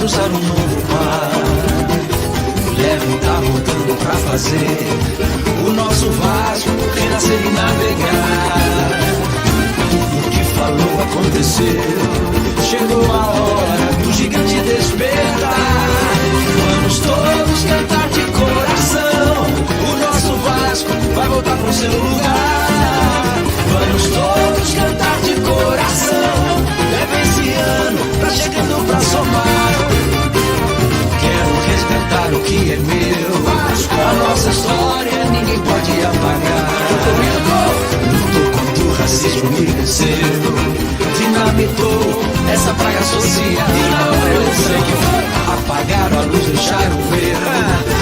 cruzar um novo mar. O Levin tá voltando pra fazer o nosso Vasco renascer e navegar. Tudo que falou aconteceu, chegou a hora do gigante despertar. Vamos todos cantar de coração, o nosso Vasco vai voltar pro seu lugar. Vamos todos cantar de coração, leva esse ano, tá chegando pra somar. Quero resgatar o que é meu, a nossa história ninguém pode apagar. Lutou contra o racismo e venceu, dinamitou essa praga social. Apagaram a luz, deixaram ver,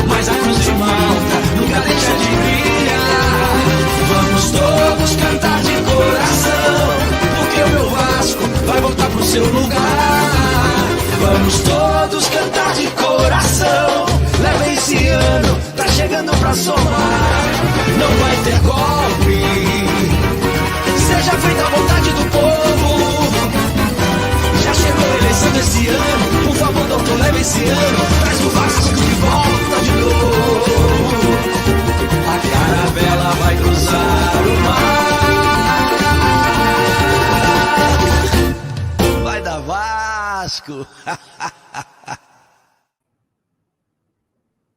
mas a cruz de Malta nunca deixa de brilhar. Vamos todos cantar de coração, porque o meu Vasco vai voltar pro seu lugar. Vamos todos cantar de coração, leva esse ano, tá chegando pra somar. Não vai ter golpe, seja feita a vontade do povo. Já chegou a eleição desse ano, por favor, doutor, leva esse ano, traz o Vasco de volta de novo. A caravela vai cruzar o mar. Vai dar Vasco.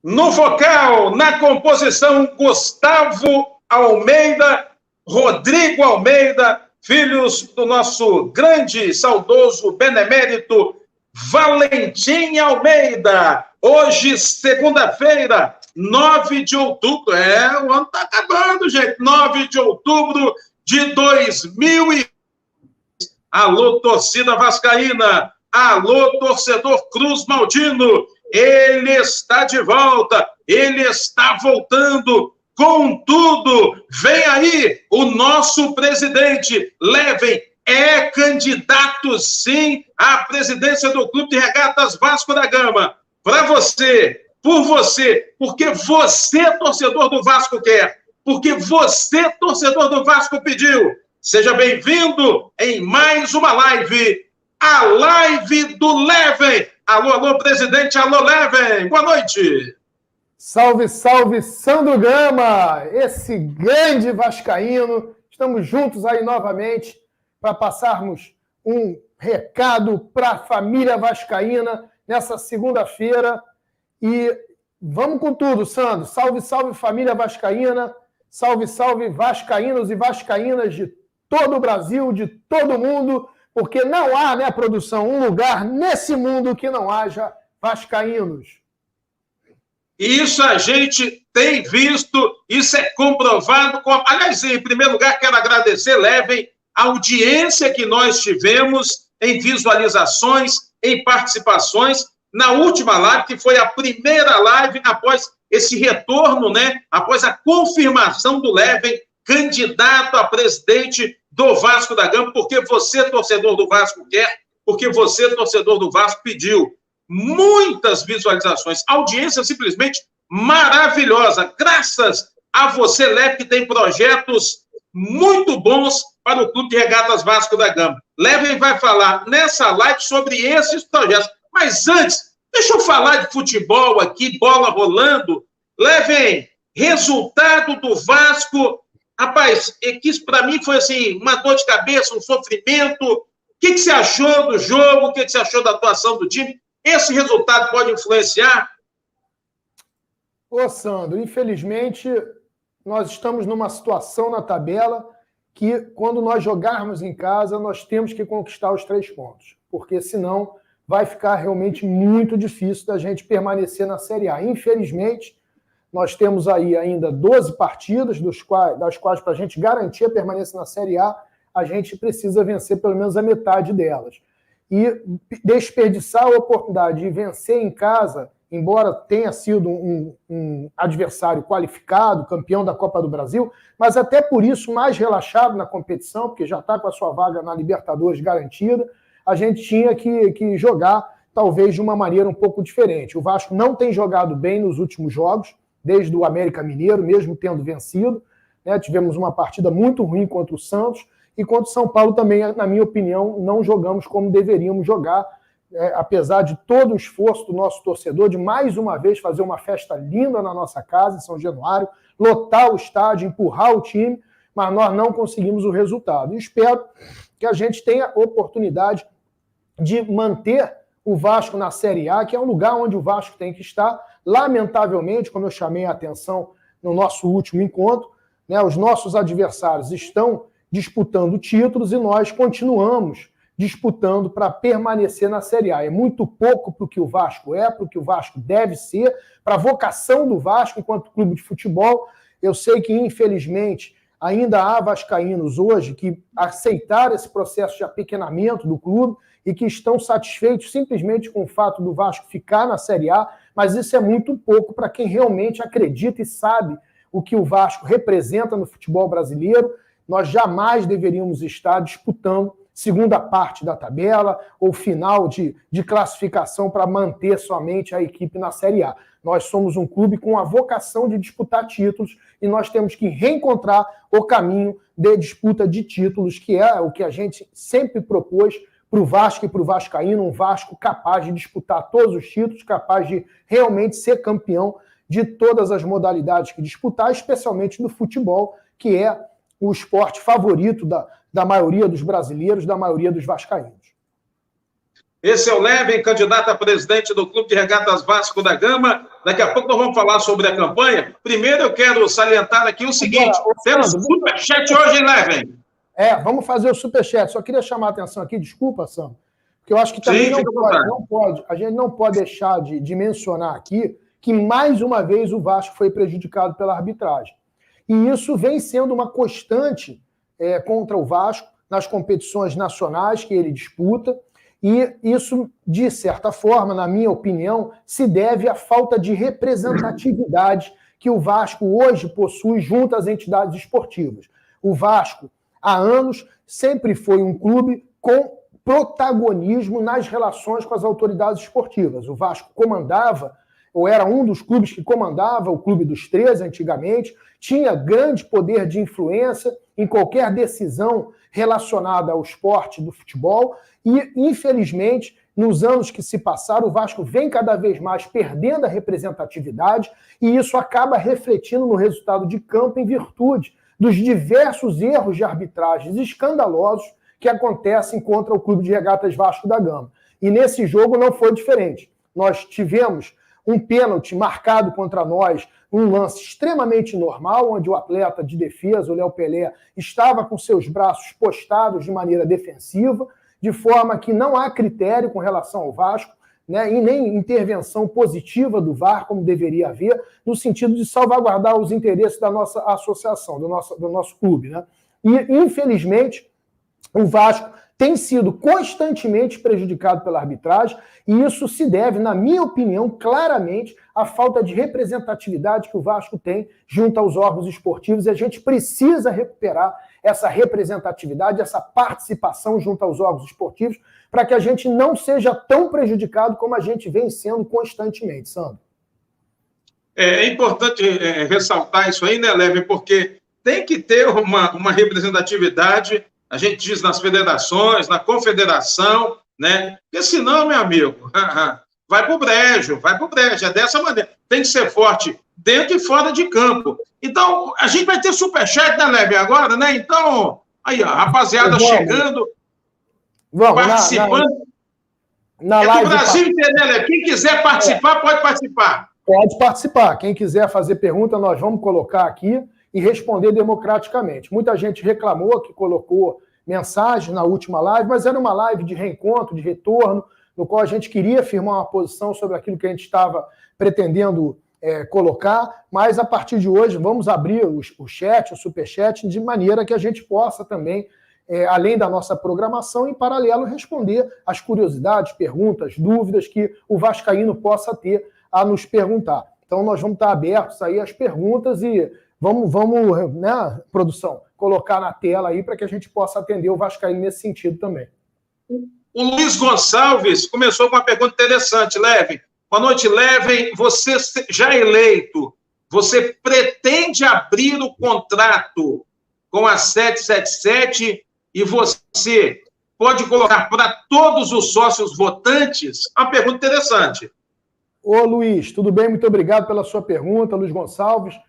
No vocal, na composição, Gustavo Almeida, Rodrigo Almeida, filhos do nosso grande, saudoso, benemérito Valentim Almeida. Hoje, segunda-feira, 9 de outubro. O ano tá acabando, gente. 9 de outubro de 2020. Alô, torcida vascaína. Alô, torcedor Cruz Maltino. Ele está de volta. Ele está voltando com tudo. Vem aí o nosso presidente. Levem, é candidato sim à presidência do Clube de Regatas Vasco da Gama. Para você, por você, porque você, torcedor do Vasco, quer, porque você, torcedor do Vasco, pediu. Seja bem-vindo em mais uma live, a live do Levin. Alô, alô, presidente, alô, Levin. Boa noite. Salve, salve, Sandro Gama, esse grande vascaíno. Estamos juntos aí novamente para passarmos um recado para a família vascaína nessa segunda-feira. E vamos com tudo, Sandro. Salve, salve, família vascaína. Salve, salve, vascaínos e vascaínas de todo o Brasil, de todo o mundo, porque não há, né, produção, um lugar nesse mundo que não haja vascaínos. Isso a gente tem visto, isso é comprovado. Aliás, em primeiro lugar, quero agradecer, Levin, a audiência que nós tivemos em visualizações, em participações, na última live, que foi a primeira live após esse retorno, né? Após a confirmação do Levin, candidato a presidente do Vasco da Gama, porque você, torcedor do Vasco, quer, porque você, torcedor do Vasco, pediu. Muitas visualizações, audiência simplesmente maravilhosa, graças a você, Levin, que tem projetos muito bons para o Clube de Regatas Vasco da Gama. Levin vai falar nessa live sobre esses projetos, mas antes, deixa eu falar de futebol aqui, bola rolando. Levin, resultado do Vasco, rapaz, que isso para mim foi assim, uma dor de cabeça, um sofrimento. O que você achou do jogo? O que você achou da atuação do time? Esse resultado pode influenciar? Ô, Sandro, infelizmente, nós estamos numa situação na tabela que, quando nós jogarmos em casa, nós temos que conquistar os 3 pontos, porque senão vai ficar realmente muito difícil da gente permanecer na Série A. Infelizmente, nós temos aí ainda 12 partidas, das quais, para a gente garantir a permanência na Série A gente precisa vencer pelo menos a metade delas. E desperdiçar a oportunidade de vencer em casa, embora tenha sido um adversário qualificado, campeão da Copa do Brasil, mas até por isso mais relaxado na competição, porque já está com a sua vaga na Libertadores garantida, a gente tinha que jogar talvez de uma maneira um pouco diferente. O Vasco não tem jogado bem nos últimos jogos, desde o América Mineiro, mesmo tendo vencido, né? Tivemos uma partida muito ruim contra o Santos, e contra o São Paulo também, na minha opinião, não jogamos como deveríamos jogar, apesar de todo o esforço do nosso torcedor, de mais uma vez fazer uma festa linda na nossa casa, em São Januário, lotar o estádio, empurrar o time, mas nós não conseguimos o resultado. E espero que a gente tenha oportunidade de manter o Vasco na Série A, que é um lugar onde o Vasco tem que estar. Lamentavelmente, como eu chamei a atenção no nosso último encontro, né, os nossos adversários estão disputando títulos e nós continuamos disputando para permanecer na Série A. É muito pouco para o que o Vasco é, para o que o Vasco deve ser, para a vocação do Vasco enquanto clube de futebol. Eu sei que, infelizmente, ainda há vascaínos hoje que aceitaram esse processo de apequenamento do clube e que estão satisfeitos simplesmente com o fato do Vasco ficar na Série A, mas isso é muito pouco para quem realmente acredita e sabe o que o Vasco representa no futebol brasileiro. Nós jamais deveríamos estar disputando segunda parte da tabela ou final de classificação para manter somente a equipe na Série A. Nós somos um clube com a vocação de disputar títulos e nós temos que reencontrar o caminho de disputa de títulos, que é o que a gente sempre propôs para o Vasco e para o vascaíno, um Vasco capaz de disputar todos os títulos, capaz de realmente ser campeão de todas as modalidades que disputar, especialmente do futebol, que é o esporte favorito da maioria dos brasileiros, da maioria dos vascaínos. Esse é o Levin, candidato a presidente do Clube de Regatas Vasco da Gama. Daqui a pouco nós vamos falar sobre a campanha. Primeiro eu quero salientar aqui o seguinte, temos superchat hoje, hein, Levin? Vamos fazer o superchat. Só queria chamar a atenção aqui, desculpa, Sam, porque eu acho que também a gente não pode deixar de mencionar aqui que mais uma vez o Vasco foi prejudicado pela arbitragem. E isso vem sendo uma constante contra o Vasco nas competições nacionais que ele disputa, e isso, de certa forma, na minha opinião, se deve à falta de representatividade que o Vasco hoje possui junto às entidades esportivas. O Vasco, há anos, sempre foi um clube com protagonismo nas relações com as autoridades esportivas. O Vasco comandava, ou era um dos clubes que comandava, o Clube dos 13 antigamente, tinha grande poder de influência em qualquer decisão relacionada ao esporte do futebol e, infelizmente, nos anos que se passaram, o Vasco vem cada vez mais perdendo a representatividade e isso acaba refletindo no resultado de campo em virtude dos diversos erros de arbitragens escandalosos que acontecem contra o Clube de Regatas Vasco da Gama. E nesse jogo não foi diferente. Nós tivemos um pênalti marcado contra nós, um lance extremamente normal, onde o atleta de defesa, o Léo Pelé, estava com seus braços postados de maneira defensiva, de forma que não há critério com relação ao Vasco, né, e nem intervenção positiva do VAR, como deveria haver, no sentido de salvaguardar os interesses da nossa associação, do nosso clube. Né? E, infelizmente, o Vasco tem sido constantemente prejudicado pela arbitragem, e isso se deve, na minha opinião, claramente à falta de representatividade que o Vasco tem junto aos órgãos esportivos, e a gente precisa recuperar essa representatividade, essa participação junto aos órgãos esportivos, para que a gente não seja tão prejudicado como a gente vem sendo constantemente, Sandro. É importante ressaltar isso aí, né, Leve, porque tem que ter uma representatividade. A gente diz nas federações, na confederação, né? Porque senão, meu amigo, vai pro brejo, é dessa maneira. Tem que ser forte dentro e fora de campo. Então, a gente vai ter superchat, né, Leve, agora, né? Então, aí, ó, rapaziada chegando, participando. Na live do Brasil inteiro, né, Leve? Quem quiser participar, pode participar. Pode participar. Quem quiser fazer pergunta, nós vamos colocar aqui e responder democraticamente. Muita gente reclamou que colocou mensagem na última live, mas era uma live de reencontro, de retorno, no qual a gente queria firmar uma posição sobre aquilo que a gente estava pretendendo colocar, mas a partir de hoje vamos abrir o chat, o superchat, de maneira que a gente possa também, além da nossa programação, em paralelo, responder as curiosidades, perguntas, dúvidas que o vascaíno possa ter a nos perguntar. Então nós vamos estar abertos aí às perguntas e Vamos, né, produção, colocar na tela aí para que a gente possa atender o vascaíno nesse sentido também. O Luiz Gonçalves começou com uma pergunta interessante, Leve. Boa noite, Leve. Você já eleito, você pretende abrir o contrato com a 777 e você pode colocar para todos os sócios votantes? Uma pergunta interessante. Ô, Luiz, tudo bem? Muito obrigado pela sua pergunta, Luiz Gonçalves.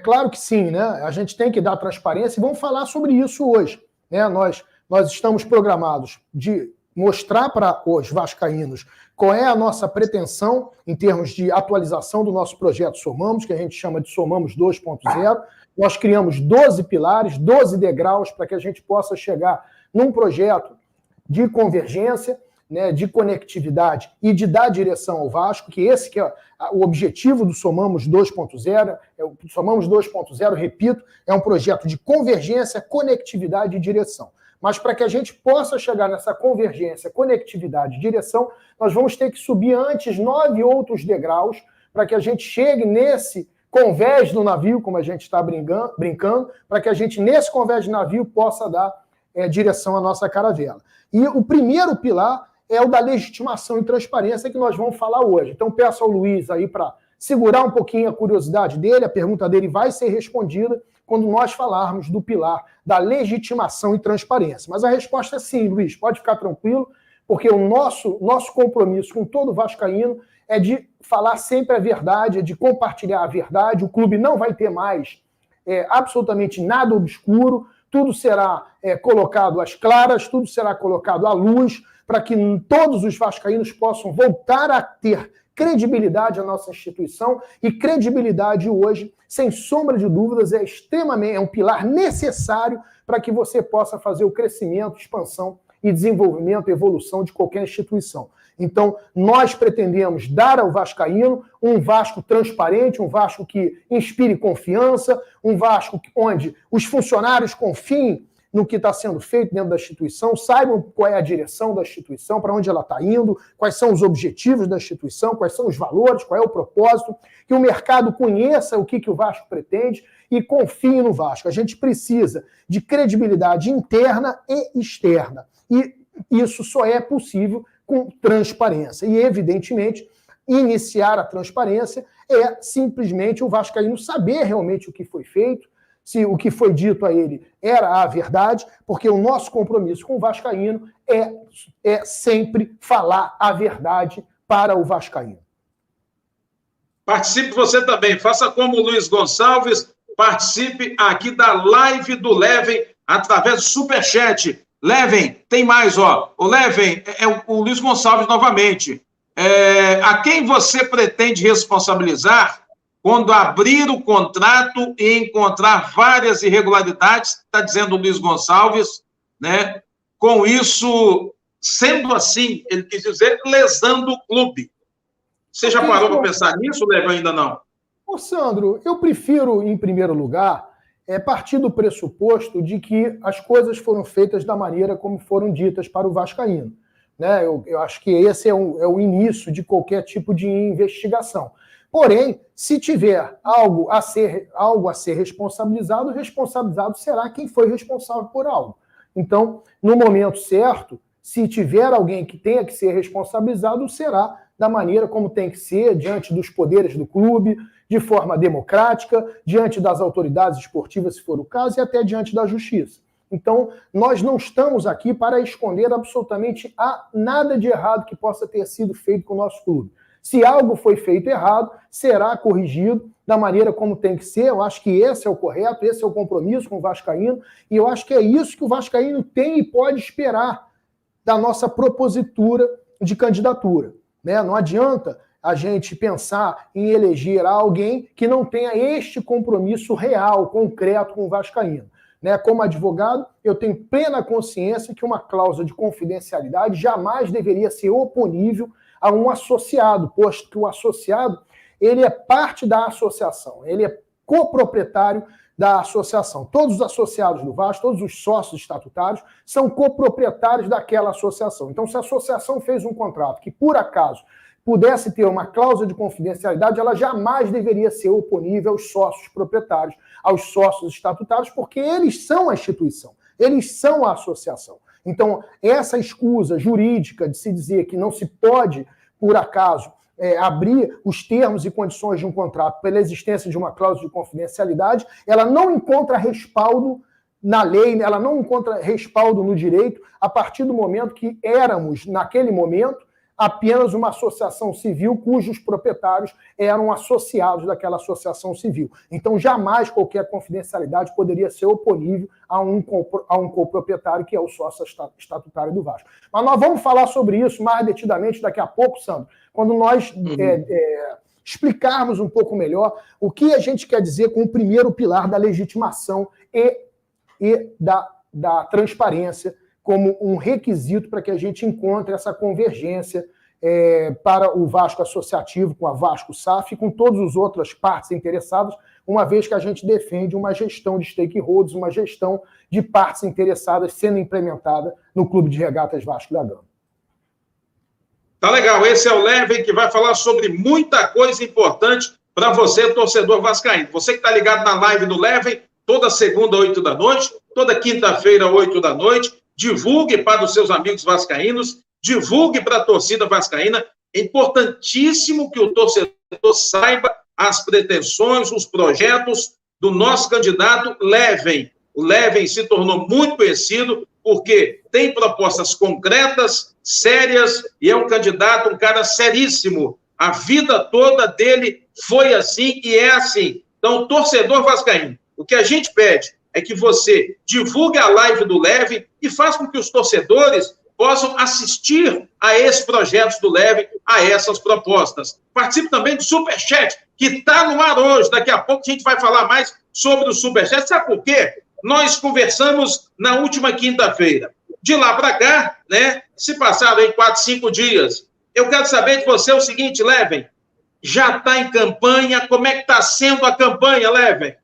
Claro que sim, né? A gente tem que dar transparência e vamos falar sobre isso hoje. Né? Nós estamos programados de mostrar para os vascaínos qual é a nossa pretensão em termos de atualização do nosso projeto Somamos, que a gente chama de Somamos 2.0. Nós criamos 12 pilares, 12 degraus para que a gente possa chegar num projeto de convergência, né, de conectividade e de dar direção ao Vasco, que esse que é o objetivo do Somamos 2.0. O Somamos 2.0, repito, é um projeto de convergência, conectividade e direção. Mas para que a gente possa chegar nessa convergência, conectividade e direção, nós vamos ter que subir antes 9 outros degraus para que a gente chegue nesse convés do navio, como a gente está brincando, para que a gente, nesse convés de navio, possa dar direção à nossa caravela. E o primeiro pilar é o da legitimação e transparência que nós vamos falar hoje. Então, peço ao Luiz aí para segurar um pouquinho a curiosidade dele, a pergunta dele vai ser respondida quando nós falarmos do pilar da legitimação e transparência. Mas a resposta é sim, Luiz, pode ficar tranquilo, porque o nosso compromisso com todo vascaíno é de falar sempre a verdade, é de compartilhar a verdade. O clube não vai ter mais absolutamente nada obscuro, tudo será colocado às claras, tudo será colocado à luz, para que todos os vascaínos possam voltar a ter credibilidade à nossa instituição, e credibilidade hoje, sem sombra de dúvidas, é um pilar necessário para que você possa fazer o crescimento, expansão e desenvolvimento, evolução de qualquer instituição. Então, nós pretendemos dar ao vascaíno um Vasco transparente, um Vasco que inspire confiança, um Vasco onde os funcionários confiem no que está sendo feito dentro da instituição, saibam qual é a direção da instituição, para onde ela está indo, quais são os objetivos da instituição, quais são os valores, qual é o propósito, que o mercado conheça o que o Vasco pretende e confie no Vasco. A gente precisa de credibilidade interna e externa. E isso só é possível com transparência. E, evidentemente, iniciar a transparência é simplesmente o vascaíno saber realmente o que foi feito, se o que foi dito a ele era a verdade, porque o nosso compromisso com o vascaíno é sempre falar a verdade para o vascaíno. Participe você também, faça como o Luiz Gonçalves, participe aqui da live do Leven, através do Superchat. Leven, tem mais, ó. O Leven é o Luiz Gonçalves novamente. A quem você pretende responsabilizar quando abrir o contrato e encontrar várias irregularidades, está dizendo o Luiz Gonçalves, né? Com isso, sendo assim, ele quis dizer, lesando o clube. Você já parou para pensar nisso, Leva, ainda não? Ô, Sandro, eu prefiro, em primeiro lugar, partir do pressuposto de que as coisas foram feitas da maneira como foram ditas para o vascaíno. Né? Eu acho que esse é o início de qualquer tipo de investigação. Porém, se tiver algo a ser responsabilizado, responsabilizado será quem foi responsável por algo. Então, no momento certo, se tiver alguém que tenha que ser responsabilizado, será da maneira como tem que ser, diante dos poderes do clube, de forma democrática, diante das autoridades esportivas, se for o caso, e até diante da justiça. Então, nós não estamos aqui para esconder absolutamente nada de errado que possa ter sido feito com o nosso clube. Se algo foi feito errado, será corrigido da maneira como tem que ser. Eu acho que esse é o correto, esse é o compromisso com o vascaíno, e eu acho que é isso que o vascaíno tem e pode esperar da nossa propositura de candidatura. Né? Não adianta a gente pensar em eleger alguém que não tenha este compromisso real, concreto com o vascaíno. Né? Como advogado, eu tenho plena consciência que uma cláusula de confidencialidade jamais deveria ser oponível a um associado, posto que o associado ele é parte da associação, ele é coproprietário da associação. Todos os associados do Vasco, todos os sócios estatutários são coproprietários daquela associação. Então, se a associação fez um contrato que, por acaso, pudesse ter uma cláusula de confidencialidade, ela jamais deveria ser oponível aos sócios proprietários, aos sócios estatutários, porque eles são a instituição, eles são a associação. Então, essa escusa jurídica de se dizer que não se pode, por acaso, abrir os termos e condições de um contrato pela existência de uma cláusula de confidencialidade, ela não encontra respaldo na lei, ela não encontra respaldo no direito a partir do momento que éramos, naquele momento, apenas uma associação civil cujos proprietários eram associados daquela associação civil. Então, jamais qualquer confidencialidade poderia ser oponível a um coproprietário, que é o sócio estatutário do Vasco. Mas nós vamos falar sobre isso mais detidamente daqui a pouco, Sandro, quando nós explicarmos um pouco melhor o que a gente quer dizer com o primeiro pilar da legitimação e da transparência, como um requisito para que a gente encontre essa convergência para o Vasco associativo, com a Vasco SAF e com todas as outras partes interessadas, uma vez que a gente defende uma gestão de stakeholders, uma gestão de partes interessadas sendo implementada no Clube de Regatas Vasco da Gama. Tá legal, esse é o Leven, que vai falar sobre muita coisa importante para você, torcedor vascaíno. Você que está ligado na live do Leven, toda segunda, 8 da noite, toda quinta-feira, 8 da noite, divulgue para os seus amigos vascaínos, divulgue para a torcida vascaína. É importantíssimo que o torcedor saiba as pretensões, os projetos do nosso candidato Leven. O Leven se tornou muito conhecido porque tem propostas concretas, sérias, e é um candidato, um cara seríssimo. A vida toda dele foi assim e é assim. Então, torcedor vascaíno, o que a gente pede é que você divulgue a live do Leven e faça com que os torcedores possam assistir a esses projetos do Leven, a essas propostas. Participe também do Superchat, que está no ar hoje. Daqui a pouco a gente vai falar mais sobre o Superchat. Sabe por quê? Nós conversamos na última quinta-feira. De lá para cá, né, se passaram aí 4, 5 dias. Eu quero saber de você o seguinte, Leven, já está em campanha? Como é que está sendo a campanha, Leven?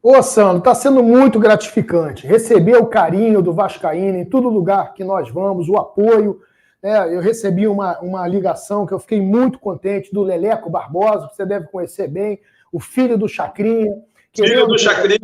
Ô, Sandro, está sendo muito gratificante receber o carinho do vascaíno em todo lugar que nós vamos, o apoio. Eu recebi uma ligação que eu fiquei muito contente do Leleco Barbosa, que você deve conhecer bem, o filho do Chacrinha. Filho do Chacrinha.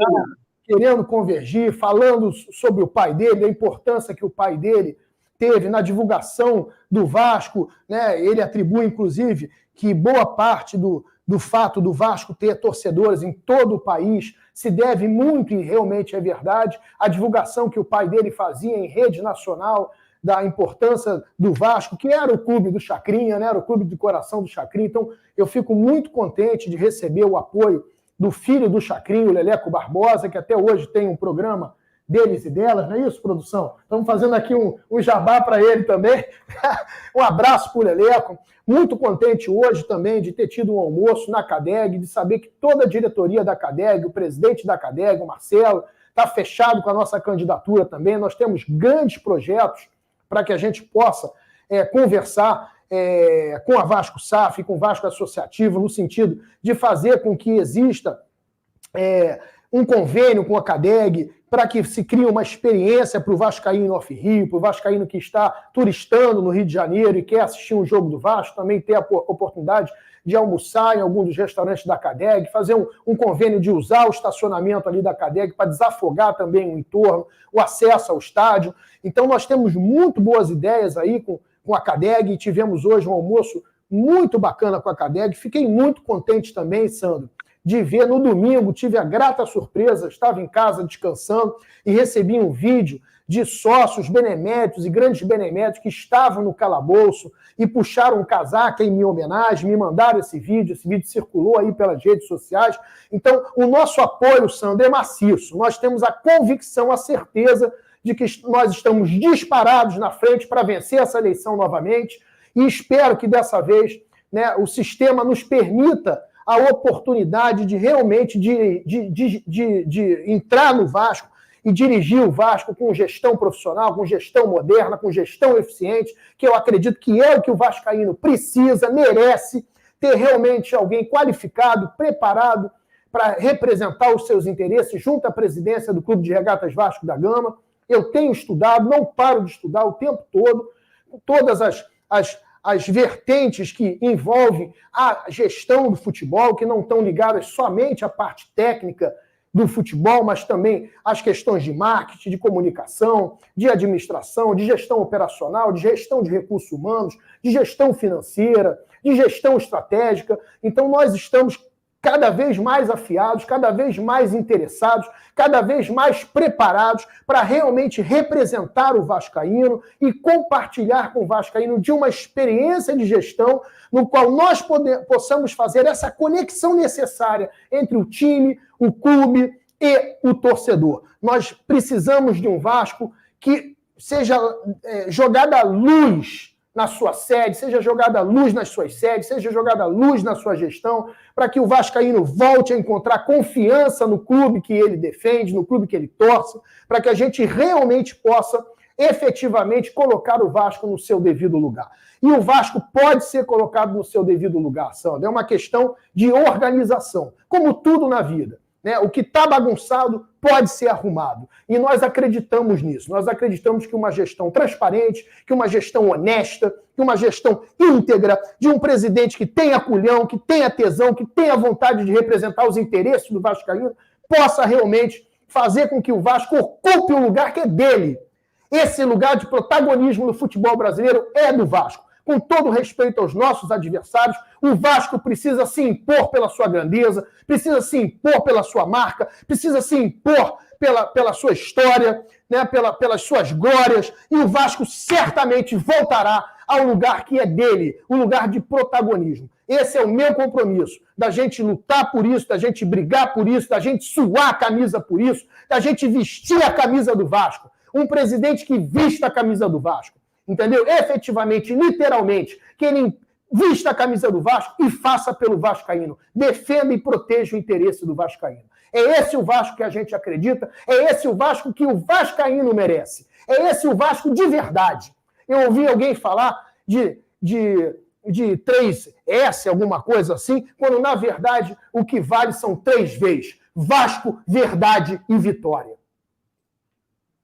Querendo convergir, falando sobre o pai dele, a importância que o pai dele teve na divulgação do Vasco, né? Ele atribui, inclusive, que boa parte do fato do Vasco ter torcedores em todo o país se deve muito, e realmente é verdade, à divulgação que o pai dele fazia em rede nacional da importância do Vasco, que era o clube do Chacrinha, né? Era o clube de coração do Chacrinha. Então, eu fico muito contente de receber o apoio do filho do Chacrinha, o Leleco Barbosa, que até hoje tem um programa deles e delas, não é isso, produção? Estamos fazendo aqui um jabá para ele também. Um abraço para o Leleco. Muito contente hoje também de ter tido um almoço na CADEG, de saber que toda a diretoria da CADEG, o presidente da CADEG, o Marcelo, está fechado com a nossa candidatura também. Nós temos grandes projetos para que a gente possa conversar com a Vasco SAF, com o Vasco Associativo, no sentido de fazer com que exista um convênio com a CADEG, para que se crie uma experiência para o vascaíno off-Rio, para o vascaíno que está turistando no Rio de Janeiro e quer assistir um jogo do Vasco, também ter a oportunidade de almoçar em algum dos restaurantes da CADEG, fazer um convênio de usar o estacionamento ali da CADEG para desafogar também o entorno, o acesso ao estádio. Então, nós temos muito boas ideias aí com a CADEG, e tivemos hoje um almoço muito bacana com a CADEG. Fiquei muito contente também, Sandro, de ver no domingo, tive a grata surpresa, estava em casa descansando e recebi um vídeo de sócios beneméritos e grandes beneméritos que estavam no calabouço e puxaram um casaco em minha homenagem, me mandaram esse vídeo circulou aí pelas redes sociais. Então, o nosso apoio, Sandro, é maciço. Nós temos a convicção, a certeza de que nós estamos disparados na frente para vencer essa eleição novamente, e espero que dessa vez, né, o sistema nos permita a oportunidade de realmente de entrar no Vasco e dirigir o Vasco com gestão profissional, com gestão moderna, com gestão eficiente, que eu acredito que é o que o vascaíno precisa, merece, ter realmente alguém qualificado, preparado para representar os seus interesses junto à presidência do Clube de Regatas Vasco da Gama. Eu tenho estudado, não paro de estudar o tempo todo, todas as vertentes que envolvem a gestão do futebol, que não estão ligadas somente à parte técnica do futebol, mas também às questões de marketing, de comunicação, de administração, de gestão operacional, de gestão de recursos humanos, de gestão financeira, de gestão estratégica. Então, nós estamos cada vez mais afiados, cada vez mais interessados, cada vvez mais preparados para realmente representar o vascaíno e compartilhar com o vascaíno de uma experiência de gestão no qual nós possamos fazer essa conexão necessária entre o time, o clube e o torcedor. Nós precisamos de um Vasco que seja jogada à luz na sua sede, seja jogada à luz nas suas sedes, seja jogada à luz na sua gestão, para que o vascaíno volte a encontrar confiança no clube que ele defende, no clube que ele torce, para que a gente realmente possa efetivamente colocar o Vasco no seu devido lugar. E o Vasco pode ser colocado no seu devido lugar, Sandro. É uma questão de organização, como tudo na vida. Né? O que está bagunçado pode ser arrumado. E nós acreditamos nisso. Nós acreditamos que uma gestão transparente, que uma gestão honesta, que uma gestão íntegra, de um presidente que tenha culhão, que tenha tesão, que tenha vontade de representar os interesses do vascaíno, possa realmente fazer com que o Vasco ocupe o lugar que é dele. Esse lugar de protagonismo no futebol brasileiro é do Vasco. Com todo respeito aos nossos adversários, o Vasco precisa se impor pela sua grandeza, precisa se impor pela sua marca, precisa se impor pela sua história, né, pelas suas glórias, e o Vasco certamente voltará ao lugar que é dele, o lugar de protagonismo. Esse é o meu compromisso, da gente lutar por isso, da gente brigar por isso, da gente suar a camisa por isso, da gente vestir a camisa do Vasco. Um presidente que vista a camisa do Vasco. Entendeu? Efetivamente, literalmente, que ele vista a camisa do Vasco e faça pelo vascaíno. Defenda e proteja o interesse do vascaíno. É esse o Vasco que a gente acredita, é esse o Vasco que o vascaíno merece. É esse o Vasco de verdade. Eu ouvi alguém falar de 3S, alguma coisa assim, quando, na verdade, o que vale são 3 Vs. Vasco, verdade e vitória.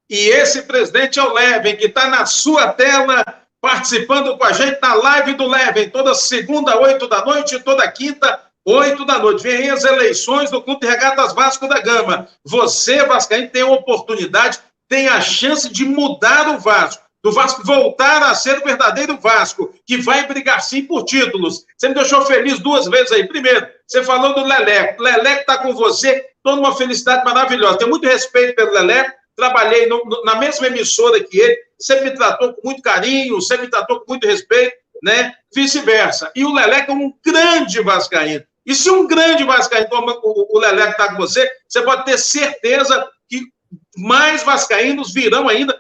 E esse presidente é o Leven, que está na sua tela, participando com a gente na live do Leven, toda segunda, 8 da noite, e toda quinta, 8 da noite. Vem aí as eleições do Clube de Regatas Vasco da Gama. Você, vascaíno, tem a oportunidade, tem a chance de mudar o Vasco, do Vasco voltar a ser o verdadeiro Vasco, que vai brigar sim por títulos. Você me deixou feliz 2 vezes aí. Primeiro, você falou do Leleco. Leleco está com você, estou numa felicidade maravilhosa. Tenho muito respeito pelo Leleco. Trabalhei na mesma emissora que ele, sempre me tratou com muito carinho, sempre me tratou com muito respeito, né? Vice-versa. E o Leleco é um grande vascaíno. E se um grande vascaíno, como o Leleco está com você, você pode ter certeza que mais vascaínos virão ainda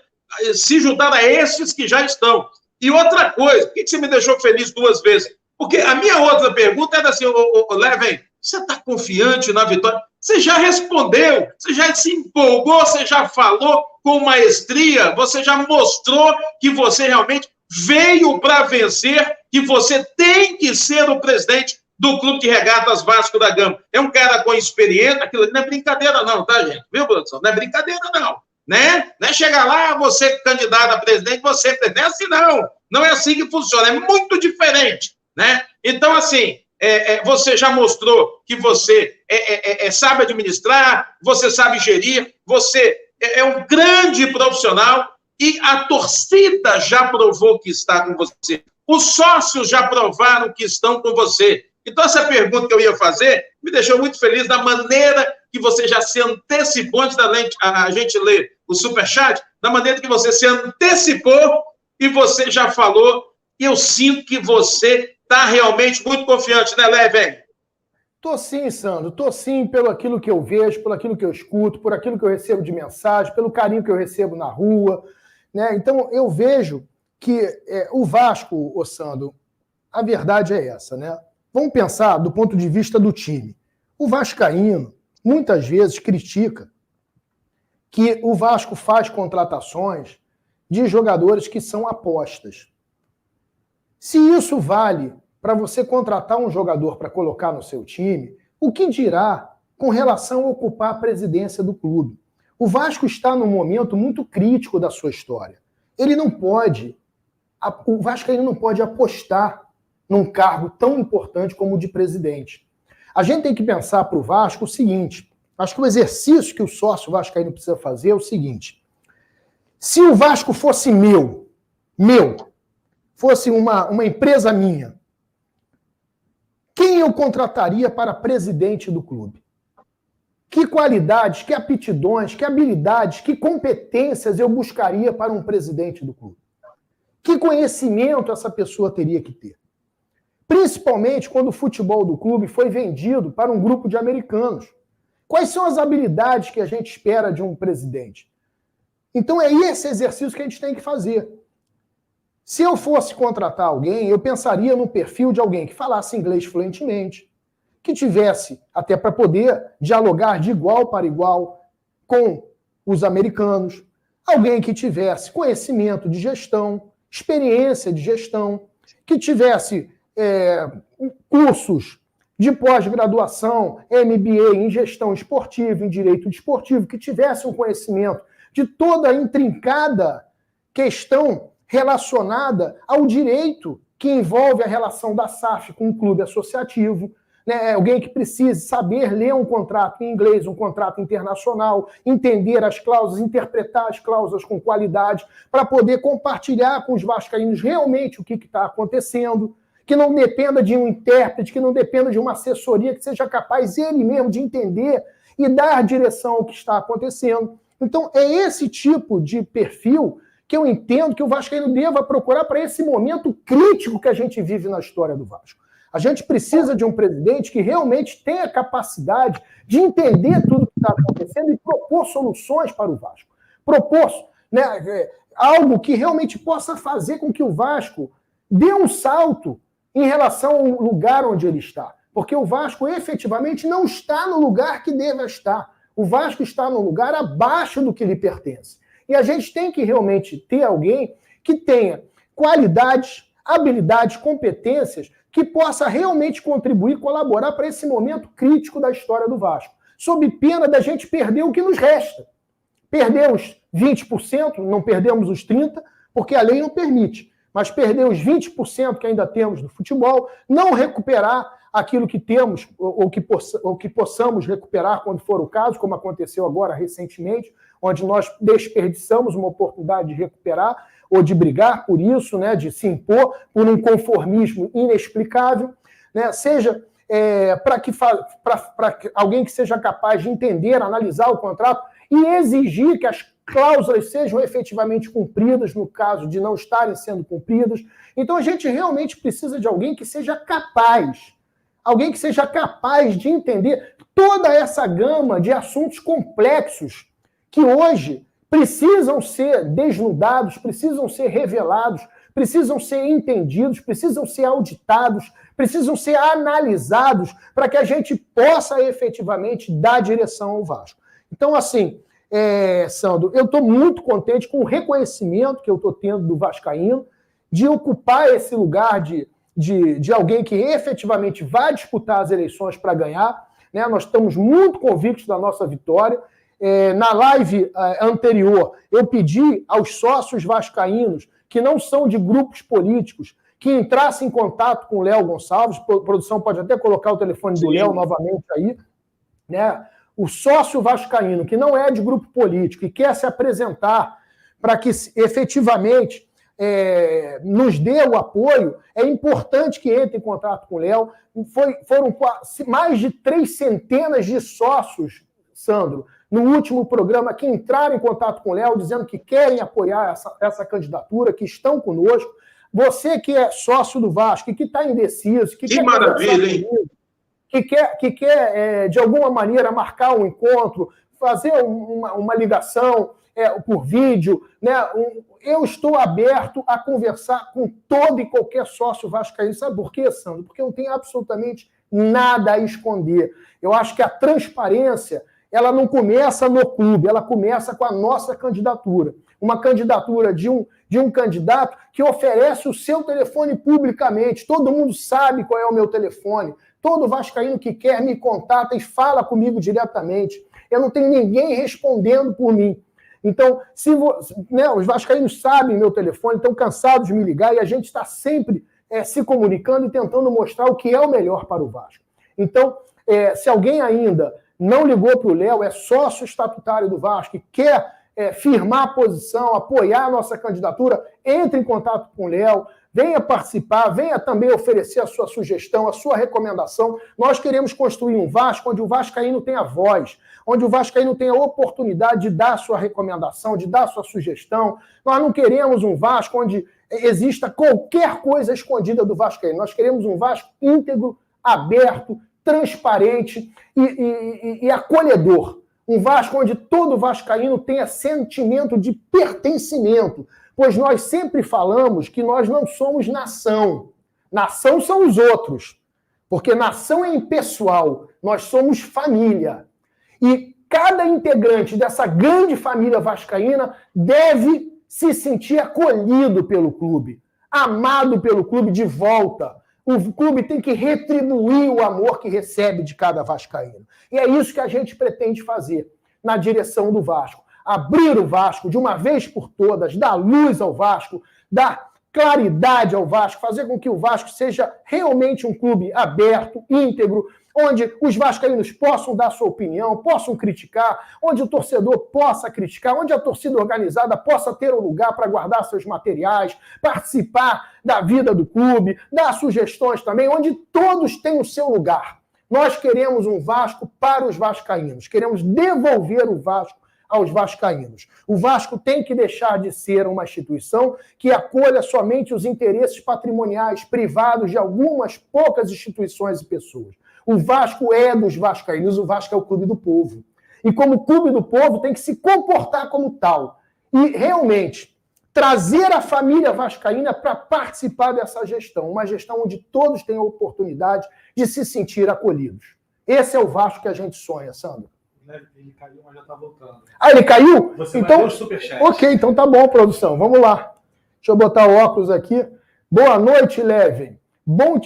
se juntar a esses que já estão. E outra coisa, por que você me deixou feliz 2 vezes? Porque a minha outra pergunta era assim, Leven, você está confiante na vitória? Você já respondeu, você já se empolgou, você já falou com maestria, você já mostrou que você realmente veio para vencer, que você tem que ser o presidente do Clube de Regatas Vasco da Gama. É um cara com experiência, aquilo não é brincadeira não, tá, gente? Viu, produção? Não é brincadeira não, né? Não é chegar lá, você candidato a presidente, você presidente, não é assim não. Não é assim que funciona, é muito diferente, né? Então, assim, você já mostrou que você sabe administrar, você sabe gerir, você é um grande profissional e a torcida já provou que está com você. Os sócios já provaram que estão com você. Então, essa pergunta que eu ia fazer me deixou muito feliz da maneira que você já se antecipou, antes da a gente ler o superchat, da maneira que você se antecipou e você já falou, e eu sinto que você está realmente muito confiante, né, Leven? Tô sim, Sandro. Tô sim pelo aquilo que eu vejo, pelo aquilo que eu escuto, por aquilo que eu recebo de mensagem, pelo carinho que eu recebo na rua, né? Então, eu vejo que o Vasco, Sandro, a verdade é essa, né? Vamos pensar do ponto de vista do time. O vascaíno, muitas vezes, critica que o Vasco faz contratações de jogadores que são apostas. Se isso vale para você contratar um jogador para colocar no seu time, o que dirá com relação a ocupar a presidência do clube? O Vasco está num momento muito crítico da sua história. O Vascaíno não pode apostar num cargo tão importante como o de presidente. A gente tem que pensar para o Vasco o seguinte, acho que o exercício que o sócio vascaíno precisa fazer é o seguinte, se o Vasco fosse fosse uma empresa minha, Quem eu contrataria para presidente do clube? Que qualidades, que aptidões, que habilidades, que competências eu buscaria para um presidente do clube? Que conhecimento essa pessoa teria que ter? Principalmente quando o futebol do clube foi vendido para um grupo de americanos. Quais são as habilidades que a gente espera de um presidente? Então é esse exercício que a gente tem que fazer. Se eu fosse contratar alguém, eu pensaria no perfil de alguém que falasse inglês fluentemente, que tivesse, até para poder dialogar de igual para igual com os americanos, alguém que tivesse conhecimento de gestão, experiência de gestão, que tivesse cursos de pós-graduação, MBA em gestão esportiva, em direito desportivo, que tivesse um conhecimento de toda a intrincada questão relacionada ao direito que envolve a relação da SAF com o clube associativo, né? Alguém que precise saber ler um contrato em inglês, um contrato internacional, entender as cláusulas, interpretar as cláusulas com qualidade, para poder compartilhar com os vascaínos realmente o que está acontecendo, que não dependa de um intérprete, que não dependa de uma assessoria, que seja capaz ele mesmo de entender e dar direção ao que está acontecendo. Então, é esse tipo de perfil que eu entendo que o vascaíno deva procurar para esse momento crítico que a gente vive na história do Vasco. A gente precisa de um presidente que realmente tenha capacidade de entender tudo o que está acontecendo e propor soluções para o Vasco. Propor, né, algo que realmente possa fazer com que o Vasco dê um salto em relação ao lugar onde ele está. Porque o Vasco efetivamente não está no lugar que deve estar. O Vasco está no lugar abaixo do que lhe pertence. E a gente tem que realmente ter alguém que tenha qualidades, habilidades, competências que possa realmente contribuir, colaborar para esse momento crítico da história do Vasco. Sob pena da gente perder o que nos resta. Perdemos 20%, não perdemos os 30%, porque a lei não permite. Mas perder os 20% que ainda temos do futebol, não recuperar aquilo que temos ou que possamos recuperar quando for o caso, como aconteceu agora recentemente, onde nós desperdiçamos uma oportunidade de recuperar ou de brigar por isso, né, de se impor por um conformismo inexplicável, né, seja para alguém que seja capaz de entender, analisar o contrato e exigir que as cláusulas sejam efetivamente cumpridas no caso de não estarem sendo cumpridas. Então a gente realmente precisa de alguém que seja capaz de entender toda essa gama de assuntos complexos que hoje precisam ser desnudados, precisam ser revelados, precisam ser entendidos, precisam ser auditados, precisam ser analisados para que a gente possa efetivamente dar direção ao Vasco. Então, assim, Sandro, eu estou muito contente com o reconhecimento que eu estou tendo do vascaíno de ocupar esse lugar de alguém que efetivamente vai disputar as eleições para ganhar, né? Nós estamos muito convictos da nossa vitória. Na live anterior, eu pedi aos sócios vascaínos que não são de grupos políticos que entrassem em contato com o Léo Gonçalves. A produção pode até colocar o telefone do Léo novamente aí, né? O sócio vascaíno que não é de grupo político e quer se apresentar para que efetivamente nos dê o apoio, é importante que entre em contato com o Léo. Foram mais de 300 de sócios, Sandro, no último programa, que entraram em contato com o Léo, dizendo que querem apoiar essa candidatura, que estão conosco. Você que é sócio do Vasco, que está indeciso, que quer maravilha, hein? Que quer, de alguma maneira, marcar um encontro, fazer uma ligação por vídeo, né? Eu estou aberto a conversar com todo e qualquer sócio vascaíno. Sabe por quê, Sandro? Porque eu não tenho absolutamente nada a esconder. Eu acho que a transparência, ela não começa no clube, ela começa com a nossa candidatura. Uma candidatura de um candidato que oferece o seu telefone publicamente. Todo mundo sabe qual é o meu telefone. Todo vascaíno que quer me contata e fala comigo diretamente. Eu não tenho ninguém respondendo por mim. Então, os vascaínos sabem meu telefone, estão cansados de me ligar e a gente está sempre se comunicando e tentando mostrar o que é o melhor para o Vasco. Então, se alguém ainda não ligou para o Léo, é sócio estatutário do Vasco e quer firmar a posição, apoiar a nossa candidatura, entre em contato com o Léo, venha participar, venha também oferecer a sua sugestão, a sua recomendação. Nós queremos construir um Vasco onde o vascaíno tenha voz, onde o vascaíno tenha oportunidade de dar a sua recomendação, de dar a sua sugestão. Nós não queremos um Vasco onde exista qualquer coisa escondida do vascaíno. Nós queremos um Vasco íntegro, aberto, transparente e acolhedor. Um Vasco onde todo vascaíno tenha sentimento de pertencimento, pois nós sempre falamos que nós não somos nação. Nação são os outros, porque nação é impessoal. Nós somos família. E cada integrante dessa grande família vascaína deve se sentir acolhido pelo clube, amado pelo clube de volta. O clube tem que retribuir o amor que recebe de cada vascaíno. E é isso que a gente pretende fazer na direção do Vasco. Abrir o Vasco de uma vez por todas, dar luz ao Vasco, dar claridade ao Vasco, fazer com que o Vasco seja realmente um clube aberto, íntegro, onde os vascaínos possam dar sua opinião, possam criticar, onde o torcedor possa criticar, onde a torcida organizada possa ter um lugar para guardar seus materiais, participar da vida do clube, dar sugestões também, onde todos têm o seu lugar. Nós queremos um Vasco para os vascaínos, queremos devolver o Vasco aos vascaínos. O Vasco tem que deixar de ser uma instituição que acolha somente os interesses patrimoniais privados de algumas poucas instituições e pessoas. O Vasco é dos vascaínos, o Vasco é o clube do povo. E como clube do povo tem que se comportar como tal. E realmente trazer a família vascaína para participar dessa gestão. Uma gestão onde todos tenham a oportunidade de se sentir acolhidos. Esse é o Vasco que a gente sonha, Sandro. Ele caiu, mas já está voltando. Ah, ele caiu? Você então, vai ver o superchat. Ok, então tá bom, produção. Vamos lá. Deixa eu botar o óculos aqui. Boa noite, Leven.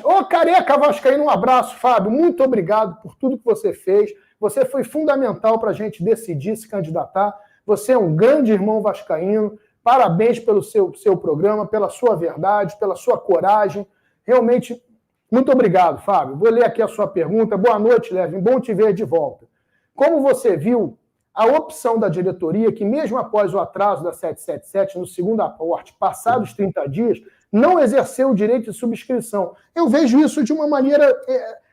Ô, Careca Vascaíno, um abraço, Fábio. Muito obrigado por tudo que você fez. Você foi fundamental para a gente decidir se candidatar. Você é um grande irmão vascaíno. Parabéns pelo seu programa, pela sua verdade, pela sua coragem. Realmente, muito obrigado, Fábio. Vou ler aqui a sua pergunta. Boa noite, Leven. Bom te ver de volta. Como você viu, a opção da diretoria, que mesmo após o atraso da 777, no segundo aporte, passados 30 dias, não exerceu o direito de subscrição. Eu vejo isso de uma maneira,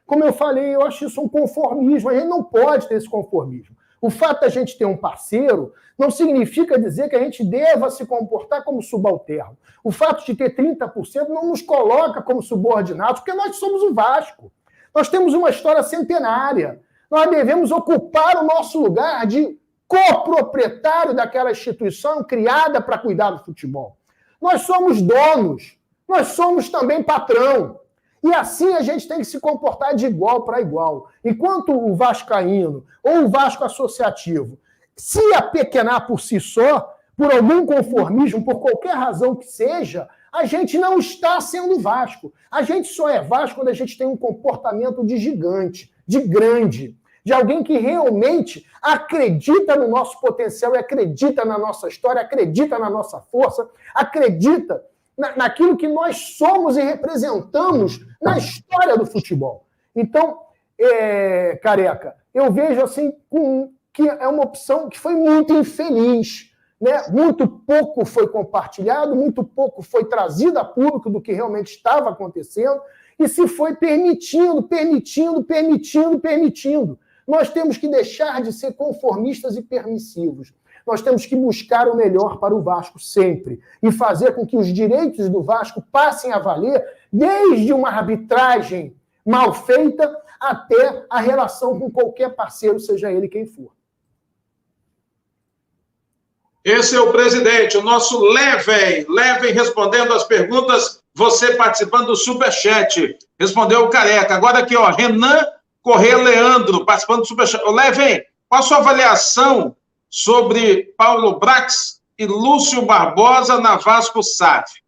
como eu falei, eu acho isso um conformismo. A gente não pode ter esse conformismo. O fato da gente ter um parceiro não significa dizer que a gente deva se comportar como subalterno. O fato de ter 30% não nos coloca como subordinados, porque nós somos o Vasco. Nós temos uma história centenária. Nós devemos ocupar o nosso lugar de coproprietário daquela instituição criada para cuidar do futebol. Nós somos donos, nós somos também patrão. E assim a gente tem que se comportar de igual para igual. Enquanto o vascaíno ou o Vasco associativo se apequenar por si só, por algum conformismo, por qualquer razão que seja, a gente não está sendo Vasco. A gente só é Vasco quando a gente tem um comportamento de gigante, de grande, de alguém que realmente acredita no nosso potencial e acredita na nossa história, acredita na nossa força, acredita naquilo que nós somos e representamos na história do futebol. Então, Careca, eu vejo assim que é uma opção que foi muito infeliz, né? Muito pouco foi compartilhado, muito pouco foi trazido a público do que realmente estava acontecendo e se foi permitindo. Nós temos que deixar de ser conformistas e permissivos. Nós temos que buscar o melhor para o Vasco sempre e fazer com que os direitos do Vasco passem a valer desde uma arbitragem mal feita até a relação com qualquer parceiro, seja ele quem for. Esse é o presidente, o nosso Leven respondendo as perguntas, você participando do Superchat. Respondeu o Careca. Agora aqui, ó, Renan Corrêa Leandro, participando do Superchat. Leven, qual a sua avaliação sobre Paulo Brax e Lúcio Barbosa na Vasco SAF?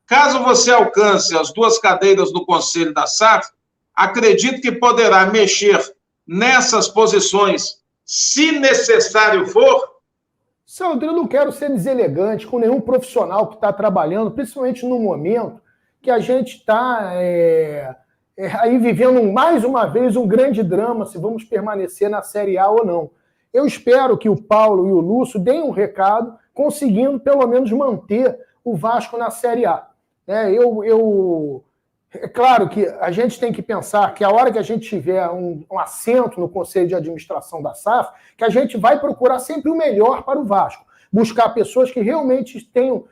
Caso você alcance as duas cadeiras no Conselho da SAF, acredito que poderá mexer nessas posições, se necessário for? Sandro, eu não quero ser deselegante com nenhum profissional que está trabalhando, principalmente no momento que a gente está aí vivendo mais uma vez um grande drama, se vamos permanecer na Série A ou não. Eu espero que o Paulo e o Lúcio deem um recado, conseguindo pelo menos manter o Vasco na Série A. É claro que a gente tem que pensar que a hora que a gente tiver um assento no Conselho de Administração da SAF, que a gente vai procurar sempre o melhor para o Vasco. Buscar pessoas que realmente tenham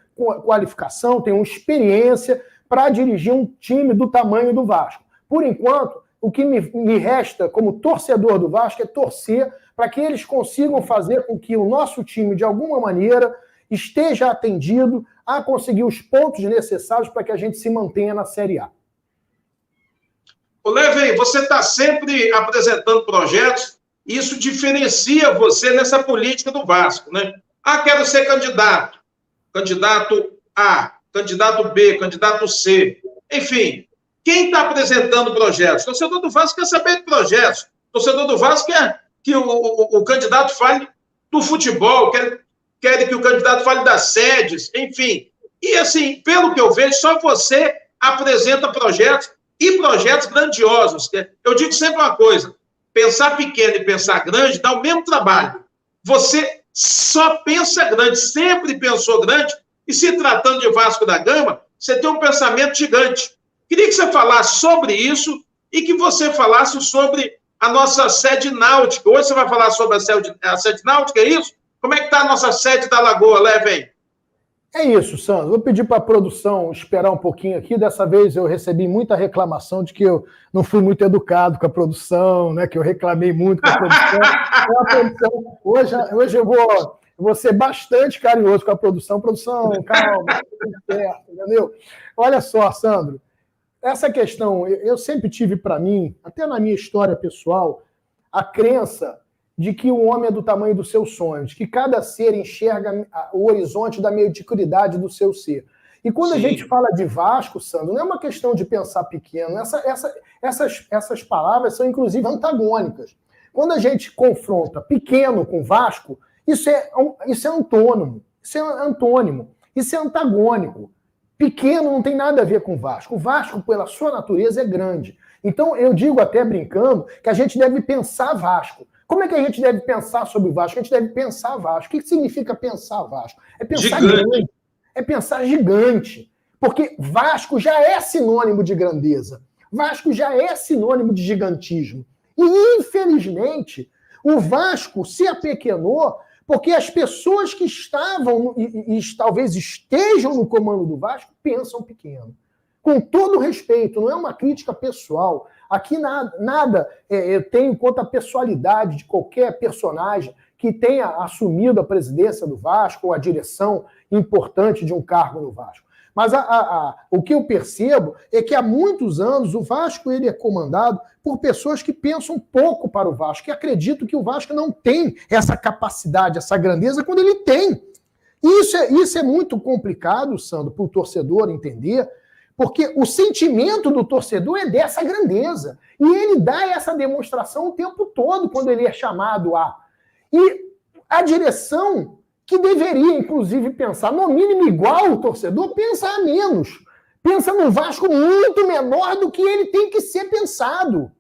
qualificação, tenham experiência para dirigir um time do tamanho do Vasco. Por enquanto, o que me resta como torcedor do Vasco é torcer para que eles consigam fazer com que o nosso time, de alguma maneira, esteja atendido a conseguir os pontos necessários para que a gente se mantenha na Série A. Ô, Levem, você está sempre apresentando projetos, e isso diferencia você nessa política do Vasco, né? Quero ser candidato. Candidato A, candidato B, candidato C. Enfim, quem está apresentando projetos? O torcedor do Vasco quer saber de projetos. O torcedor do Vasco quer que o candidato fale do futebol, quer que o candidato fale das sedes, enfim. E, assim, pelo que eu vejo, só você apresenta projetos, e projetos grandiosos. Eu digo sempre uma coisa, pensar pequeno e pensar grande dá o mesmo trabalho. Você só pensa grande, sempre pensou grande, e se tratando de Vasco da Gama, você tem um pensamento gigante. Queria que você falasse sobre isso e que você falasse sobre a nossa sede náutica. Hoje você vai falar sobre a sede náutica, é isso? Como é que está a nossa sede da Lagoa, Levem? É isso, Sandro. Vou pedir para a produção esperar um pouquinho aqui. Dessa vez eu recebi muita reclamação de que eu não fui muito educado com a produção, né? Que eu reclamei muito com a produção. Hoje eu vou ser bastante carinhoso com a produção. Produção, calma, entendeu? Olha só, Sandro. Essa questão, eu sempre tive para mim, até na minha história pessoal, a crença de que o homem é do tamanho dos seus sonhos, que cada ser enxerga o horizonte da mediocridade do seu ser. E quando a gente fala de Vasco, Sandro, não é uma questão de pensar pequeno. Essas palavras são, inclusive, antagônicas. Quando a gente confronta pequeno com Vasco, isso é antônimo, isso é antagônico. Pequeno não tem nada a ver com Vasco. O Vasco, pela sua natureza, é grande. Então, eu digo até brincando que a gente deve pensar Vasco. Como é que a gente deve pensar sobre o Vasco? A gente deve pensar Vasco. O que significa pensar Vasco? É pensar grande. É pensar gigante. Porque Vasco já é sinônimo de grandeza. Vasco já é sinônimo de gigantismo. E, infelizmente, o Vasco se apequenou porque as pessoas que estavam e talvez estejam no comando do Vasco pensam pequeno. Com todo respeito, não é uma crítica pessoal. Aqui nada eu tenho contra a pessoalidade de qualquer personagem que tenha assumido a presidência do Vasco ou a direção importante de um cargo no Vasco. Mas o que eu percebo é que há muitos anos o Vasco ele é comandado por pessoas que pensam pouco para o Vasco, que acreditam que o Vasco não tem essa capacidade, essa grandeza, quando ele tem. E isso é muito complicado, Sandro, para o torcedor entender, porque o sentimento do torcedor é dessa grandeza. E ele dá essa demonstração o tempo todo quando ele é chamado a. E a direção, que deveria, inclusive, pensar, no mínimo igual o torcedor, pensa a menos. Pensa no Vasco muito menor do que ele tem que ser pensado.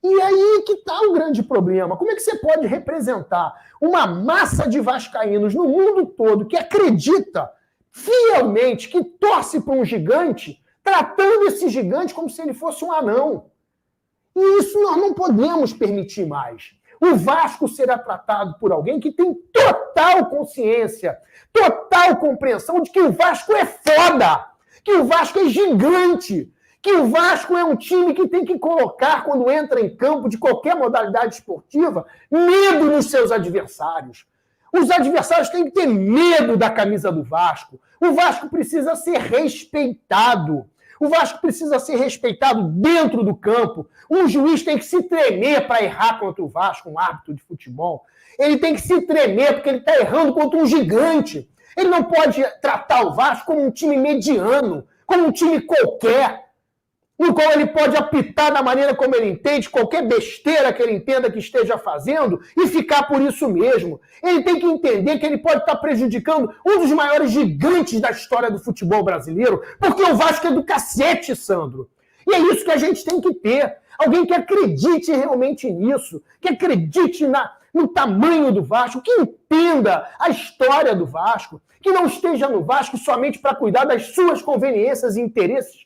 E aí que está o grande problema. Como é que você pode representar uma massa de vascaínos no mundo todo que acredita fielmente, que torce para um gigante, tratando esse gigante como se ele fosse um anão? E isso nós não podemos permitir mais. O Vasco será tratado por alguém que tem total consciência, total compreensão de que o Vasco é foda, que o Vasco é gigante, que o Vasco é um time que tem que colocar, quando entra em campo de qualquer modalidade esportiva, medo nos seus adversários. Os adversários têm que ter medo da camisa do Vasco. O Vasco precisa ser respeitado. O Vasco precisa ser respeitado dentro do campo. Um juiz tem que se tremer para errar contra o Vasco, um árbitro de futebol. Ele tem que se tremer porque ele está errando contra um gigante. Ele não pode tratar o Vasco como um time mediano, como um time qualquer, no qual ele pode apitar da maneira como ele entende, qualquer besteira que ele entenda que esteja fazendo, e ficar por isso mesmo. Ele tem que entender que ele pode estar prejudicando um dos maiores gigantes da história do futebol brasileiro, porque o Vasco é do cacete, Sandro. E é isso que a gente tem que ter. Alguém que acredite realmente nisso, que acredite no tamanho do Vasco, que entenda a história do Vasco, que não esteja no Vasco somente para cuidar das suas conveniências e interesses,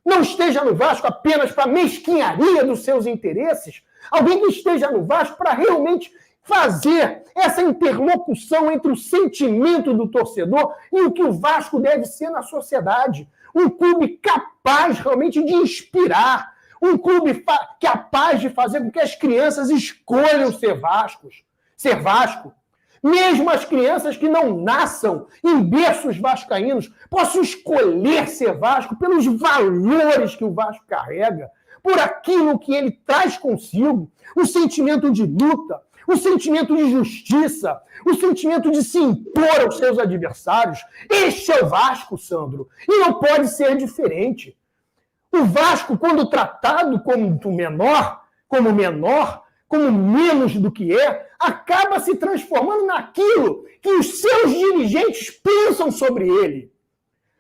não esteja no Vasco apenas para a mesquinharia dos seus interesses, alguém que esteja no Vasco para realmente fazer essa interlocução entre o sentimento do torcedor e o que o Vasco deve ser na sociedade. Um clube capaz realmente de inspirar, um clube capaz de fazer com que as crianças escolham ser Vasco. Mesmo as crianças que não nasçam em berços vascaínos possam escolher ser Vasco pelos valores que o Vasco carrega, por aquilo que ele traz consigo, o sentimento de luta, o sentimento de justiça, o sentimento de se impor aos seus adversários. Este é o Vasco, Sandro, e não pode ser diferente. O Vasco, quando tratado como menor, como menos do que é, acaba se transformando naquilo que os seus dirigentes pensam sobre ele.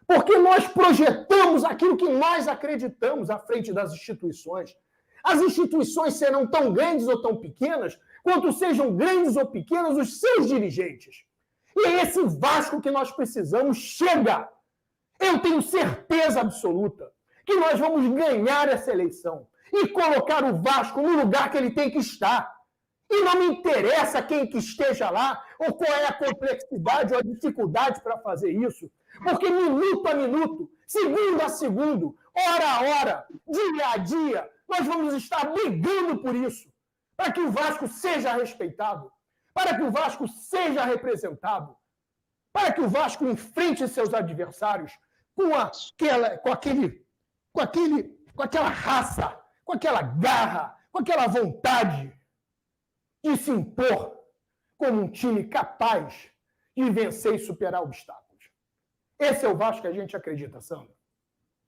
Porque nós projetamos aquilo que nós acreditamos à frente das instituições. As instituições serão tão grandes ou tão pequenas quanto sejam grandes ou pequenas os seus dirigentes. E é esse Vasco que nós precisamos. Chega! Eu tenho certeza absoluta que nós vamos ganhar essa eleição e colocar o Vasco no lugar que ele tem que estar. E não me interessa quem que esteja lá, ou qual é a complexidade ou a dificuldade para fazer isso. Porque minuto a minuto, segundo a segundo, hora a hora, dia a dia, nós vamos estar brigando por isso. Para que o Vasco seja respeitado, para que o Vasco seja representado, para que o Vasco enfrente seus adversários com aquela raça, com aquela garra, com aquela vontade de se impor como um time capaz de vencer e superar obstáculos. Esse é o Vasco que a gente acredita, Sandro.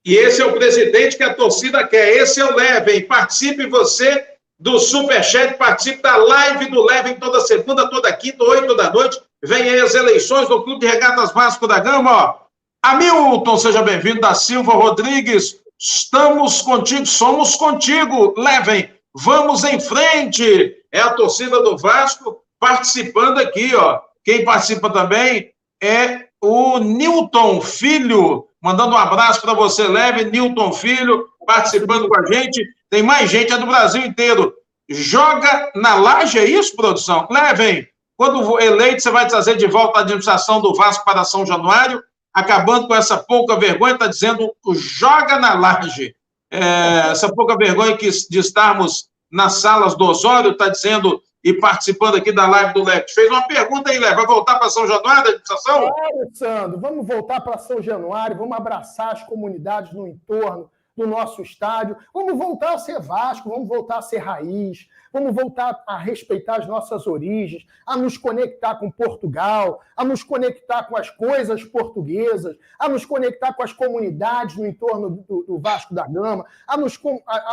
E esse é o presidente que a torcida quer. Esse é o Leven. Participe você do Superchat, participe da live do Leven toda segunda, toda quinta, 8 da noite. Vem aí as eleições do Clube de Regatas Vasco da Gama. Ó. Hamilton, seja bem-vindo. Da Silva Rodrigues, estamos contigo, somos contigo, Leven. Vamos em frente. É a torcida do Vasco participando aqui, ó. Quem participa também é o Newton Filho, mandando um abraço para você, Leven. Newton Filho, participando com a gente. Tem mais gente, é do Brasil inteiro. Joga na laje, é isso, produção? Leven, quando eleito, você vai trazer de volta a administração do Vasco para São Januário, acabando com essa pouca vergonha, está dizendo joga na laje. Essa pouca vergonha de estarmos nas salas do Osório, está dizendo e participando aqui da live do Leque. Fez uma pergunta aí, Leque, vai voltar para São Januário, a administração? Claro, Sandro, vamos voltar para São Januário, vamos abraçar as comunidades no entorno do nosso estádio, vamos voltar a ser Vasco, vamos voltar a ser raiz, vamos voltar a respeitar as nossas origens, a nos conectar com Portugal, a nos conectar com as coisas portuguesas, a nos conectar com as comunidades no entorno do Vasco da Gama, a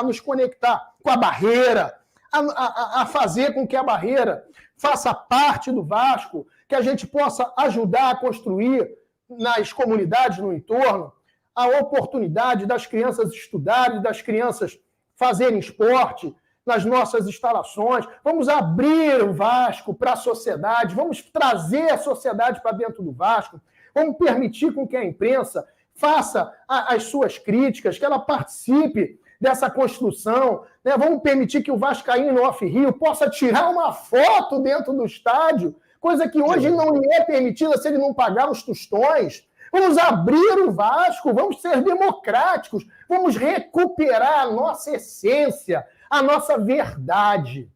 nos conectar com a Barreira, a fazer com que a Barreira faça parte do Vasco, que a gente possa ajudar a construir nas comunidades no entorno a oportunidade das crianças estudarem, das crianças fazerem esporte nas nossas instalações. Vamos abrir o Vasco para a sociedade, vamos trazer a sociedade para dentro do Vasco, vamos permitir com que a imprensa faça as suas críticas, que ela participe dessa construção, né? Vamos permitir que o vascaíno off-Rio possa tirar uma foto dentro do estádio, coisa que hoje não lhe é permitida se ele não pagar os tostões. Vamos abrir o Vasco, vamos ser democráticos, vamos recuperar a nossa essência, a nossa verdade.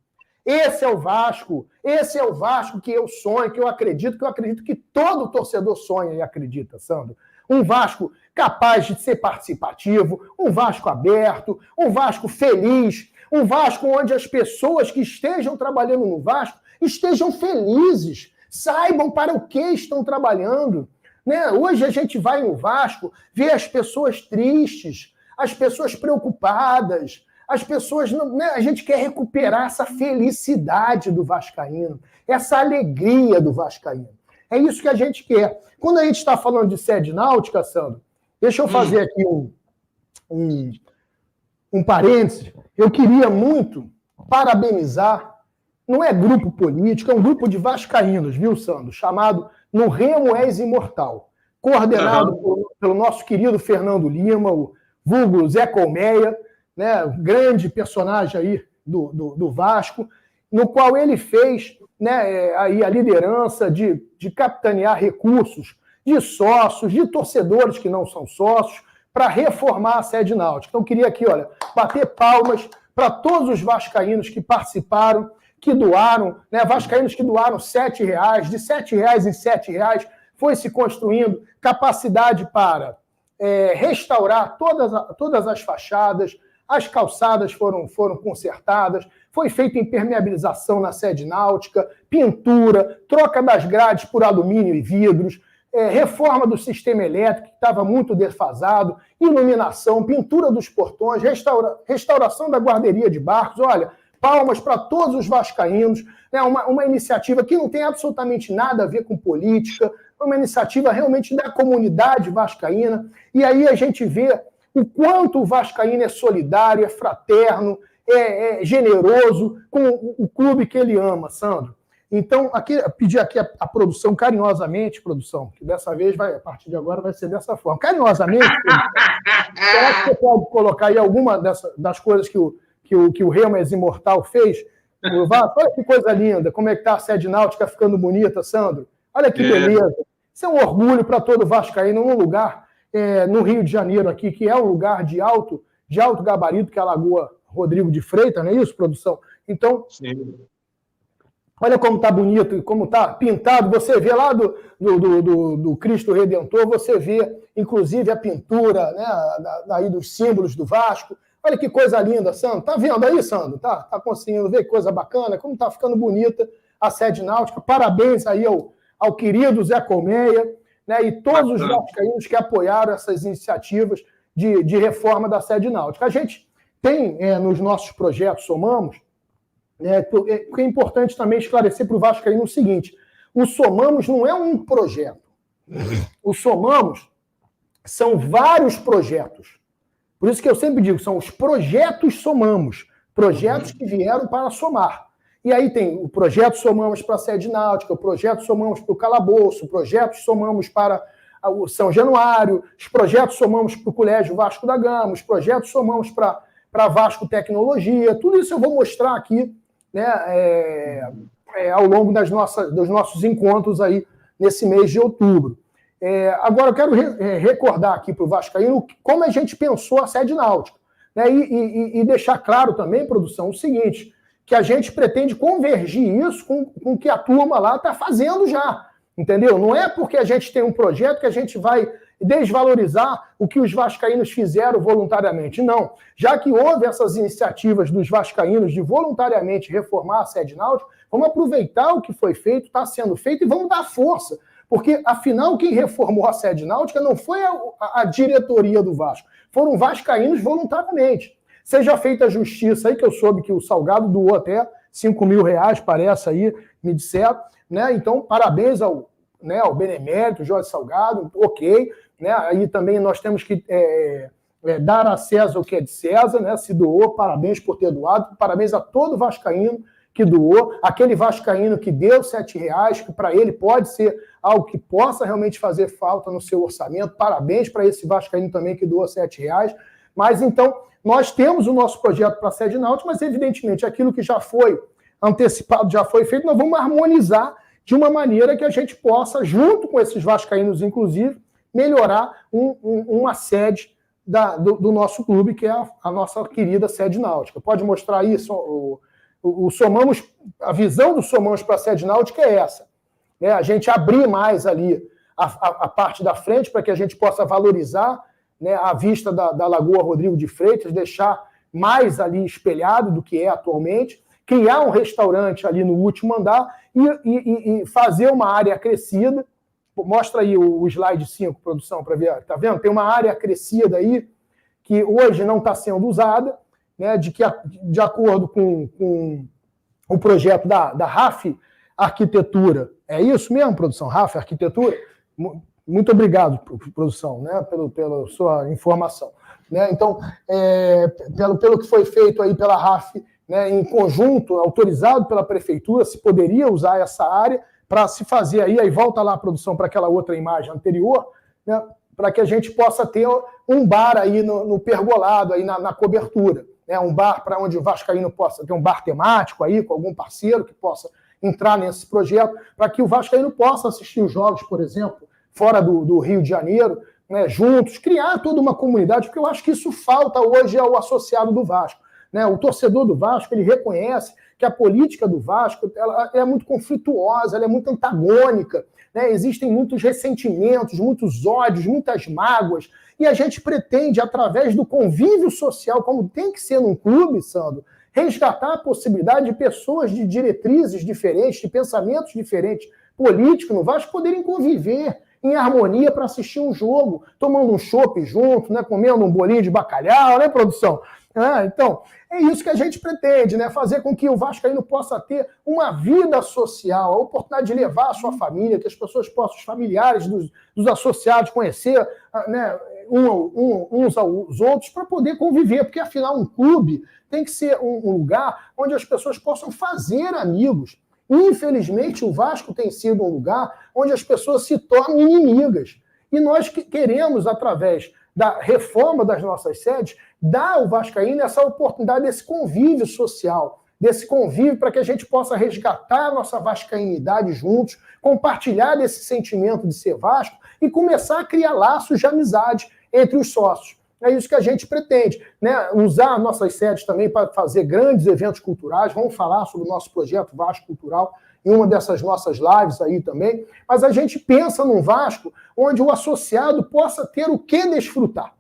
Esse é o Vasco que eu sonho, que eu acredito que todo torcedor sonha e acredita, Sandro. Um Vasco capaz de ser participativo, um Vasco aberto, um Vasco feliz, um Vasco onde as pessoas que estejam trabalhando no Vasco estejam felizes, saibam para o que estão trabalhando. Né? Hoje a gente vai no Vasco, vê as pessoas tristes, as pessoas preocupadas, as pessoas... Né? A gente quer recuperar essa felicidade do vascaíno, essa alegria do vascaíno. É isso que a gente quer. Quando a gente está falando de sede náutica, Sandro, deixa eu fazer aqui um parêntese. Eu queria muito parabenizar não é grupo político, é um grupo de vascaínos, viu, Sandro? Chamado No Remo És Imortal, coordenado pelo nosso querido Fernando Lima, o vulgo Zé Colmeia, né, grande personagem aí do Vasco, no qual ele fez, né, aí a liderança de capitanear recursos de sócios, de torcedores que não são sócios, para reformar a sede náutica. Então, queria aqui, olha, bater palmas para todos os vascaínos que participaram, que doaram, né, vascaínos que doaram R$7, de R$7 em R$7, foi se construindo capacidade para restaurar todas as fachadas, as calçadas foram consertadas, foi feita impermeabilização na sede náutica, pintura, troca das grades por alumínio e vidros, reforma do sistema elétrico, que estava muito defasado, iluminação, pintura dos portões, restauração da guarderia de barcos. Olha, palmas para todos os vascaínos, né? Uma iniciativa que não tem absolutamente nada a ver com política, uma iniciativa realmente da comunidade vascaína, e aí a gente vê o quanto o vascaíno é solidário, é fraterno, é generoso com o clube que ele ama, Sandro. Então, aqui, pedir aqui a produção, carinhosamente, produção, que dessa vez, a partir de agora, vai ser dessa forma. Carinhosamente, será que você pode colocar aí alguma das coisas que o Remo És Imortal fez? Olha que coisa linda, como é que está a sede náutica ficando bonita, Sandro. Olha que beleza. Isso é um orgulho para todo vascaíno, num lugar, no Rio de Janeiro aqui, que é um lugar de alto gabarito, que é a Lagoa Rodrigo de Freitas, não é isso, produção? Então, sim. Olha como está bonito e como está pintado. Você vê lá do Cristo Redentor, você vê, inclusive, a pintura, né, aí dos símbolos do Vasco. Olha que coisa linda, Sandro. Tá vendo aí, Sandro? Tá conseguindo ver que coisa bacana? Como está ficando bonita a sede náutica. Parabéns aí ao querido Zé Colmeia, né, e todos os vascaínos que apoiaram essas iniciativas de reforma da sede náutica. A gente tem, nos nossos projetos Somamos, que é importante também esclarecer para o vascaíno o seguinte: o Somamos não é um projeto. O Somamos são vários projetos. Por isso que eu sempre digo, são os projetos Somamos, projetos que vieram para somar. E aí tem o projeto Somamos para a sede náutica, o projeto Somamos para o calabouço, o projeto Somamos para o São Januário, os projetos Somamos para o Colégio Vasco da Gama, os projetos Somamos para Vasco Tecnologia. Tudo isso eu vou mostrar aqui, né, ao longo dos nossos encontros aí nesse mês de outubro. Agora eu quero recordar aqui para o vascaíno como a gente pensou a sede náutica, né, e deixar claro também, produção, o seguinte, que a gente pretende convergir isso com o que a turma lá está fazendo já, entendeu? Não é porque a gente tem um projeto que a gente vai desvalorizar o que os vascaínos fizeram voluntariamente. Não. Já que houve essas iniciativas dos vascaínos de voluntariamente reformar a sede náutica, vamos aproveitar o que foi feito, está sendo feito, e vamos dar força. Porque, afinal, quem reformou a sede náutica não foi a diretoria do Vasco, foram vascaínos voluntariamente. Seja feita a justiça aí, que eu soube que o Salgado doou até R$5.000, parece aí, me disseram, né? Então, parabéns ao benemérito, Jorge Salgado, ok, né? Aí também nós temos que dar a César o que é de César, né? Se doou, parabéns por ter doado, parabéns a todo vascaíno que doou, aquele vascaíno que deu R$7, que para ele pode ser algo que possa realmente fazer falta no seu orçamento, parabéns para esse vascaíno também que doou R$7, mas então nós temos o nosso projeto para a sede náutica, mas evidentemente aquilo que já foi antecipado, já foi feito, nós vamos harmonizar de uma maneira que a gente possa, junto com esses vascaínos, inclusive, melhorar uma sede do nosso clube, que é a nossa querida sede náutica. Pode mostrar isso? O Somamos, a visão do Somamos para a sede náutica é essa, né? A gente abrir mais ali a parte da frente para que a gente possa valorizar, né, a vista da Lagoa Rodrigo de Freitas, deixar mais ali espelhado do que é atualmente, criar um restaurante ali no último andar e fazer uma área acrescida. Mostra aí o slide 5, produção, para ver. Tá vendo? Tem uma área acrescida aí que hoje não está sendo usada, né, de acordo com o projeto da RAF Arquitetura. É isso mesmo, produção? RAF Arquitetura? Muito obrigado, produção, né, pela sua informação. Né? Então, pelo que foi feito aí pela RAF, né, em conjunto, autorizado pela prefeitura, se poderia usar essa área para se fazer aí volta lá a produção para aquela outra imagem anterior, né, para que a gente possa ter um bar aí no pergolado, aí na cobertura. Né, um bar para onde o vascaíno possa ter um bar temático aí, com algum parceiro que possa entrar nesse projeto, para que o vascaíno possa assistir os jogos, por exemplo, fora do Rio de Janeiro, né, juntos, criar toda uma comunidade, porque eu acho que isso falta hoje ao associado do Vasco. Né? O torcedor do Vasco, ele reconhece que a política do Vasco ela é muito conflituosa, ela é muito antagônica, né? Existem muitos ressentimentos, muitos ódios, muitas mágoas, e a gente pretende, através do convívio social, como tem que ser num clube, Sandro, resgatar a possibilidade de pessoas de diretrizes diferentes, de pensamentos diferentes, políticos no Vasco, poderem conviver em harmonia para assistir um jogo, tomando um chopp junto, né, comendo um bolinho de bacalhau, né, produção? Então, é isso que a gente pretende, né? Fazer com que o vascaíno possa ter uma vida social, a oportunidade de levar a sua família, que as pessoas possam, os familiares dos associados, conhecer, né, uns aos outros, para poder conviver, porque, afinal, um clube tem que ser um lugar onde as pessoas possam fazer amigos. Infelizmente, o Vasco tem sido um lugar onde as pessoas se tornam inimigas. E nós queremos, através da reforma das nossas sedes, dar ao vascaíno essa oportunidade desse convívio social, desse convívio para que a gente possa resgatar a nossa vascainidade juntos, compartilhar desse sentimento de ser Vasco e começar a criar laços de amizade entre os sócios. É isso que a gente pretende, né? Usar nossas sedes também para fazer grandes eventos culturais. Vamos falar sobre o nosso projeto Vasco Cultural em uma dessas nossas lives aí também. Mas a gente pensa num Vasco onde o associado possa ter o que desfrutar,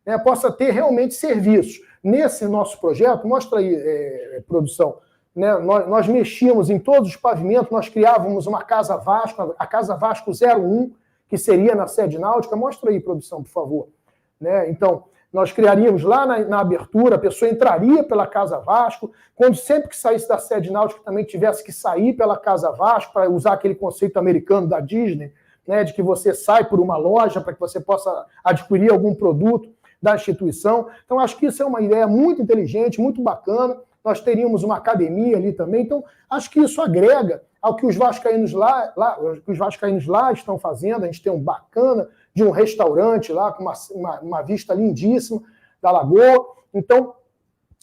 né? Possa ter realmente serviços. Nesse nosso projeto, mostra aí, produção, né? Nós mexíamos em todos os pavimentos, nós criávamos uma Casa Vasco, a Casa Vasco 01, que seria na sede náutica. Mostra aí, produção, por favor. Né? Então, nós criaríamos lá na abertura, a pessoa entraria pela Casa Vasco, quando sempre que saísse da sede náutica também tivesse que sair pela Casa Vasco, para usar aquele conceito americano da Disney, né, de que você sai por uma loja para que você possa adquirir algum produto da instituição. Então, acho que isso é uma ideia muito inteligente, muito bacana. Nós teríamos uma academia ali também. Então, acho que isso agrega ao que os vascaínos lá estão fazendo. A gente tem um bacana de um restaurante lá com uma vista lindíssima da lagoa. Então,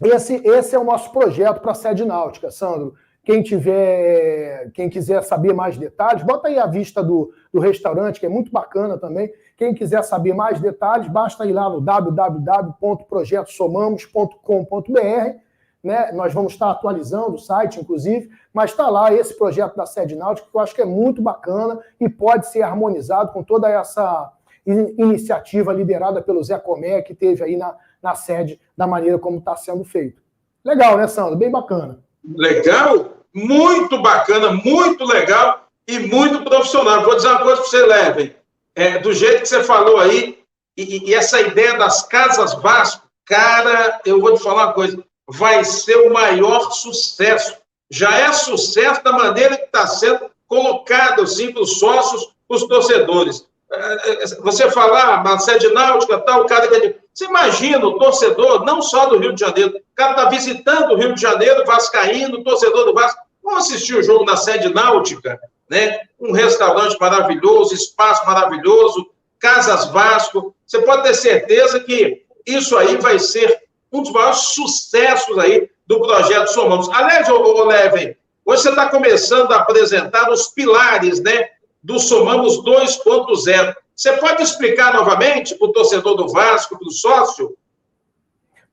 esse é o nosso projeto para a sede náutica, Sandro. Quem quiser saber mais detalhes, bota aí a vista do restaurante, que é muito bacana também. Quem quiser saber mais detalhes, basta ir lá no www.projetosomamos.com.br. Né? Nós vamos estar atualizando o site, inclusive, mas está lá esse projeto da sede náutica, que eu acho que é muito bacana e pode ser harmonizado com toda essa iniciativa liderada pelo Zé Comé, que teve aí na sede, da maneira como está sendo feito. Legal, né, Sandro? Bem bacana. Legal, muito bacana, muito legal e muito profissional. Vou dizer uma coisa para você, Leven. Do jeito que você falou aí, e essa ideia das Casas Vasco, cara, eu vou te falar uma coisa, vai ser o maior sucesso. Já é sucesso da maneira que está sendo colocado assim, para os sócios, para os torcedores. Você falar na sede náutica, tal, o cara que... Você imagina o torcedor, não só do Rio de Janeiro, o cara está visitando o Rio de Janeiro, vascaíno, torcedor do Vasco, vamos assistir o jogo na sede náutica, né? Um restaurante maravilhoso, espaço maravilhoso, Casas Vasco. Você pode ter certeza que isso aí vai ser um dos maiores sucessos aí do projeto Somamos. Aliás, Leven, hoje você está começando a apresentar os pilares, né, do Somamos 2.0. Você pode explicar novamente para o torcedor do Vasco, para o sócio?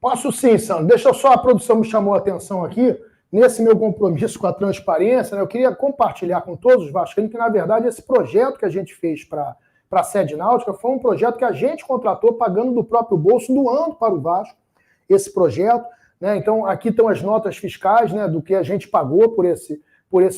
Posso sim, Sandro. Deixa eu só, a produção me chamou a atenção aqui, nesse meu compromisso com a transparência, né, eu queria compartilhar com todos os vascaínos que, na verdade, esse projeto que a gente fez para a sede náutica foi um projeto que a gente contratou pagando do próprio bolso, doando para o Vasco esse projeto, né? Então, aqui estão as notas fiscais, né, do que a gente pagou por esse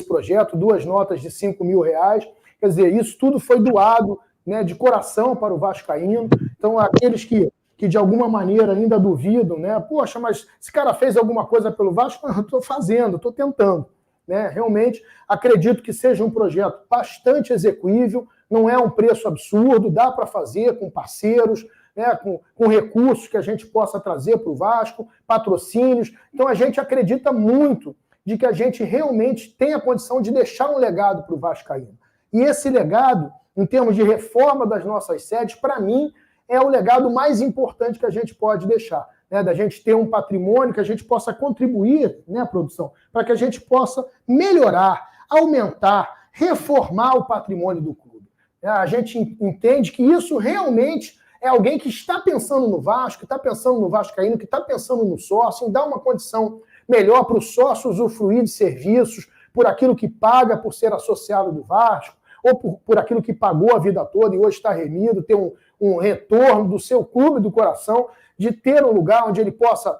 projeto, 2 notas de R$5.000. Quer dizer, isso tudo foi doado, né, de coração para o vascaíno. Então, aqueles que de alguma maneira ainda duvidam, né? Poxa, mas esse cara fez alguma coisa pelo Vasco? Eu estou fazendo, estou tentando. Né? Realmente, acredito que seja um projeto bastante execuível, não é um preço absurdo, dá para fazer com parceiros, né, com recursos que a gente possa trazer para o Vasco, patrocínios. Então, a gente acredita muito de que a gente realmente tem a condição de deixar um legado para o vascaíno. E esse legado, em termos de reforma das nossas sedes, para mim, é o legado mais importante que a gente pode deixar, né? Da gente ter um patrimônio que a gente possa contribuir, né, produção, para que a gente possa melhorar, aumentar, reformar o patrimônio do clube. A gente entende que isso realmente é alguém que está pensando no Vasco, que está pensando no vascaíno, que está pensando no sócio, em dar uma condição melhor para o sócio usufruir de serviços, por aquilo que paga por ser associado do Vasco, ou por aquilo que pagou a vida toda e hoje está remido, ter um retorno do seu clube do coração, de ter um lugar onde ele possa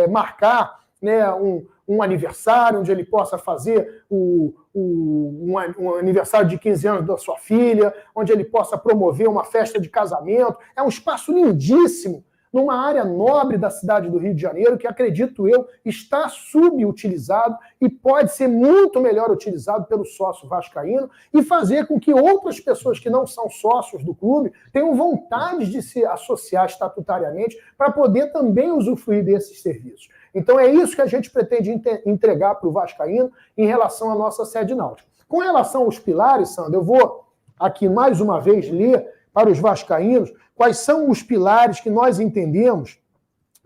marcar, né, um aniversário, onde ele possa fazer um aniversário de 15 anos da sua filha, onde ele possa promover uma festa de casamento. É um espaço lindíssimo, numa área nobre da cidade do Rio de Janeiro, que, acredito eu, está subutilizado e pode ser muito melhor utilizado pelo sócio vascaíno e fazer com que outras pessoas que não são sócios do clube tenham vontade de se associar estatutariamente para poder também usufruir desses serviços. Então é isso que a gente pretende entregar para o vascaíno em relação à nossa sede náutica. Com relação aos pilares, Sandro, eu vou aqui mais uma vez ler para os vascaínos quais são os pilares que nós entendemos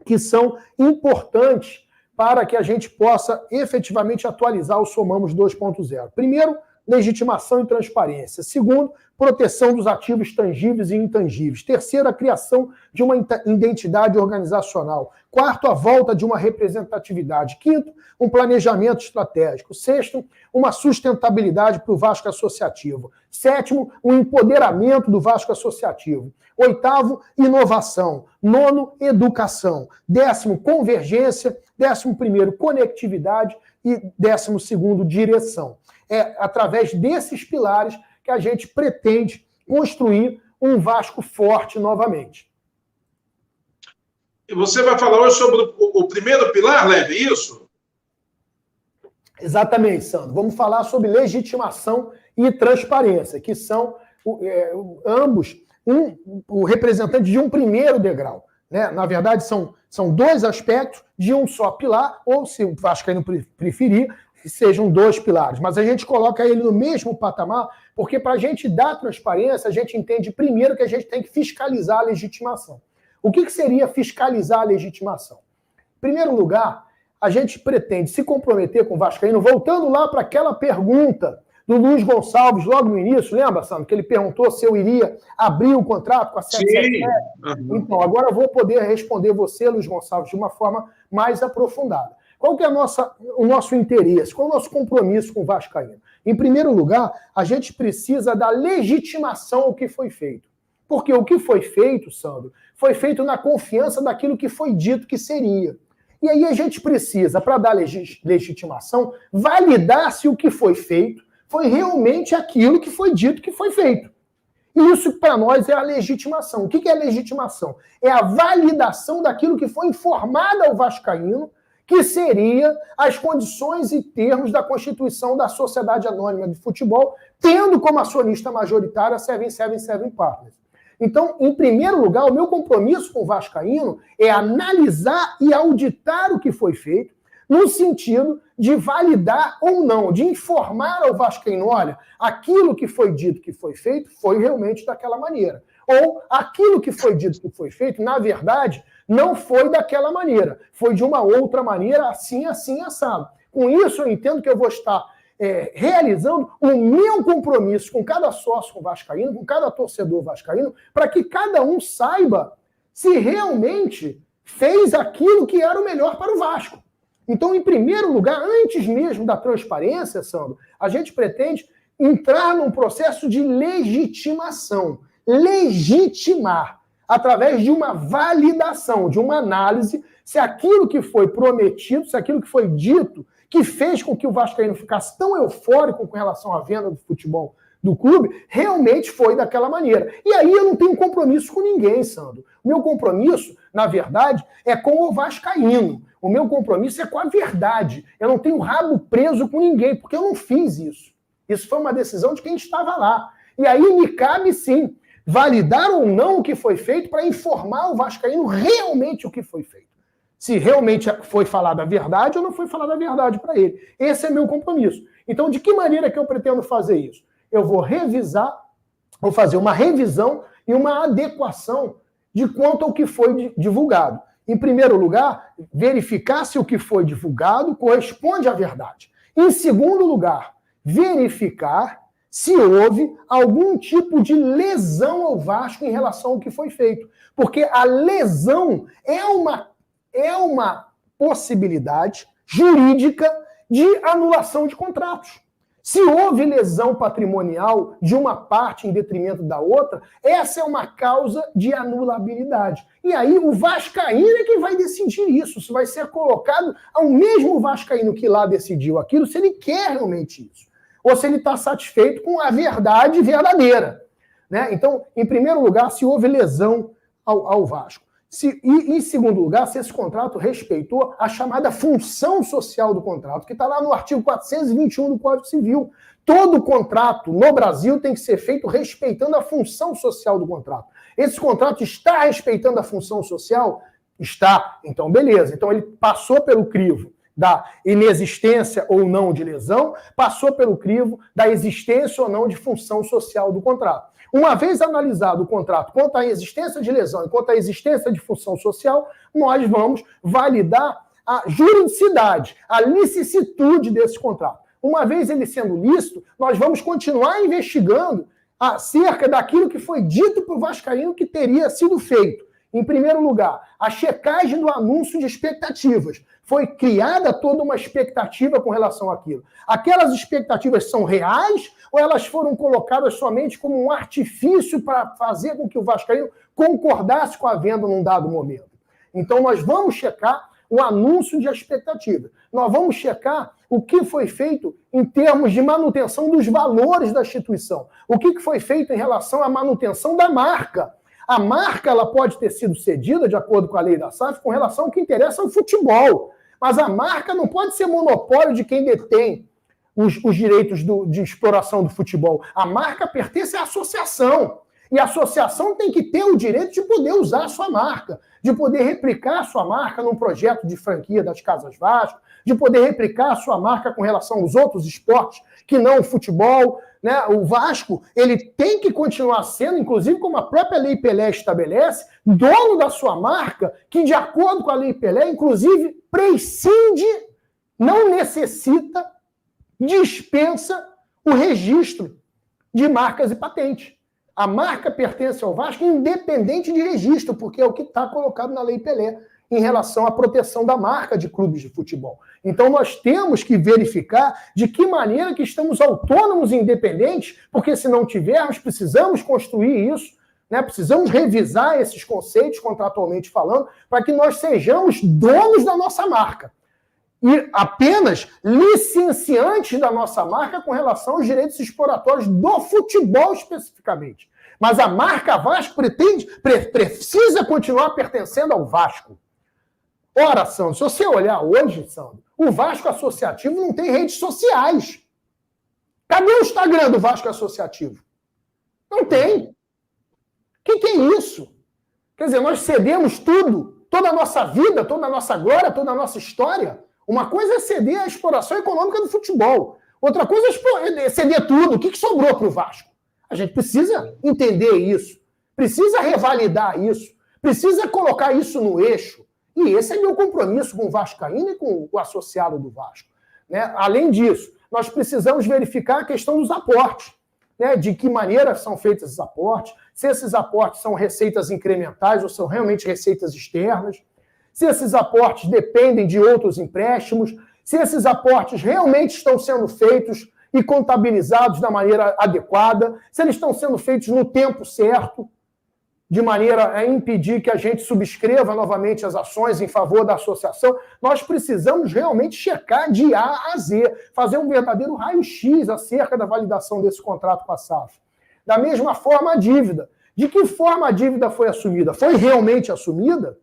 que são importantes para que a gente possa efetivamente atualizar o Somamos 2.0. Primeiro, legitimação e transparência. Segundo, proteção dos ativos tangíveis e intangíveis. Terceiro, a criação de uma identidade organizacional. Quarto, a volta de uma representatividade. Quinto, um planejamento estratégico. Sexto, uma sustentabilidade para o Vasco Associativo. Sétimo, o empoderamento do Vasco Associativo. Oitavo, inovação. Nono, educação. Décimo, convergência. 11º, conectividade. E 12º, direção. É através desses pilares que a gente pretende construir um Vasco forte novamente. E você vai falar hoje sobre o primeiro pilar, Leve, isso? Exatamente, Sandro. Vamos falar sobre legitimação e transparência, que são ambos o representante de um primeiro degrau, né? Na verdade, são dois aspectos de um só pilar, ou, se o vascaíno preferir, que sejam dois pilares. Mas a gente coloca ele no mesmo patamar, porque para a gente dar transparência, a gente entende primeiro que a gente tem que fiscalizar a legitimação. O que seria fiscalizar a legitimação? Em primeiro lugar, a gente pretende se comprometer com o vascaíno, voltando lá para aquela pergunta do Luiz Gonçalves, logo no início, lembra, Sandro, que ele perguntou se eu iria abrir o contrato com a 777? Uhum. Então, agora eu vou poder responder você, Luiz Gonçalves, de uma forma mais aprofundada. Qual que é o nosso interesse? Qual é o nosso compromisso com o vascaíno? Em primeiro lugar, a gente precisa da legitimação ao que foi feito. Porque o que foi feito, Sandro, foi feito na confiança daquilo que foi dito que seria. E aí a gente precisa, para dar legitimação, validar se o que foi feito foi realmente aquilo que foi dito que foi feito. E isso, para nós, é a legitimação. O que é a legitimação? É a validação daquilo que foi informado ao vascaíno, que seria as condições e termos da constituição da Sociedade Anônima de Futebol, tendo como acionista majoritária a 777 Partners. Então, em primeiro lugar, o meu compromisso com o vascaíno é analisar e auditar o que foi feito, no sentido de validar ou não, de informar ao vascaíno, olha, aquilo que foi dito que foi feito foi realmente daquela maneira. Ou aquilo que foi dito que foi feito, na verdade, não foi daquela maneira, foi de uma outra maneira, assim, assim, assado. Com isso, eu entendo que eu vou estar realizando o meu compromisso com cada sócio vascaíno, com cada torcedor vascaíno, para que cada um saiba se realmente fez aquilo que era o melhor para o Vasco. Então, em primeiro lugar, antes mesmo da transparência, Sandro, a gente pretende entrar num processo de legitimação. Legitimar, através de uma validação, de uma análise, se aquilo que foi prometido, se aquilo que foi dito, que fez com que o vascaíno ficasse tão eufórico com relação à venda do futebol do clube, realmente foi daquela maneira. E aí eu não tenho compromisso com ninguém, Sandro. O meu compromisso, na verdade, é com o vascaíno. O meu compromisso é com a verdade. Eu não tenho rabo preso com ninguém, porque eu não fiz isso. Isso foi uma decisão de quem estava lá. E aí me cabe, sim, validar ou não o que foi feito para informar o vascaíno realmente o que foi feito. Se realmente foi falada a verdade ou não foi falada a verdade para ele. Esse é meu compromisso. Então, de que maneira que eu pretendo fazer isso? Eu vou vou fazer uma revisão e uma adequação de quanto ao que foi divulgado. Em primeiro lugar, verificar se o que foi divulgado corresponde à verdade. Em segundo lugar, verificar se houve algum tipo de lesão ao Vasco em relação ao que foi feito. Porque a lesão é uma possibilidade jurídica de anulação de contratos. Se houve lesão patrimonial de uma parte em detrimento da outra, essa é uma causa de anulabilidade. E aí o vascaíno é quem vai decidir isso. Se vai ser colocado ao mesmo vascaíno que lá decidiu aquilo, se ele quer realmente isso. Ou se ele está satisfeito com a verdade verdadeira. Né? Então, em primeiro lugar, se houve lesão ao Vasco. E, em segundo lugar, se esse contrato respeitou a chamada função social do contrato, que está lá no artigo 421 do Código Civil. Todo contrato no Brasil tem que ser feito respeitando a função social do contrato. Esse contrato está respeitando a função social? Está. Então, beleza. Então, ele passou pelo crivo da inexistência ou não de lesão, passou pelo crivo da existência ou não de função social do contrato. Uma vez analisado o contrato quanto à existência de lesão e quanto à existência de função social, nós vamos validar a juridicidade, a licitude desse contrato. Uma vez ele sendo lícito, nós vamos continuar investigando acerca daquilo que foi dito para o vascaíno que teria sido feito. Em primeiro lugar, a checagem do anúncio de expectativas. Foi criada toda uma expectativa com relação àquilo. Aquelas expectativas são reais ou elas foram colocadas somente como um artifício para fazer com que o vascaíno concordasse com a venda num dado momento? Então, nós vamos checar o anúncio de expectativa. Nós vamos checar o que foi feito em termos de manutenção dos valores da instituição. O que foi feito em relação à manutenção da marca. A marca ela pode ter sido cedida, de acordo com a lei da SAF, com relação ao que interessa ao futebol. Mas a marca não pode ser monopólio de quem detém os direitos de exploração do futebol. A marca pertence à associação. E a associação tem que ter o direito de poder usar a sua marca, de poder replicar a sua marca num projeto de franquia das Casas Vasco, de poder replicar a sua marca com relação aos outros esportes, que não o futebol. Né? O Vasco ele tem que continuar sendo, inclusive como a própria Lei Pelé estabelece, dono da sua marca, que de acordo com a Lei Pelé, inclusive, prescinde, não necessita, dispensa o registro de marcas e patentes. A marca pertence ao Vasco independente de registro, porque é o que está colocado na Lei Pelé em relação à proteção da marca de clubes de futebol. Então nós temos que verificar de que maneira que estamos autônomos e independentes, porque se não tivermos, precisamos construir isso, né? Precisamos revisar esses conceitos contratualmente falando, para que nós sejamos donos da nossa marca. E apenas licenciantes da nossa marca com relação aos direitos exploratórios do futebol especificamente. Mas a marca Vasco precisa continuar pertencendo ao Vasco. Ora, Sandro, se você olhar hoje, Sandro, o Vasco Associativo não tem redes sociais. Cadê o Instagram do Vasco Associativo? Não tem. O que é isso? Quer dizer, nós cedemos tudo, toda a nossa vida, toda a nossa glória, toda a nossa história. Uma coisa é ceder a exploração econômica do futebol. Outra coisa é ceder tudo. O que sobrou para o Vasco? A gente precisa entender isso. Precisa revalidar isso. Precisa colocar isso no eixo. E esse é meu compromisso com o vascaíno e com o associado do Vasco. Né? Além disso, nós precisamos verificar a questão dos aportes. Né? De que maneira são feitos esses aportes. Se esses aportes são receitas incrementais ou são realmente receitas externas. Se esses aportes dependem de outros empréstimos, se esses aportes realmente estão sendo feitos e contabilizados da maneira adequada, se eles estão sendo feitos no tempo certo, de maneira a impedir que a gente subscreva novamente as ações em favor da associação, nós precisamos realmente checar de A a Z, fazer um verdadeiro raio-x acerca da validação desse contrato com a SAF. Da mesma forma, a dívida. De que forma a dívida foi assumida? Foi realmente assumida?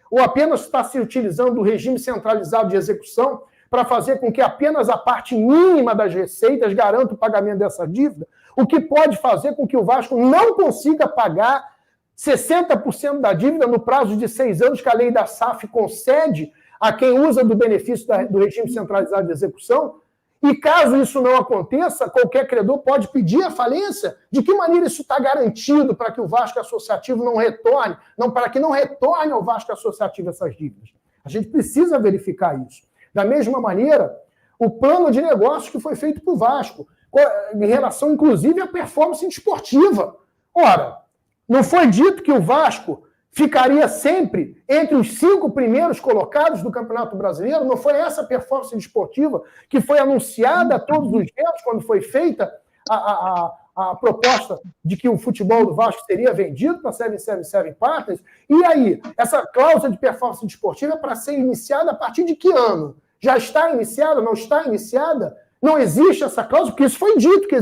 Ou apenas está se utilizando do regime centralizado de execução para fazer com que apenas a parte mínima das receitas garanta o pagamento dessa dívida? o que pode fazer com que o Vasco não consiga pagar 60% da dívida no prazo de 6 anos que a lei da SAF concede a quem usa do benefício do regime centralizado de execução. E caso isso não aconteça, qualquer credor pode pedir a falência. De que maneira isso está garantido para que o Vasco Associativo não retorne, para que não retorne ao Vasco Associativo essas dívidas? A gente precisa verificar isso. Da mesma maneira, o plano de negócio que foi feito para o Vasco, em relação, inclusive, à performance desportiva. Ora, não foi dito que o Vasco ficaria sempre entre os 5 primeiros colocados do Campeonato Brasileiro? Não foi essa performance desportiva que foi anunciada a todos os ventos quando foi feita a proposta de que o futebol do Vasco seria vendido para a 777 Partners? E aí, essa cláusula de performance desportiva é para ser iniciada a partir de que ano? Já está iniciada? Não está iniciada? Não existe essa cláusula, porque isso foi dito que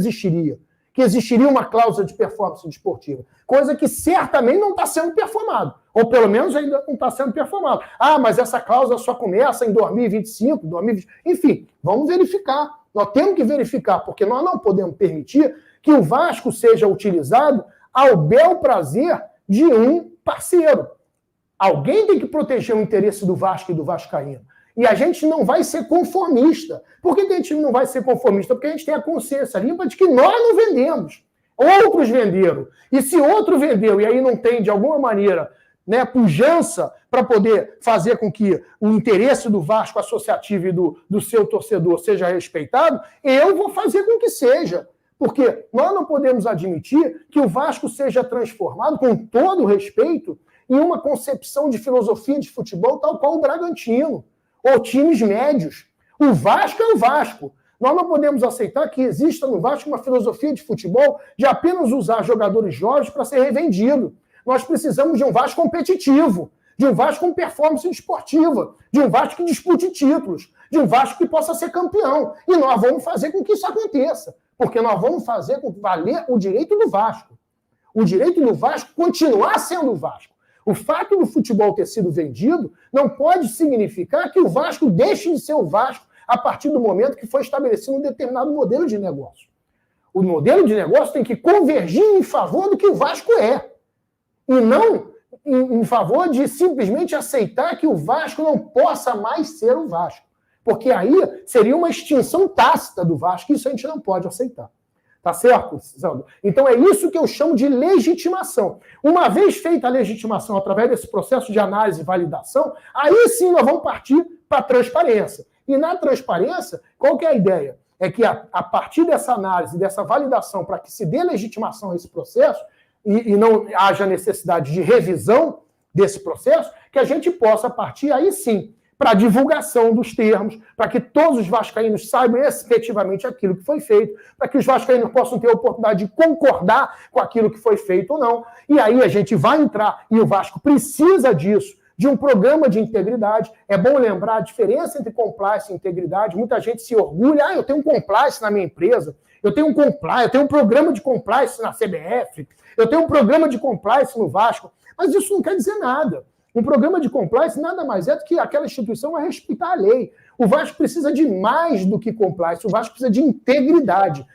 existiria uma cláusula de performance desportiva, coisa que certamente não está sendo performada, ou pelo menos ainda não está sendo performada. Ah, mas essa cláusula só começa em 2025, 2020... Enfim, vamos verificar. Nós temos que verificar, porque nós não podemos permitir que o Vasco seja utilizado ao bel prazer de um parceiro. Alguém tem que proteger o interesse do Vasco e do vascaíno. E a gente não vai ser conformista. Por que a gente não vai ser conformista? Porque a gente tem a consciência limpa de que nós não vendemos. Outros venderam. E se outro vendeu e aí não tem, de alguma maneira, pujança para poder fazer com que o interesse do Vasco Associativo e do seu torcedor seja respeitado, eu vou fazer com que seja. Porque nós não podemos admitir que o Vasco seja transformado, com todo o respeito, em uma concepção de filosofia de futebol tal qual o Bragantino, ou times médios. O Vasco é o Vasco. Nós não podemos aceitar que exista no Vasco uma filosofia de futebol de apenas usar jogadores jovens para ser revendido. Nós precisamos de um Vasco competitivo, de um Vasco com performance esportiva, de um Vasco que dispute títulos, de um Vasco que possa ser campeão. E nós vamos fazer com que isso aconteça, porque nós vamos fazer com que valer o direito do Vasco. O direito do Vasco continuar sendo o Vasco. O fato do futebol ter sido vendido não pode significar que o Vasco deixe de ser o Vasco a partir do momento que foi estabelecido um determinado modelo de negócio. O modelo de negócio tem que convergir em favor do que o Vasco é. E não em favor de simplesmente aceitar que o Vasco não possa mais ser o Vasco. Porque aí seria uma extinção tácita do Vasco, e isso a gente não pode aceitar. Tá certo, Sandro? Então é isso que eu chamo de legitimação. Uma vez feita a legitimação através desse processo de análise e validação, aí sim nós vamos partir para a transparência. E na transparência, qual que é a ideia? É que a partir dessa análise, dessa validação, para que se dê legitimação a esse processo, e não haja necessidade de revisão desse processo, que a gente possa partir aí sim para a divulgação dos termos, para que todos os vascaínos saibam efetivamente aquilo que foi feito, para que os vascaínos possam ter a oportunidade de concordar com aquilo que foi feito ou não. E aí a gente vai entrar, e o Vasco precisa disso, de um programa de integridade. É bom lembrar a diferença entre compliance e integridade. Muita gente se orgulha, eu tenho um compliance na minha empresa, eu tenho um programa de compliance na CBF, eu tenho um programa de compliance no Vasco, mas isso não quer dizer nada. Um programa de compliance nada mais é do que aquela instituição a respeitar a lei. O Vasco precisa de mais do que compliance, o Vasco precisa de integridade.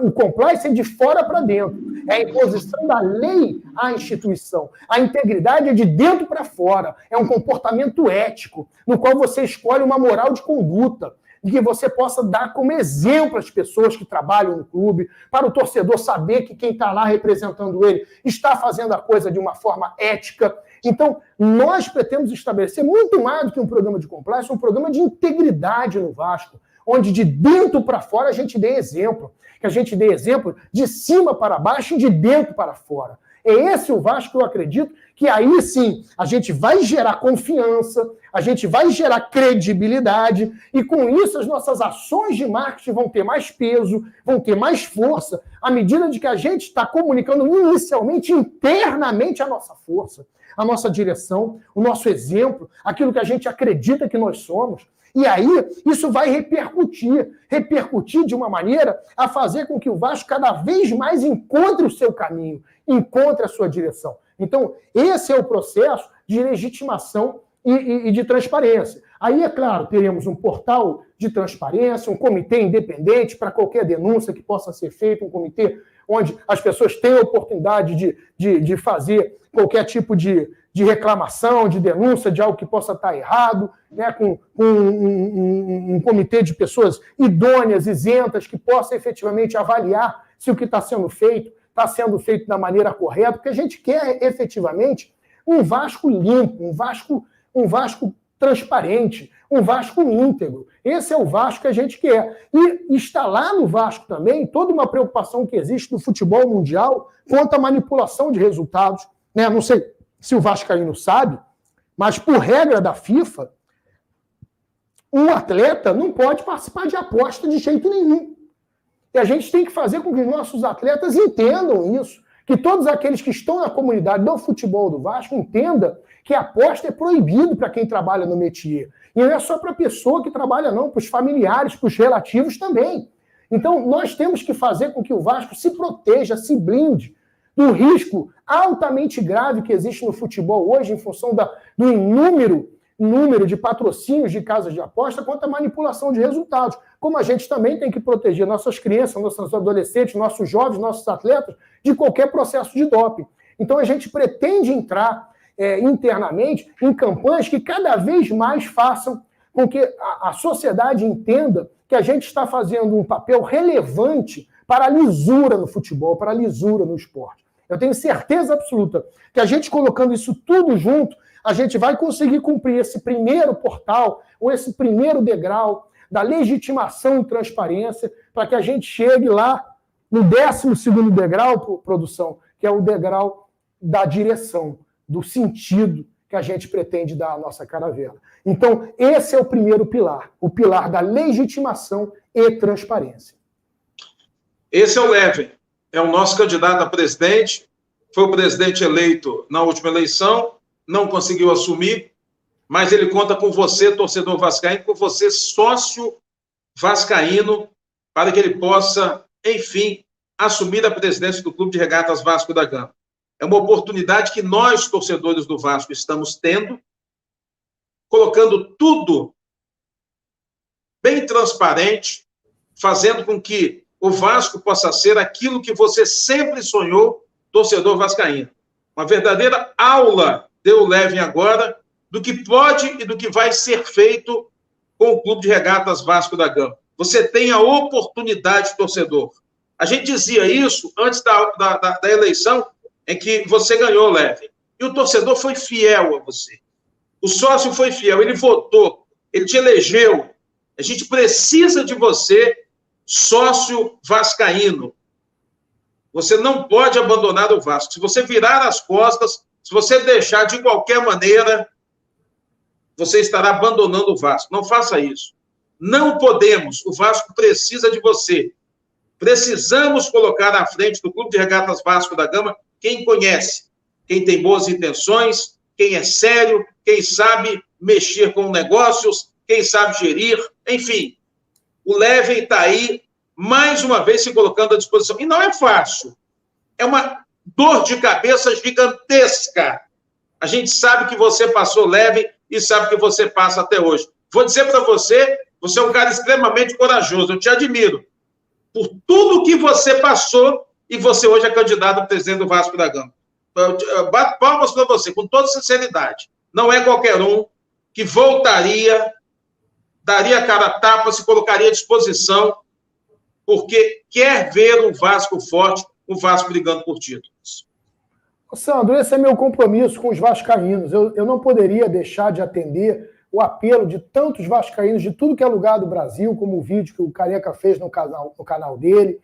O compliance é de fora para dentro, é a imposição da lei à instituição. A integridade é de dentro para fora, é um comportamento ético, no qual você escolhe uma moral de conduta, de que você possa dar como exemplo às pessoas que trabalham no clube, para o torcedor saber que quem está lá representando ele está fazendo a coisa de uma forma ética. Então, nós pretendemos estabelecer muito mais do que um programa de compliance, um programa de integridade no Vasco, onde de dentro para fora a gente dê exemplo, que a gente dê exemplo de cima para baixo e de dentro para fora. É esse o Vasco que eu acredito que aí sim a gente vai gerar confiança, a gente vai gerar credibilidade e com isso as nossas ações de marketing vão ter mais peso, vão ter mais força, à medida de que a gente está comunicando inicialmente, internamente a nossa força, a nossa direção, o nosso exemplo, aquilo que a gente acredita que nós somos. E aí, isso vai repercutir de uma maneira a fazer com que o Vasco cada vez mais encontre o seu caminho, encontre a sua direção. Então, esse é o processo de legitimação e de transparência. Aí, é claro, teremos um portal de transparência, um comitê independente para qualquer denúncia que possa ser feita, um comitê onde as pessoas têm a oportunidade de fazer qualquer tipo de reclamação, de denúncia de algo que possa estar errado, né, com um comitê de pessoas idôneas, isentas, que possa efetivamente avaliar se o que está sendo feito da maneira correta, porque a gente quer efetivamente um Vasco limpo, um Vasco transparente, um Vasco íntegro. Esse é o Vasco que a gente quer. E está lá no Vasco também toda uma preocupação que existe no futebol mundial quanto à manipulação de resultados. Né? Não sei se o vascaíno sabe, mas por regra da FIFA, um atleta não pode participar de aposta de jeito nenhum. E a gente tem que fazer com que os nossos atletas entendam isso, que todos aqueles que estão na comunidade do futebol do Vasco entendam que a aposta é proibido para quem trabalha no métier. E não é só para a pessoa que trabalha, não, para os familiares, para os relativos também. Então, nós temos que fazer com que o Vasco se proteja, se blinde do risco altamente grave que existe no futebol hoje, em função do número de patrocínios de casas de aposta, quanto à manipulação de resultados. Como a gente também tem que proteger nossas crianças, nossos adolescentes, nossos jovens, nossos atletas, de qualquer processo de doping. Então, a gente pretende entrar internamente em campanhas que cada vez mais façam com que a sociedade entenda que a gente está fazendo um papel relevante para a lisura no futebol, para a lisura no esporte. Eu tenho certeza absoluta que a gente colocando isso tudo junto, a gente vai conseguir cumprir esse primeiro portal, ou esse primeiro degrau da legitimação e transparência, para que a gente chegue lá no 12º degrau, produção, que é o degrau da direção, do sentido que a gente pretende dar à nossa caravela. Então, esse é o primeiro pilar, o pilar da legitimação e transparência. Esse é o Levin, é o nosso candidato a presidente, foi o presidente eleito na última eleição, não conseguiu assumir, mas ele conta com você, torcedor vascaíno, com você, sócio vascaíno, para que ele possa, enfim, assumir a presidência do Clube de Regatas Vasco da Gama. É uma oportunidade que nós, torcedores do Vasco, estamos tendo, colocando tudo bem transparente, fazendo com que o Vasco possa ser aquilo que você sempre sonhou, torcedor vascaíno. Uma verdadeira aula deu o Levin agora do que pode e do que vai ser feito com o Clube de Regatas Vasco da Gama. Você tem a oportunidade, torcedor. A gente dizia isso antes da eleição em que você ganhou, Levin. E o torcedor foi fiel a você. O sócio foi fiel, ele votou, ele te elegeu. A gente precisa de você, sócio vascaíno. Você não pode abandonar o Vasco. Se você virar as costas, se você deixar de qualquer maneira, você estará abandonando o Vasco. Não faça isso. Não podemos. O Vasco precisa de você. Precisamos colocar à frente do Clube de Regatas Vasco da Gama quem conhece, quem tem boas intenções, quem é sério, quem sabe mexer com negócios, quem sabe gerir, enfim. O Levin está aí, mais uma vez, se colocando à disposição. E não é fácil. É uma dor de cabeça gigantesca. A gente sabe que você passou, Levin, e sabe que você passa até hoje. Vou dizer para você, você é um cara extremamente corajoso, eu te admiro por tudo que você passou e você hoje é candidato a presidente do Vasco da Gama. Bato palmas para você, com toda sinceridade. Não é qualquer um que voltaria, daria a cara a tapa, se colocaria à disposição, porque quer ver um Vasco forte, um Vasco brigando por títulos. Sandro, esse é meu compromisso com os vascaínos. Eu não poderia deixar de atender o apelo de tantos vascaínos de tudo que é lugar do Brasil, como o vídeo que o Careca fez no canal dele,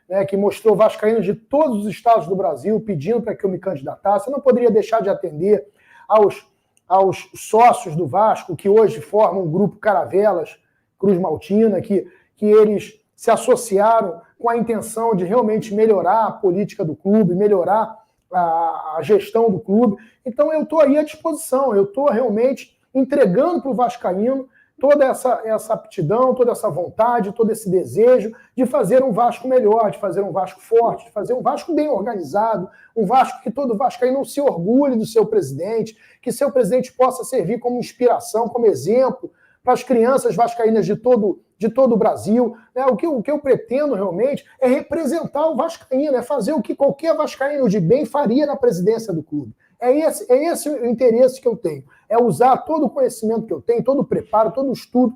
né, que mostrou vascaínos de todos os estados do Brasil pedindo para que eu me candidatasse. Eu não poderia deixar de atender aos sócios do Vasco, que hoje formam o grupo Caravelas Cruz Maltina, que eles se associaram com a intenção de realmente melhorar a política do clube, melhorar a gestão do clube. Então eu estou aí à disposição, eu estou realmente entregando para o vascaíno toda essa aptidão, toda essa vontade, todo esse desejo de fazer um Vasco melhor, de fazer um Vasco forte, de fazer um Vasco bem organizado, um Vasco que todo vascaíno se orgulhe do seu presidente, que seu presidente possa servir como inspiração, como exemplo para as crianças vascaínas de todo o Brasil. Né? O que eu pretendo realmente é representar o vascaíno, é fazer o que qualquer vascaíno de bem faria na presidência do clube. É esse o interesse que eu tenho. É usar todo o conhecimento que eu tenho, todo o preparo, todo o estudo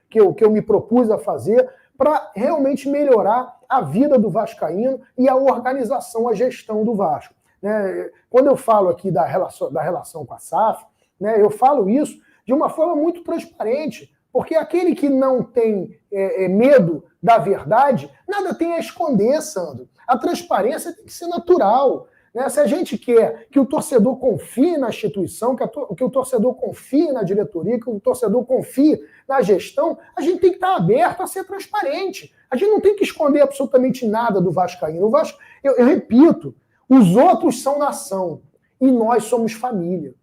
que eu me propus a fazer para realmente melhorar a vida do vascaíno e a organização, a gestão do Vasco. Né? Quando eu falo aqui da relação com a SAF, né, eu falo isso de uma forma muito transparente, porque aquele que não tem medo da verdade, nada tem a esconder, Sandro. A transparência tem que ser natural. Né? Se a gente quer que o torcedor confie na instituição, que o torcedor confie na diretoria, que o torcedor confie na gestão, a gente tem que estar aberto a ser transparente. A gente não tem que esconder absolutamente nada do vascaíno. O Vasco, eu repito, os outros são nação e nós somos família.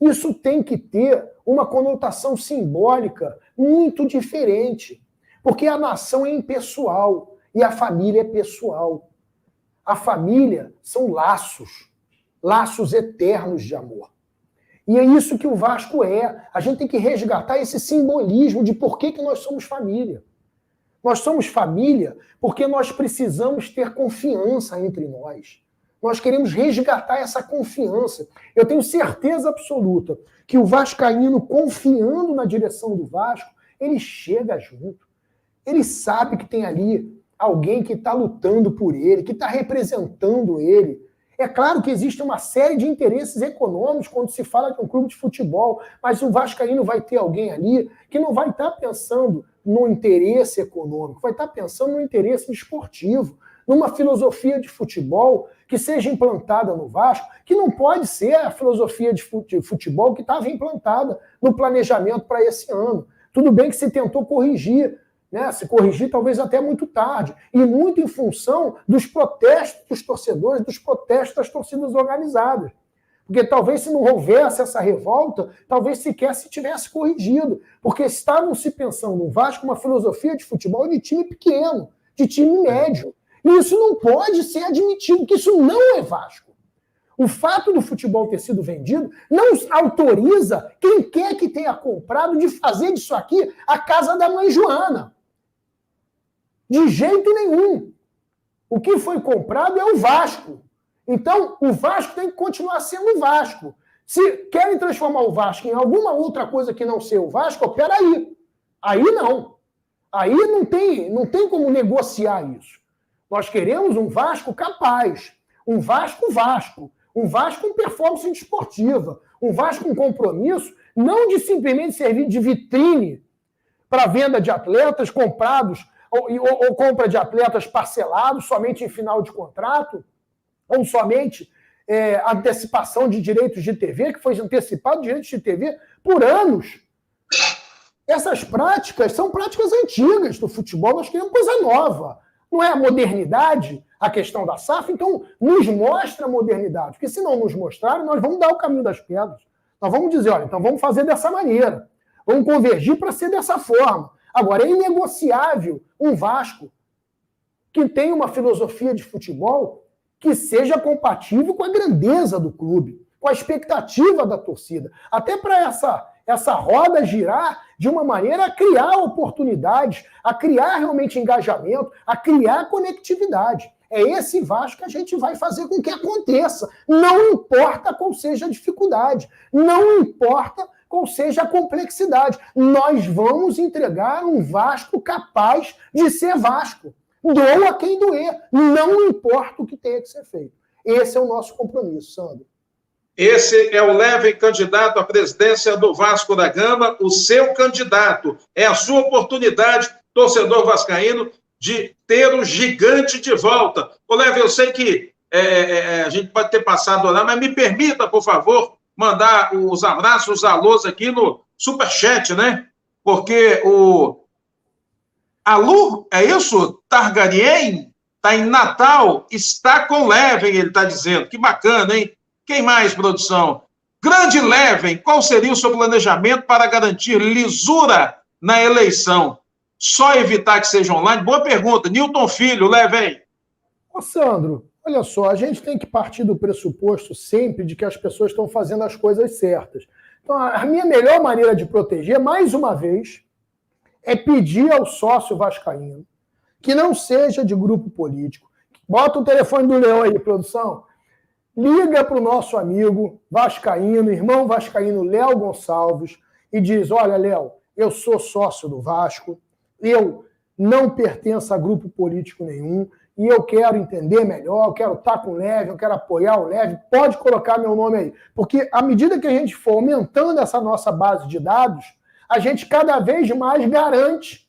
Isso tem que ter uma conotação simbólica muito diferente, porque a nação é impessoal e a família é pessoal. A família são laços eternos de amor. E é isso que o Vasco é. A gente tem que resgatar esse simbolismo de por que nós somos família. Nós somos família porque nós precisamos ter confiança entre nós. Nós queremos resgatar essa confiança. Eu tenho certeza absoluta que o vascaíno, confiando na direção do Vasco, ele chega junto. Ele sabe que tem ali alguém que está lutando por ele, que está representando ele. É claro que existe uma série de interesses econômicos quando se fala de um clube de futebol, mas o vascaíno vai ter alguém ali que não vai estar pensando no interesse econômico, vai estar pensando no interesse esportivo, numa filosofia de futebol que seja implantada no Vasco, que não pode ser a filosofia de futebol que estava implantada no planejamento para esse ano. Tudo bem que se tentou corrigir, né? Se corrigir talvez até muito tarde, e muito em função dos protestos dos torcedores, dos protestos das torcidas organizadas. Porque talvez se não houvesse essa revolta, talvez sequer se tivesse corrigido, porque estavam se pensando no Vasco uma filosofia de futebol de time pequeno, de time médio. E isso não pode ser admitido, porque isso não é Vasco. O fato do futebol ter sido vendido não autoriza quem quer que tenha comprado de fazer disso aqui a casa da mãe Joana. De jeito nenhum. O que foi comprado é o Vasco. Então, o Vasco tem que continuar sendo o Vasco. Se querem transformar o Vasco em alguma outra coisa que não ser o Vasco, peraí. Aí não. Aí não tem como negociar isso. Nós queremos um Vasco capaz. Um Vasco, um Vasco com performance desportiva. Um Vasco com compromisso, não de simplesmente servir de vitrine para venda de atletas comprados ou compra de atletas parcelados somente em final de contrato, ou somente antecipação de direitos de TV, que foi antecipado direitos de TV por anos. Essas práticas são práticas antigas do futebol, nós queremos coisa nova. Não é a modernidade a questão da SAF? Então, nos mostra a modernidade. Porque se não nos mostrarem, nós vamos dar o caminho das pedras. Nós vamos dizer, olha, então vamos fazer dessa maneira. Vamos convergir para ser dessa forma. Agora, é inegociável um Vasco que tem uma filosofia de futebol que seja compatível com a grandeza do clube, com a expectativa da torcida. Até para essa roda girar de uma maneira a criar oportunidades, a criar realmente engajamento, a criar conectividade. É esse Vasco que a gente vai fazer com que aconteça. Não importa qual seja a dificuldade, não importa qual seja a complexidade. Nós vamos entregar um Vasco capaz de ser Vasco. Doa quem doer, não importa o que tenha que ser feito. Esse é o nosso compromisso, Sandro. Esse é o Leven, candidato à presidência do Vasco da Gama, o seu candidato. É a sua oportunidade, torcedor vascaíno, de ter o gigante de volta. Ô, Leven, eu sei que a gente pode ter passado lá, mas me permita, por favor, mandar os abraços, os alôs aqui no Superchat, né? Porque o Alu, é isso? Targaryen, está em Natal, está com Leven, ele está dizendo. Que bacana, hein? Quem mais, produção? Grande Leven, qual seria o seu planejamento para garantir lisura na eleição? Só evitar que seja online? Boa pergunta. Newton Filho, leve aí. Ô, Sandro, olha só, a gente tem que partir do pressuposto sempre de que as pessoas estão fazendo as coisas certas. Então, a minha melhor maneira de proteger, mais uma vez, é pedir ao sócio vascaíno que não seja de grupo político. Bota o telefone do Leão aí, produção. Liga para o nosso amigo vascaíno, irmão vascaíno Léo Gonçalves, e diz, olha, Léo, eu sou sócio do Vasco, eu não pertenço a grupo político nenhum, e eu quero entender melhor, eu quero estar com o Leve, eu quero apoiar o Leve, pode colocar meu nome aí. Porque à medida que a gente for aumentando essa nossa base de dados, a gente cada vez mais garante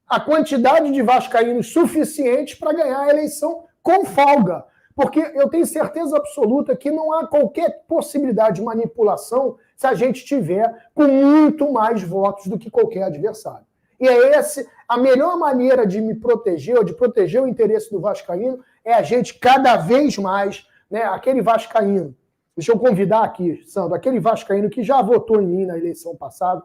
a quantidade de vascaínos suficientes para ganhar a eleição com folga. Porque eu tenho certeza absoluta que não há qualquer possibilidade de manipulação se a gente tiver com muito mais votos do que qualquer adversário. E é essa a melhor maneira de me proteger, ou de proteger o interesse do vascaíno, é a gente cada vez mais, né, aquele vascaíno, deixa eu convidar aqui, Sandro, aquele vascaíno que já votou em mim na eleição passada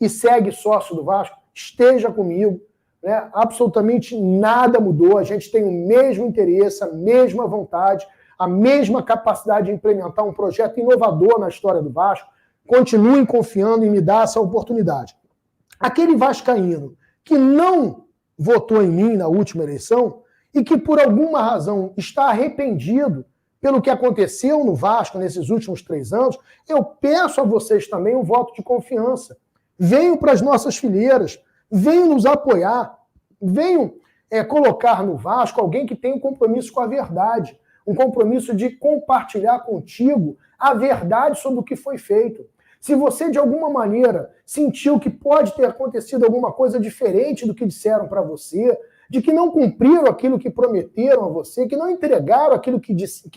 e segue sócio do Vasco, esteja comigo, né, absolutamente nada mudou, a gente tem o mesmo interesse, a mesma vontade, a mesma capacidade de implementar um projeto inovador na história do Vasco, continuem confiando em me dar essa oportunidade. Aquele vascaíno que não votou em mim na última eleição e que, por alguma razão, está arrependido pelo que aconteceu no Vasco nesses últimos 3 anos, eu peço a vocês também um voto de confiança. Venham para as nossas fileiras, venham nos apoiar, venham colocar no Vasco alguém que tem um compromisso com a verdade, um compromisso de compartilhar contigo a verdade sobre o que foi feito. Se você, de alguma maneira, sentiu que pode ter acontecido alguma coisa diferente do que disseram para você, de que não cumpriram aquilo que prometeram a você, que não entregaram aquilo que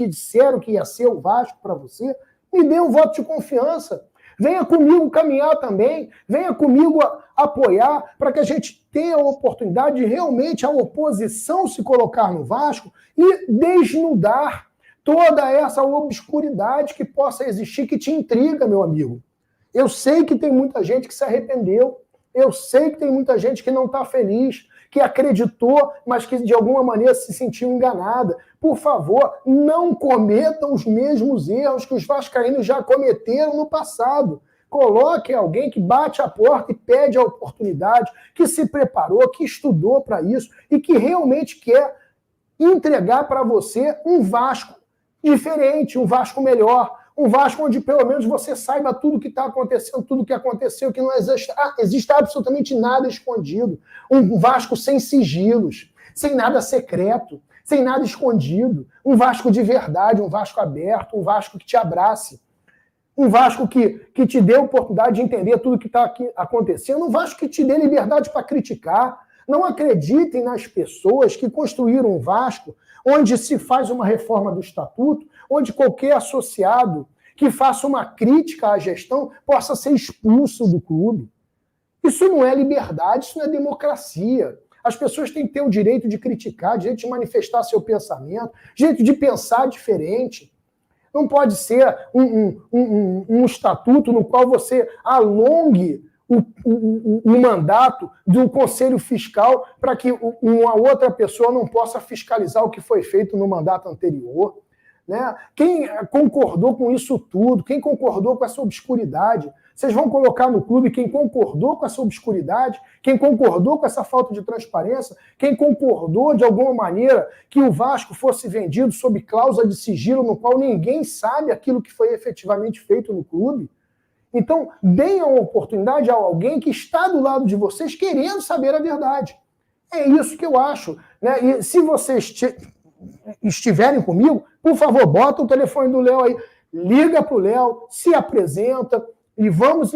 disseram que ia ser o Vasco para você, me dê um voto de confiança. Venha comigo caminhar também, venha comigo apoiar para que a gente tenha a oportunidade de realmente a oposição se colocar no Vasco e desnudar toda essa obscuridade que possa existir, que te intriga, meu amigo. Eu sei que tem muita gente que se arrependeu, eu sei que tem muita gente que não está feliz, que acreditou, mas que de alguma maneira se sentiu enganada. Por favor, não cometam os mesmos erros que os vascaínos já cometeram no passado. Coloque alguém que bate a porta e pede a oportunidade, que se preparou, que estudou para isso e que realmente quer entregar para você um Vasco diferente, um Vasco melhor, um Vasco onde pelo menos você saiba tudo que está acontecendo, tudo que aconteceu, que não existe absolutamente nada escondido. Um Vasco sem sigilos, sem nada secreto, sem nada escondido. Um Vasco de verdade, um Vasco aberto, um Vasco que te abrace. Um Vasco que te dê a oportunidade de entender tudo que está acontecendo. Um Vasco que te dê liberdade para criticar. Não acreditem nas pessoas que construíram um Vasco onde se faz uma reforma do estatuto, onde qualquer associado que faça uma crítica à gestão possa ser expulso do clube. Isso não é liberdade, isso não é democracia. As pessoas têm que ter o direito de criticar, direito de manifestar seu pensamento, direito de pensar diferente. Não pode ser um estatuto no qual você alongue o mandato do Conselho Fiscal para que uma outra pessoa não possa fiscalizar o que foi feito no mandato anterior. Né? Quem concordou com isso tudo? Quem concordou com essa obscuridade? Vocês vão colocar no clube quem concordou com essa obscuridade? Quem concordou com essa falta de transparência? Quem concordou, de alguma maneira, que o Vasco fosse vendido sob cláusula de sigilo, no qual ninguém sabe aquilo que foi efetivamente feito no clube? Então, deem a oportunidade a alguém que está do lado de vocês querendo saber a verdade. É isso que eu acho. Né? E se vocês estiverem comigo, por favor, bota o telefone do Léo aí, liga para o Léo, se apresenta e vamos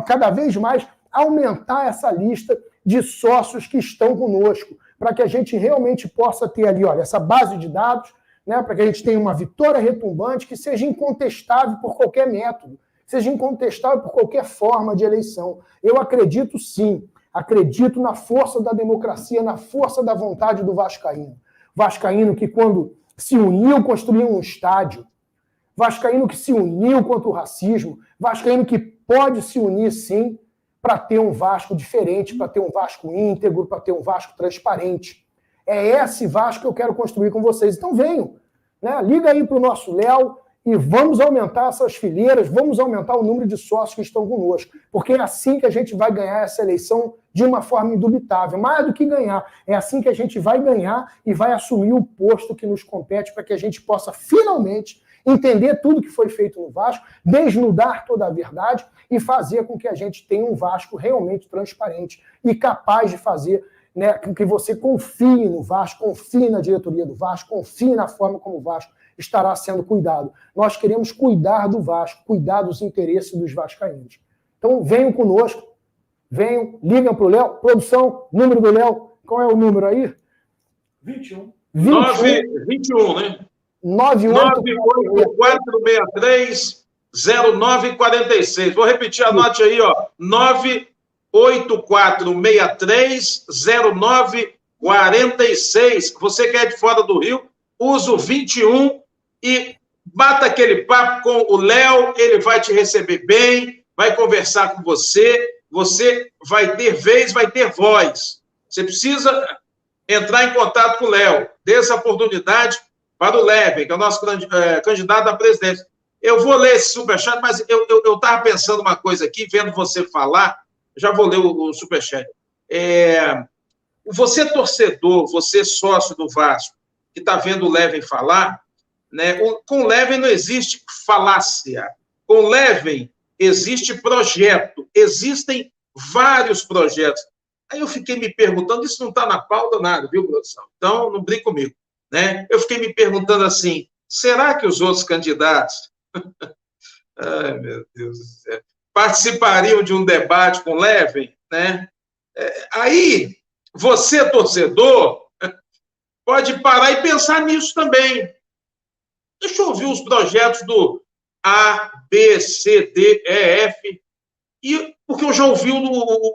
cada vez mais aumentar essa lista de sócios que estão conosco, para que a gente realmente possa ter ali, olha, essa base de dados, né, para que a gente tenha uma vitória retumbante que seja incontestável por qualquer método, seja incontestável por qualquer forma de eleição. Eu acredito sim, acredito na força da democracia, na força da vontade do vascaíno. Vascaíno que quando se uniu construiu um estádio, vascaíno que se uniu contra o racismo, vascaíno que pode se unir sim para ter um Vasco diferente, para ter um Vasco íntegro, para ter um Vasco transparente. É esse Vasco que eu quero construir com vocês. Então venham, né? Liga aí para o nosso Léo e vamos aumentar essas fileiras, vamos aumentar o número de sócios que estão conosco, porque é assim que a gente vai ganhar essa eleição de uma forma indubitável. Mais do que ganhar, é assim que a gente vai ganhar e vai assumir o posto que nos compete para que a gente possa finalmente entender tudo que foi feito no Vasco, desnudar toda a verdade e fazer com que a gente tenha um Vasco realmente transparente e capaz de fazer, né, com que você confie no Vasco, confie na diretoria do Vasco, confie na forma como o Vasco estará sendo cuidado. Nós queremos cuidar do Vasco, cuidar dos interesses dos vascaínos. Então venham conosco, venham, ligam para o Léo. Produção, número do Léo, qual é o número aí? 21. 921, né? 984630946. Vou repetir, anote aí, ó. 984630946. Você que é de fora do Rio, usa o 21 e bata aquele papo com o Léo, ele vai te receber bem, vai conversar com você, você vai ter vez, vai ter voz. Você precisa entrar em contato com o Léo, dê essa oportunidade para o Leven, que é o nosso candidato à presidência. Eu vou ler esse superchat, mas eu estava pensando uma coisa aqui, vendo você falar, já vou ler o superchat. Você torcedor, você sócio do Vasco, que está vendo o Leven falar, né? Com o Leven não existe falácia. Com o Leven existe projeto. Existem vários projetos. Aí eu fiquei me perguntando, isso não está na pauta nada, viu, produção? Então, não brinque comigo. Né? Eu fiquei me perguntando assim, será que os outros candidatos ai, meu Deus do céu, participariam de um debate com o Leven? Né? Aí, você, torcedor, pode parar e pensar nisso também. Deixa eu ouvir os projetos do A, B, C, D, E, F, porque eu já ouvi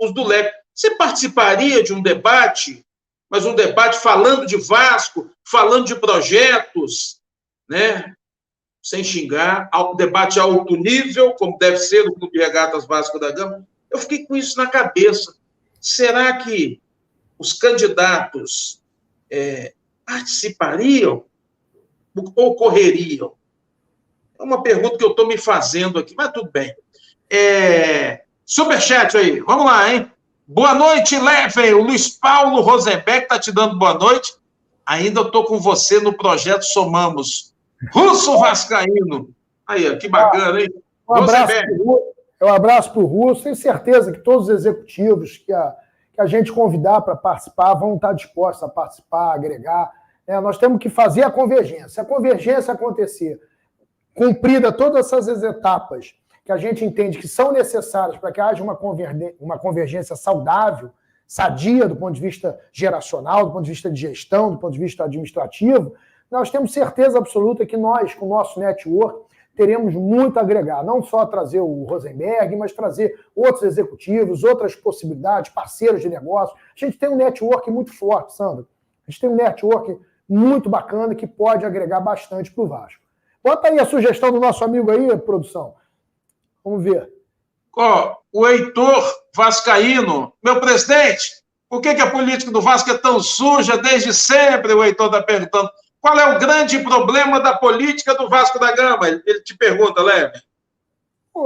os do Leven. Você participaria de um debate, mas um debate falando de Vasco, falando de projetos, né? Sem xingar, debate alto nível, como deve ser o Clube de Regatas Vasco da Gama. Eu fiquei com isso na cabeça. Será que os candidatos participariam ou correriam? É uma pergunta que eu estou me fazendo aqui, mas tudo bem. Superchat aí, vamos lá, hein? Boa noite, Leven. O Luiz Paulo Rosenbeck está te dando boa noite. Ainda estou com você no projeto Somamos. Russo Vascaíno. Aí, que bacana, hein? Um abraço para o Russo. Tenho certeza que todos os executivos que a gente convidar para participar vão estar dispostos a participar, a agregar. Nós temos que fazer a convergência. Se a convergência acontecer, cumprida todas essas etapas que a gente entende que são necessárias para que haja uma convergência saudável, sadia do ponto de vista geracional, do ponto de vista de gestão, do ponto de vista administrativo, nós temos certeza absoluta que nós, com o nosso network, teremos muito a agregar. Não só trazer o Rosenberg, mas trazer outros executivos, outras possibilidades, parceiros de negócio. A gente tem um network muito forte, Sandro. A gente tem um network muito bacana que pode agregar bastante para o Vasco. Bota aí a sugestão do nosso amigo aí, produção. Vamos ver. O Heitor Vascaíno. Meu presidente, por que a política do Vasco é tão suja desde sempre? O Heitor está perguntando. Qual é o grande problema da política do Vasco da Gama? Ele te pergunta, Leven.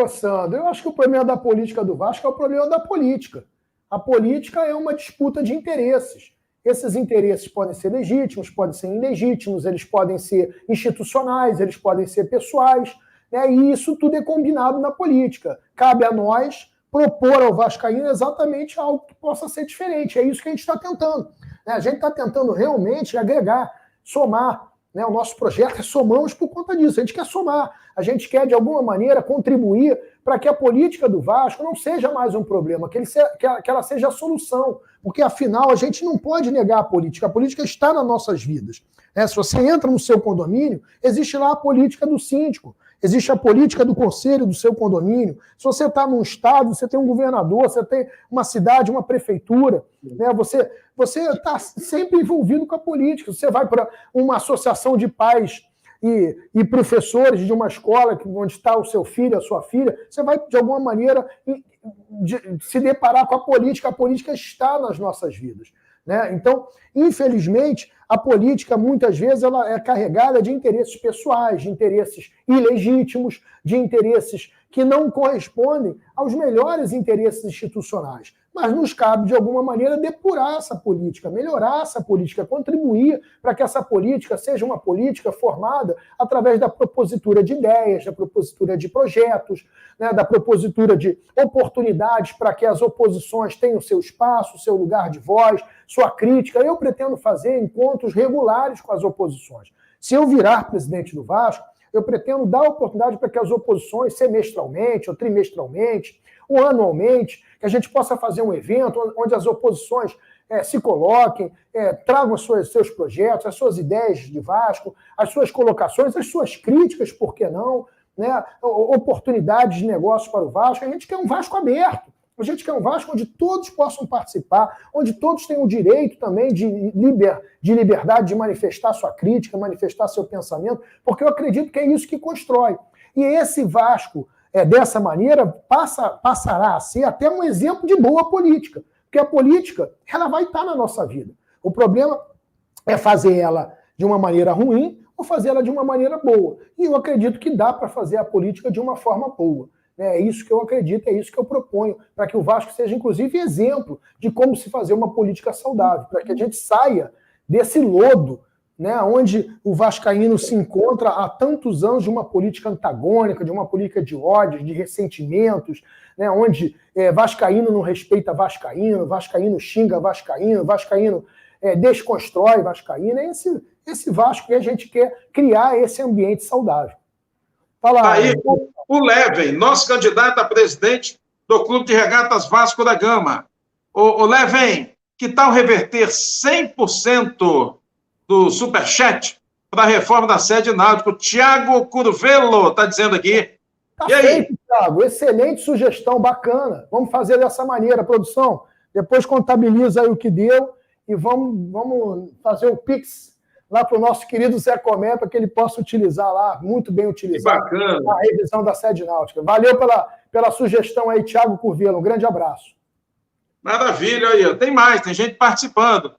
Sandro, eu acho que o problema da política do Vasco é o problema da política. A política é uma disputa de interesses. Esses interesses podem ser legítimos, podem ser ilegítimos, eles podem ser institucionais, eles podem ser pessoais, né? E isso tudo é combinado na política. Cabe a nós propor ao vascaíno exatamente algo que possa ser diferente. É isso que a gente está tentando. A gente está tentando realmente agregar, somar. O nosso projeto é Somamos por conta disso. A gente quer somar. A gente quer, de alguma maneira, contribuir para que a política do Vasco não seja mais um problema, que ela seja a solução. Porque, afinal, a gente não pode negar a política. A política está nas nossas vidas. Se você entra no seu condomínio, existe lá a política do síndico. Existe a política do conselho do seu condomínio. Se você está num estado, você tem um governador, você tem uma cidade, uma prefeitura. Você está sempre envolvido com a política. Você vai para uma associação de pais e professores de uma escola onde está o seu filho, a sua filha. Você vai, de alguma maneira, se deparar com a política está nas nossas vidas. Né? Então, infelizmente, a política, muitas vezes, ela é carregada de interesses pessoais, de interesses ilegítimos, de interesses que não correspondem aos melhores interesses institucionais. Mas nos cabe, de alguma maneira, depurar essa política, melhorar essa política, contribuir para que essa política seja uma política formada através da propositura de ideias, da propositura de projetos, né, da propositura de oportunidades para que as oposições tenham seu espaço, seu lugar de voz, sua crítica. Eu pretendo fazer encontros regulares com as oposições. Se eu virar presidente do Vasco, eu pretendo dar oportunidade para que as oposições, semestralmente ou trimestralmente, ou anualmente, que a gente possa fazer um evento onde as oposições se coloquem, tragam seus projetos, as suas ideias de Vasco, as suas colocações, as suas críticas, por que não, né? Oportunidades de negócio para o Vasco. A gente quer um Vasco aberto. A gente quer um Vasco onde todos possam participar, onde todos tenham o direito também de liberdade de manifestar sua crítica, manifestar seu pensamento, porque eu acredito que é isso que constrói. E esse Vasco, dessa maneira, passará a ser até um exemplo de boa política, porque a política ela vai estar na nossa vida. O problema é fazer ela de uma maneira ruim ou fazer ela de uma maneira boa. E eu acredito que dá para fazer a política de uma forma boa. É isso que eu acredito, é isso que eu proponho, para que o Vasco seja, inclusive, exemplo de como se fazer uma política saudável, para que a gente saia desse lodo, né, onde o vascaíno se encontra há tantos anos de uma política antagônica, de uma política de ódios, de ressentimentos, né, onde vascaíno não respeita vascaíno xinga vascaíno desconstrói vascaíno. É esse Vasco que a gente quer criar esse ambiente saudável. Fala, aí, o Leven, nosso candidato a presidente do Clube de Regatas Vasco da Gama. O Leven, que tal reverter 100% do superchat para a reforma da sede náutica? O Thiago Curvelo está dizendo aqui. Tá feito, Thiago. Excelente sugestão, bacana. Vamos fazer dessa maneira, produção. Depois contabiliza aí o que deu e vamos fazer o Pix lá para o nosso querido Zé Comé, para que ele possa utilizar lá, muito bem utilizado, a revisão da sede náutica. Valeu pela sugestão aí, Thiago Curvelo. Um grande abraço. Maravilha aí. Tem mais, tem gente participando.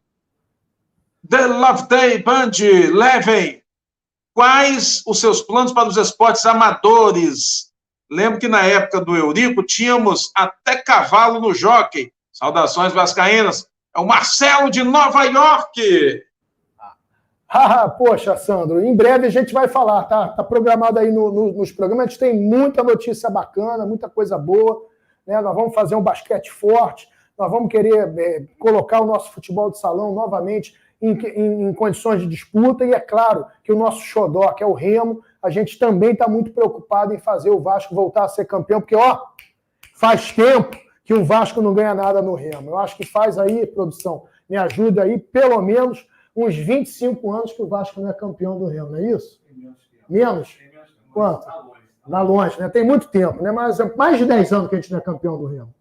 The Love Day Band, Leven, quais os seus planos para os esportes amadores? Lembro que na época do Eurico tínhamos até cavalo no jockey. Saudações vascaínas. É o Marcelo de Nova York. Poxa, Sandro, em breve a gente vai falar, tá? Tá programado aí nos programas, a gente tem muita notícia bacana, muita coisa boa, né? Nós vamos fazer um basquete forte, nós vamos querer colocar o nosso futebol de salão novamente em condições de disputa, e é claro que o nosso xodó, que é o Remo, a gente também está muito preocupado em fazer o Vasco voltar a ser campeão, porque, faz tempo que o Vasco não ganha nada no Remo. Eu acho que faz aí, produção, me ajuda aí, pelo menos uns 25 anos que o Vasco não é campeão do Remo, não é isso? Menos? Quanto? Na longe, né? Tem muito tempo, né? Mas é mais de 10 anos que a gente não é campeão do Remo.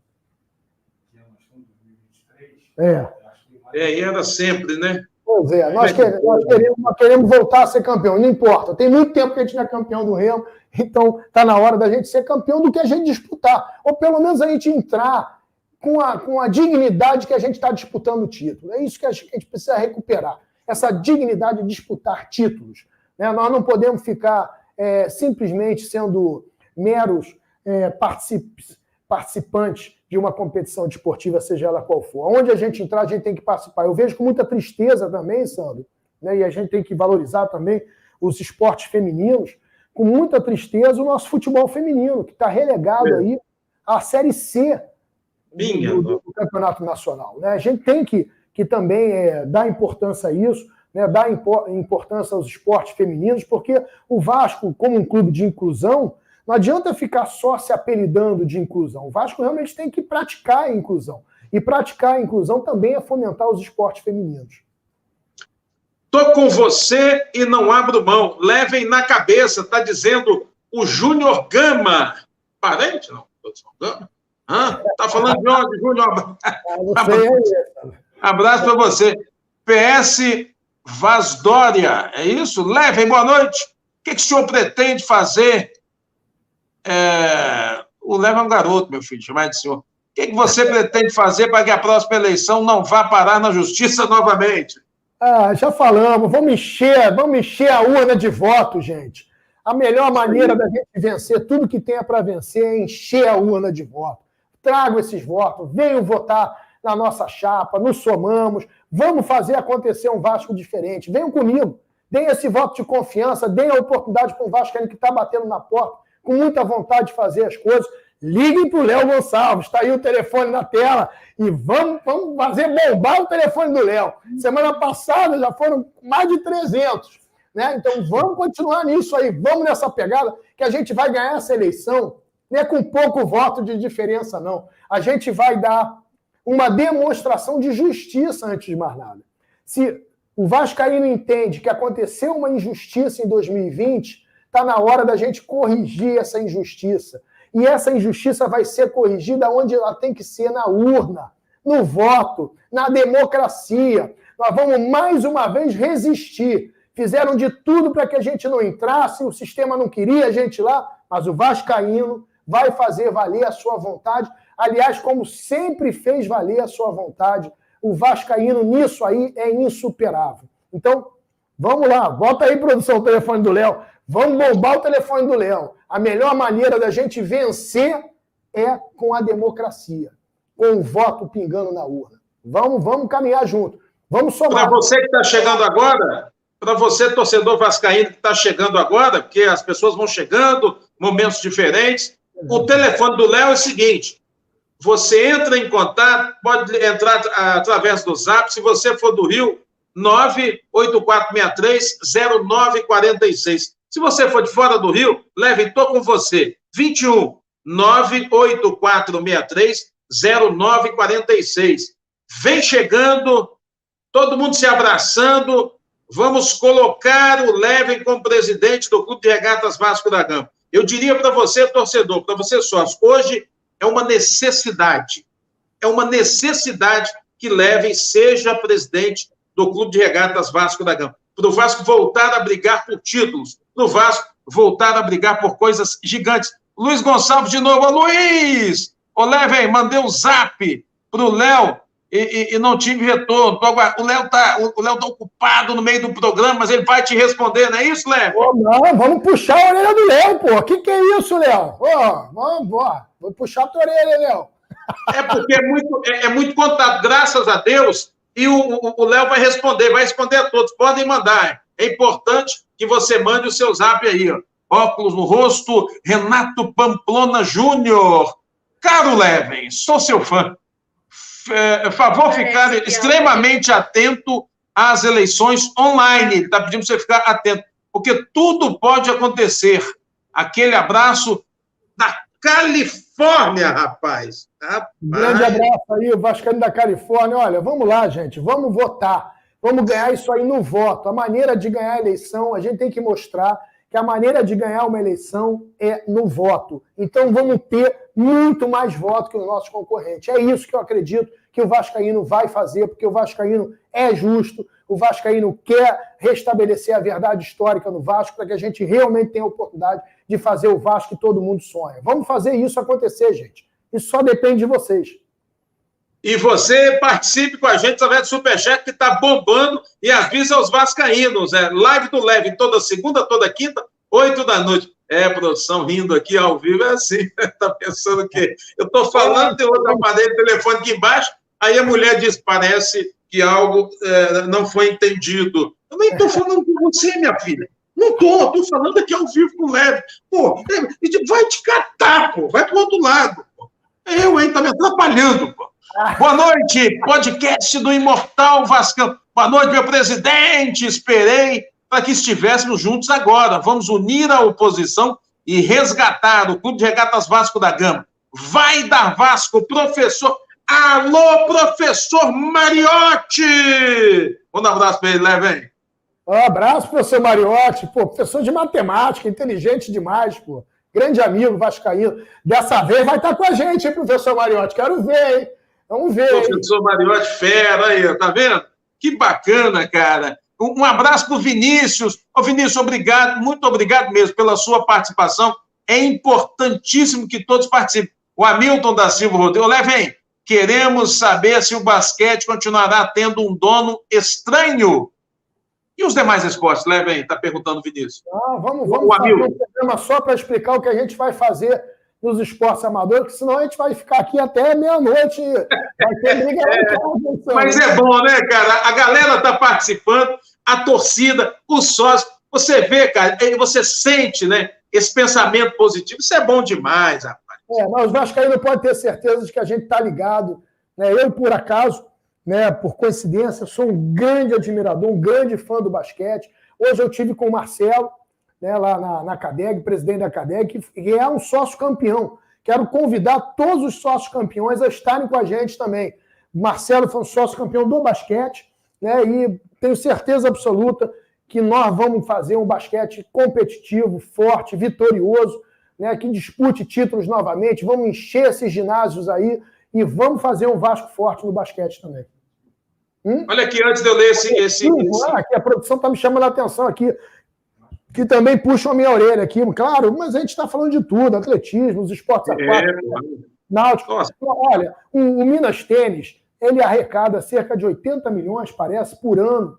E era sempre, né? Pois é, nós queremos voltar a ser campeão, não importa. Tem muito tempo que a gente não é campeão do Remo, então está na hora da gente ser campeão do que a gente disputar. Ou pelo menos a gente entrar com a dignidade que a gente está disputando o título. É isso que a gente precisa recuperar, essa dignidade de disputar títulos. Né? Nós não podemos ficar simplesmente sendo meros participantes de uma competição desportiva, seja ela qual for. Onde a gente entrar, a gente tem que participar. Eu vejo com muita tristeza também, Sandro, né? E a gente tem que valorizar também os esportes femininos, com muita tristeza o nosso futebol feminino, que está relegado aí à Série C do Campeonato Nacional. Né? A gente tem que também dar importância a isso, né? Dar importância aos esportes femininos, porque o Vasco, como um clube de inclusão, não adianta ficar só se apelidando de inclusão. O Vasco realmente tem que praticar a inclusão. E praticar a inclusão também é fomentar os esportes femininos. Tô com você e não abro mão. Levem na cabeça, está dizendo o Júnior Gama. Parente, não? Gama? Tá falando de onde, Júnior? Abraço para você. PS Vaz Dória, é isso? Levem, boa noite. O que o senhor pretende fazer O Léo é um garoto, meu filho, chamado de senhor. O que você pretende fazer para que a próxima eleição não vá parar na justiça novamente? Já falamos, vamos encher a urna de votos, gente. A melhor maneira da gente vencer tudo que tenha para vencer é encher a urna de votos. Tragam esses votos, venham votar na nossa chapa, nos somamos, vamos fazer acontecer um Vasco diferente. Venham comigo, deem esse voto de confiança, deem a oportunidade para o Vascaíno que está batendo na porta, com muita vontade de fazer as coisas. Liguem para o Léo Gonçalves, está aí o telefone na tela, e vamos fazer bombar o telefone do Léo. Semana passada já foram mais de 300, né? Então vamos continuar nisso aí, vamos nessa pegada, que a gente vai ganhar essa eleição, não é com pouco voto de diferença, não. A gente vai dar uma demonstração de justiça antes de mais nada. Se o Vascaíno entende que aconteceu uma injustiça em 2020, está na hora da gente corrigir essa injustiça. E essa injustiça vai ser corrigida onde ela tem que ser, na urna, no voto, na democracia. Nós vamos, mais uma vez, resistir. Fizeram de tudo para que a gente não entrasse, o sistema não queria a gente lá, mas o Vascaíno vai fazer valer a sua vontade. Aliás, como sempre fez valer a sua vontade, o Vascaíno nisso aí é insuperável. Então, vamos lá, bota aí, produção, o telefone do Léo. Vamos bombar o telefone do Léo. A melhor maneira da gente vencer é com a democracia, com o voto pingando na urna. Vamos caminhar junto. Vamos somar. Para você que está chegando agora, para você, torcedor vascaíno que está chegando agora, porque as pessoas vão chegando, momentos diferentes, o telefone do Léo é o seguinte: você entra em contato, pode entrar através do Zap, se você for do Rio, 984630946. Se você for de fora do Rio, leve, estou com você, 21 984630946. Vem chegando, todo mundo se abraçando, vamos colocar o Levem como presidente do Clube de Regatas Vasco da Gama. Eu diria para você, torcedor, para você sócio, hoje é uma necessidade que Levem seja presidente do Clube de Regatas Vasco da Gama, para o Vasco voltar a brigar por títulos, para o Vasco voltar a brigar por coisas gigantes. Luiz Gonçalves de novo. Ô, Luiz! Ô, Levem, mandei um zap para o Léo e não tive retorno. O Léo tá ocupado no meio do programa, mas ele vai te responder, não é isso, Léo? Não, vamos puxar a orelha do Léo, pô. O que é isso, Léo? Vamos, vou puxar a tua orelha, Léo. É porque é muito contato, graças a Deus, e o Léo vai responder a todos. Podem mandar. É importante que você mande o seu zap aí, ó. Óculos no rosto, Renato Pamplona Júnior. Caro Levem, sou seu fã. Favor ficar extremamente atento às eleições online. Ele está pedindo para você ficar atento, porque tudo pode acontecer. Aquele abraço da Califórnia, rapaz. Grande abraço aí, o Vascaíno da Califórnia. Olha, vamos lá, gente, vamos votar. Vamos ganhar isso aí no voto. A maneira de ganhar a eleição, a gente tem que mostrar que a maneira de ganhar uma eleição é no voto. Então vamos ter muito mais voto que os nossos concorrentes. É isso que eu acredito que o Vascaíno vai fazer, porque o Vascaíno é justo, o Vascaíno quer restabelecer a verdade histórica no Vasco para que a gente realmente tenha a oportunidade de fazer o Vasco que todo mundo sonha. Vamos fazer isso acontecer, gente. Isso só depende de vocês. E você participe com a gente através do Superchat, que está bombando, e avisa aos vascaínos. Live do Levem, toda segunda, toda quinta, 8 da noite. Produção rindo aqui ao vivo, é assim. Está pensando que eu estou falando, tem outro aparelho telefone aqui embaixo, aí a mulher diz, parece que algo não foi entendido. Eu nem estou falando com você, minha filha. Não estou falando aqui ao vivo com o Levem. Pô, vai te catar, pô. Vai para o outro lado, pô. Tá me atrapalhando, pô. Boa noite, podcast do Imortal Vascão. Boa noite, meu presidente. Esperei para que estivéssemos juntos agora. Vamos unir a oposição e resgatar o Clube de Regatas Vasco da Gama. Vai dar Vasco, professor. Alô, professor Mariotti! Manda um abraço para ele, Levem. Um abraço, professor Mariotti. Pô, professor de matemática, inteligente demais, pô. Grande amigo vascaíno. Dessa vez vai estar com a gente, hein, professor Mariotti? Quero ver, hein? Vamos ver. Professor Mariotti, fera aí, tá vendo? Que bacana, cara. Um abraço para o Vinícius. Ô, Vinícius, obrigado, muito obrigado mesmo pela sua participação. é importantíssimo que todos participem. O Hamilton da Silva Rodrigues, Levem, queremos saber se o basquete continuará tendo um dono estranho. E os demais esportes, Levem, está perguntando o Vinícius. Vamos fazer um programa só para explicar o que a gente vai fazer nos esportes amadores, porque senão a gente vai ficar aqui até meia-noite. Vai ter briga lá em casa. Mas é bom, né, cara? A galera está participando, a torcida, os sócios. Você vê, cara, você sente, né, esse pensamento positivo. Isso é bom demais, rapaz. Mas os vascaínos podem ter certeza de que a gente está ligado. Né? Eu, por acaso, né, por coincidência, sou um grande admirador, um grande fã do basquete. Hoje eu tive com o Marcelo, né, lá na CADEG, presidente da CADEG, que é um sócio campeão. Quero convidar todos os sócios campeões a estarem com a gente também. O Marcelo foi um sócio campeão do basquete, né, e tenho certeza absoluta que nós vamos fazer um basquete competitivo, forte, vitorioso, né, que dispute títulos novamente, vamos encher esses ginásios aí e vamos fazer um Vasco forte no basquete também. Olha aqui, antes de eu ler esse... Aqui, a produção está me chamando a atenção aqui, que também puxam a minha orelha aqui, claro, mas a gente está falando de tudo, atletismo, os esportes aquáticos, náutico. Olha, o Minas Tênis, ele arrecada cerca de 80 milhões, parece, por ano,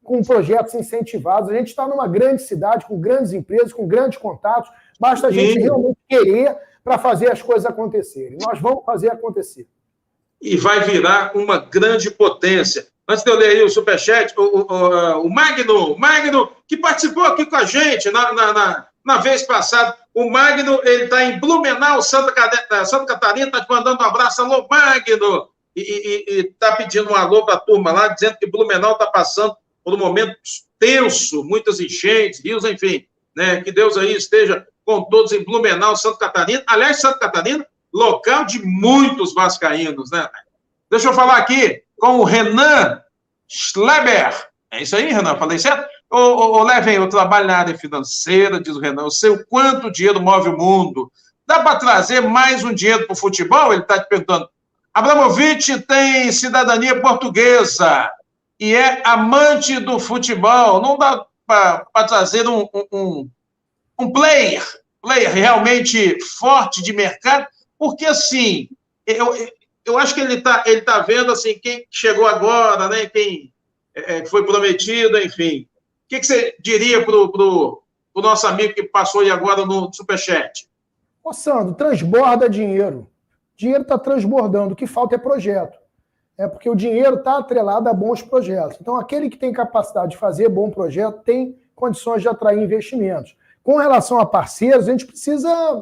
com projetos incentivados. A gente está numa grande cidade, com grandes empresas, com grandes contatos, basta a gente realmente querer para fazer as coisas acontecerem. Nós vamos fazer acontecer. E vai virar uma grande potência. Antes de eu ler aí o superchat, o Magno, que participou aqui com a gente na vez passada. O Magno, ele está em Blumenau, Santa Catarina, está te mandando um abraço. Alô, Magno! E está pedindo um alô para a turma lá, dizendo que Blumenau está passando por um momento tenso, muitas enchentes, rios, enfim. Né? Que Deus aí esteja com todos em Blumenau, Santa Catarina. Aliás, Santa Catarina, local de muitos vascaínos, né? Deixa eu falar aqui com o Renan Schleber. É isso aí, Renan? Falei certo? Levem, eu trabalho na área financeira, diz o Renan. Eu sei o quanto o dinheiro move o mundo. Dá para trazer mais um dinheiro para o futebol? Ele está te perguntando. Abramovich tem cidadania portuguesa e é amante do futebol. Não dá para trazer um player realmente forte de mercado, porque, assim, eu acho que ele tá vendo, assim, quem chegou agora, né, quem foi prometido, enfim. O que você diria pro nosso amigo que passou aí agora no Superchat? Ô, Sandro, transborda dinheiro. Dinheiro está transbordando. O que falta é projeto. Porque o dinheiro está atrelado a bons projetos. Então, aquele que tem capacidade de fazer bom projeto tem condições de atrair investimentos. Com relação a parceiros, a gente precisa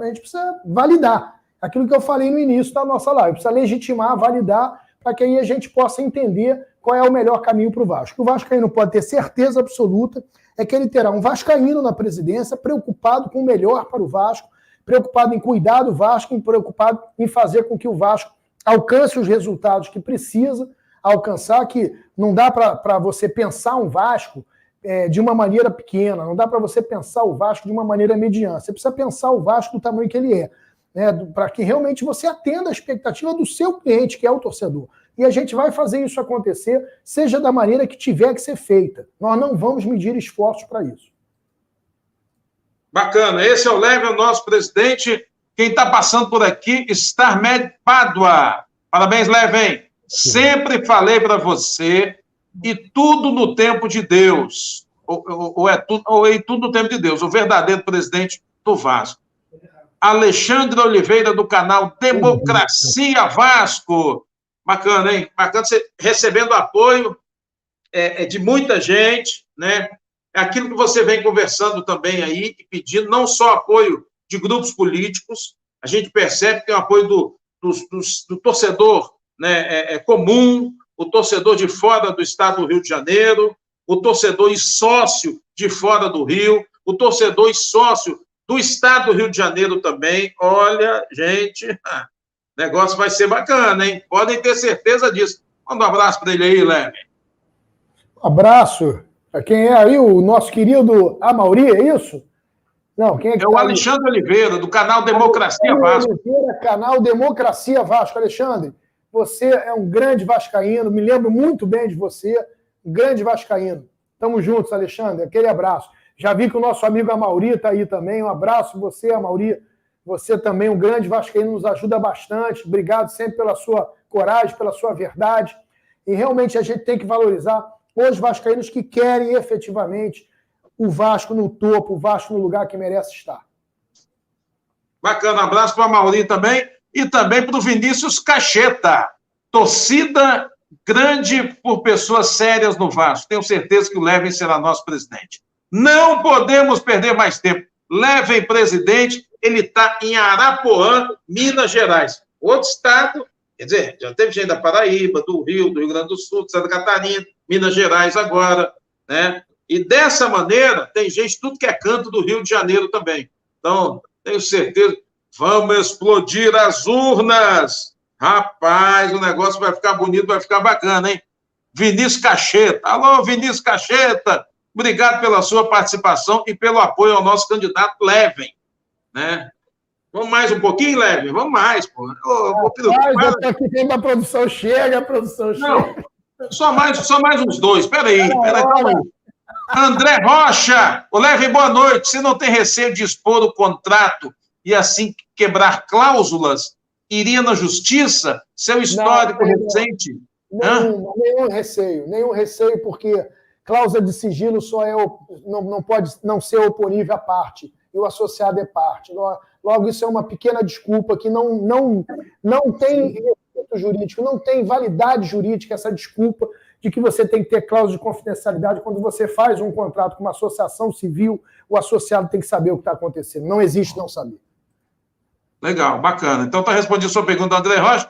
validar. Aquilo que eu falei no início da nossa live. Precisa legitimar, validar, para que aí a gente possa entender qual é o melhor caminho para o Vasco. O vascaíno pode ter certeza absoluta é que ele terá um vascaíno na presidência preocupado com o melhor para o Vasco, preocupado em cuidar do Vasco, preocupado em fazer com que o Vasco alcance os resultados que precisa alcançar, que não dá para você pensar um Vasco de uma maneira pequena, não dá para você pensar o Vasco de uma maneira mediana. Você precisa pensar o Vasco do tamanho que ele é, né, para que realmente você atenda a expectativa do seu cliente, que é o torcedor. E a gente vai fazer isso acontecer, seja da maneira que tiver que ser feita. Nós não vamos medir esforços para isso. Bacana. Esse é o Levem, o nosso presidente. Quem está passando por aqui, Starmed Pádua. Parabéns, Levem. Sempre falei para você, e tudo no tempo de Deus. Ou tudo no tempo de Deus. O verdadeiro presidente do Vasco. Alexandre Oliveira, do canal Democracia Vasco. Bacana, hein? Bacana você recebendo apoio de muita gente, né? É aquilo que você vem conversando também aí, e pedindo não só apoio de grupos políticos, a gente percebe que tem o apoio do torcedor, né, comum, o torcedor de fora do estado do Rio de Janeiro, o torcedor e sócio de fora do Rio, o torcedor e sócio do estado do Rio de Janeiro também. Olha, gente, o negócio vai ser bacana, hein? Podem ter certeza disso. Manda um abraço para ele aí, Levem. Um abraço. Quem é aí? O nosso querido Amauri, é isso? Não, quem é que o Alexandre Oliveira, do canal Democracia Vasco. Oliveira, canal Democracia Vasco. Alexandre, você é um grande vascaíno, me lembro muito bem de você, um grande vascaíno. Tamo juntos, Alexandre, aquele abraço. Já vi que o nosso amigo Amauri está aí também. Um abraço você, Amauri. Você também, um grande vascaíno, nos ajuda bastante. Obrigado sempre pela sua coragem, pela sua verdade. E realmente a gente tem que valorizar os vascaínos que querem efetivamente o Vasco no topo, o Vasco no lugar que merece estar. Bacana, abraço para a Mauri também. E também para o Vinícius Cacheta. Torcida grande por pessoas sérias no Vasco. Tenho certeza que o Levin será nosso presidente. Não podemos perder mais tempo. Levin presidente, ele está em Arapuã, Minas Gerais. Outro estado, quer dizer, já teve gente da Paraíba, do Rio Grande do Sul, de Santa Catarina, Minas Gerais agora, né? E dessa maneira, tem gente de tudo que é canto do Rio de Janeiro também. Então, tenho certeza, vamos explodir as urnas. Rapaz, o negócio vai ficar bonito, vai ficar bacana, hein? Vinícius Cacheta. Alô, Vinícius Cacheta. Obrigado pela sua participação e pelo apoio ao nosso candidato Levin, né? Vamos mais um pouquinho, Levin? Vamos mais, pô. Eu tô aqui dentro da produção, chega, a produção chega. Não, só mais uns dois. Peraí, calma aí. André Rocha, o Levin, boa noite. Você não tem receio de expor o contrato e assim quebrar cláusulas? Iria na justiça? Seu histórico recente? Nenhum receio, porque cláusula de sigilo não pode não ser oponível à parte, e o associado é parte. Logo, isso é uma pequena desculpa que não tem efeito jurídico, não tem validade jurídica essa desculpa de que você tem que ter cláusula de confidencialidade quando você faz um contrato com uma associação civil, o associado tem que saber o que está acontecendo. Não existe não saber. Legal, bacana. Então, está respondendo a sua pergunta, André Rocha.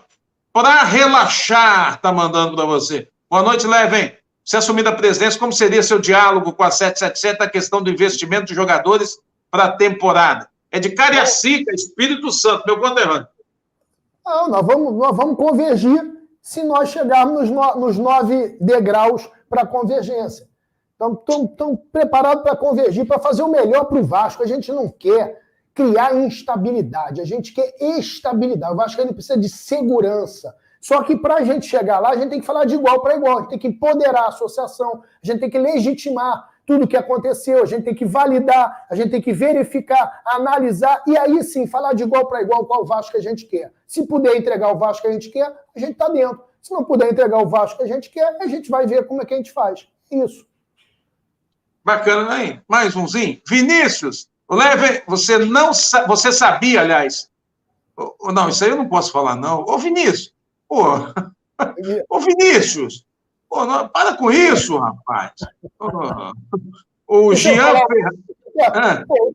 Para relaxar, está mandando para você. Boa noite, Levin. Se assumir a presidência, como seria seu diálogo com a 777 a questão do investimento de jogadores para a temporada? É de Cariacica, Espírito Santo, meu conterrâneo. Nós vamos convergir se nós chegarmos nos 9 degraus para a convergência. Estamos preparados para convergir, para fazer o melhor para o Vasco. A gente não quer criar instabilidade, a gente quer estabilidade. O Vasco precisa de segurança. Só que para a gente chegar lá, a gente tem que falar de igual para igual, a gente tem que empoderar a associação, a gente tem que legitimar tudo o que aconteceu, a gente tem que validar, a gente tem que verificar, analisar, e aí sim, falar de igual para igual qual o Vasco que a gente quer. Se puder entregar o Vasco que a gente quer, a gente está dentro. Se não puder entregar o Vasco que a gente quer, a gente vai ver como é que a gente faz. Isso. Bacana, hein? Mais umzinho. Vinícius, Levin, você sabia, aliás... Não, isso aí eu não posso falar, não. Ô, Vinícius, ô, Vinícius, para com isso, rapaz. O Jean...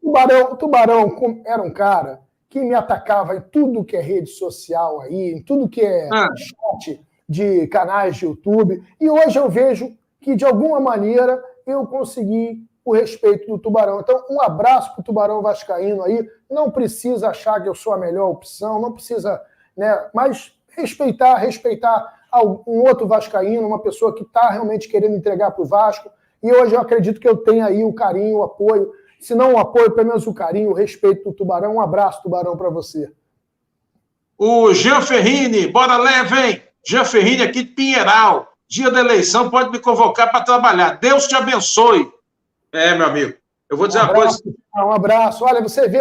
O Tubarão era um cara que me atacava em tudo que é rede social aí, em tudo que é chat de canais de YouTube, e hoje eu vejo que, de alguma maneira, eu consegui o respeito do Tubarão. Então, um abraço para o Tubarão vascaíno aí. Não precisa achar que eu sou a melhor opção, não precisa, né? Mas respeitar um outro vascaíno, uma pessoa que está realmente querendo entregar para o Vasco. E hoje eu acredito que eu tenho aí o carinho, o apoio, se não o apoio, pelo menos o carinho, o respeito do Tubarão. Um abraço, Tubarão, para você. O Jean Ferrini, bora Levin. Jean Ferrini aqui de Pinheiral. Dia da eleição, pode me convocar para trabalhar. Deus te abençoe. Meu amigo, eu vou dizer uma coisa... Um abraço. Olha, você vê,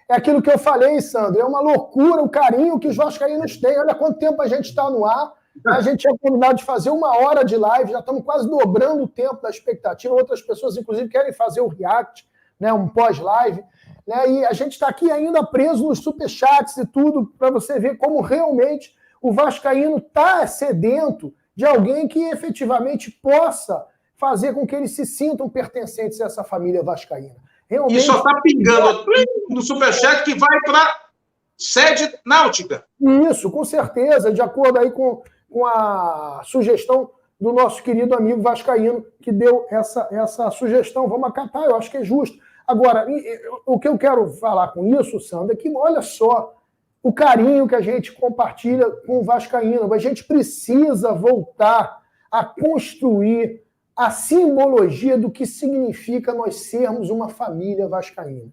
é aquilo que eu falei, Sandro, é uma loucura o carinho que os vascaínos têm. Olha quanto tempo a gente está no ar. A gente tinha combinado de fazer 1 hora de live, já estamos quase dobrando o tempo da expectativa. Outras pessoas, inclusive, querem fazer o react, né, um pós-live. Né, e a gente está aqui ainda preso nos superchats e tudo, para você ver como realmente o vascaíno está sedento de alguém que efetivamente possa fazer com que eles se sintam pertencentes a essa família vascaína. Realmente... E só está pingando no superchat que vai para sede náutica. Isso, com certeza, de acordo aí com a sugestão do nosso querido amigo vascaíno, que deu essa sugestão. Vamos acatar, eu acho que é justo. Agora, o que eu quero falar com isso, Sandro, é que, olha só, o carinho que a gente compartilha com o vascaíno. A gente precisa voltar a construir a simbologia do que significa nós sermos uma família vascaína.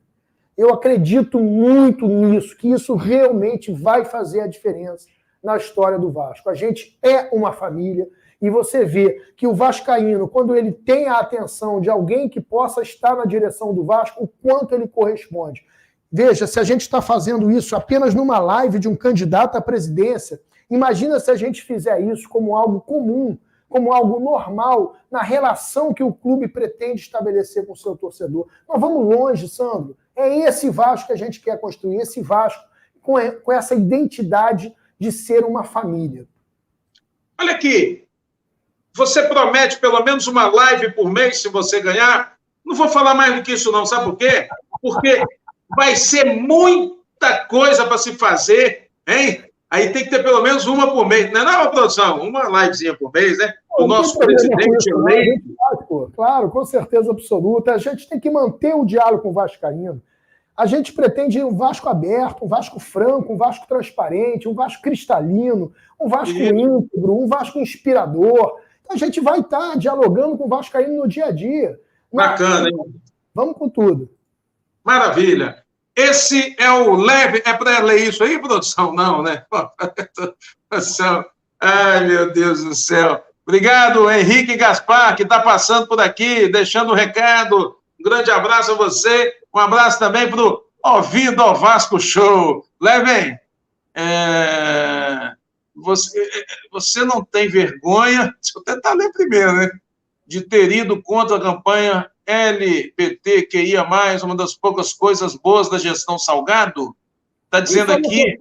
Eu acredito muito nisso, que isso realmente vai fazer a diferença na história do Vasco. A gente é uma família e você vê que o vascaíno, quando ele tem a atenção de alguém que possa estar na direção do Vasco, o quanto ele corresponde. Veja, se a gente está fazendo isso apenas numa live de um candidato à presidência, imagina se a gente fizer isso como algo comum, como algo normal, na relação que o clube pretende estabelecer com o seu torcedor. Nós vamos longe, Sandro. É esse Vasco que a gente quer construir, esse Vasco com essa identidade de ser uma família. Olha aqui, você promete pelo menos uma live por mês se você ganhar? Não vou falar mais do que isso não, sabe por quê? Porque vai ser muita coisa para se fazer, hein? Aí tem que ter pelo menos uma por mês. Não é não, produção? Uma livezinha por mês, né? O nosso presidente eleito. Claro, com certeza absoluta. A gente tem que manter o diálogo com o vascaíno. A gente pretende um Vasco aberto, um Vasco franco, um Vasco transparente, um Vasco cristalino, um Vasco íntegro, um Vasco inspirador. Então a gente vai estar dialogando com o vascaíno no dia a dia. Bacana, hein? Vamos com tudo. Maravilha. Esse é o Leve. É para ler isso aí, produção? Não, né? Ai, meu Deus do céu. Obrigado, Henrique Gaspar, que está passando por aqui, deixando um recado. Um grande abraço a você. Um abraço também para o Ouvindo ao Vasco Show. Levem, você não tem vergonha, deixa eu tentar ler primeiro, né? De ter ido contra a campanha LGBTQIA+, uma das poucas coisas boas da gestão Salgado? Está dizendo aqui...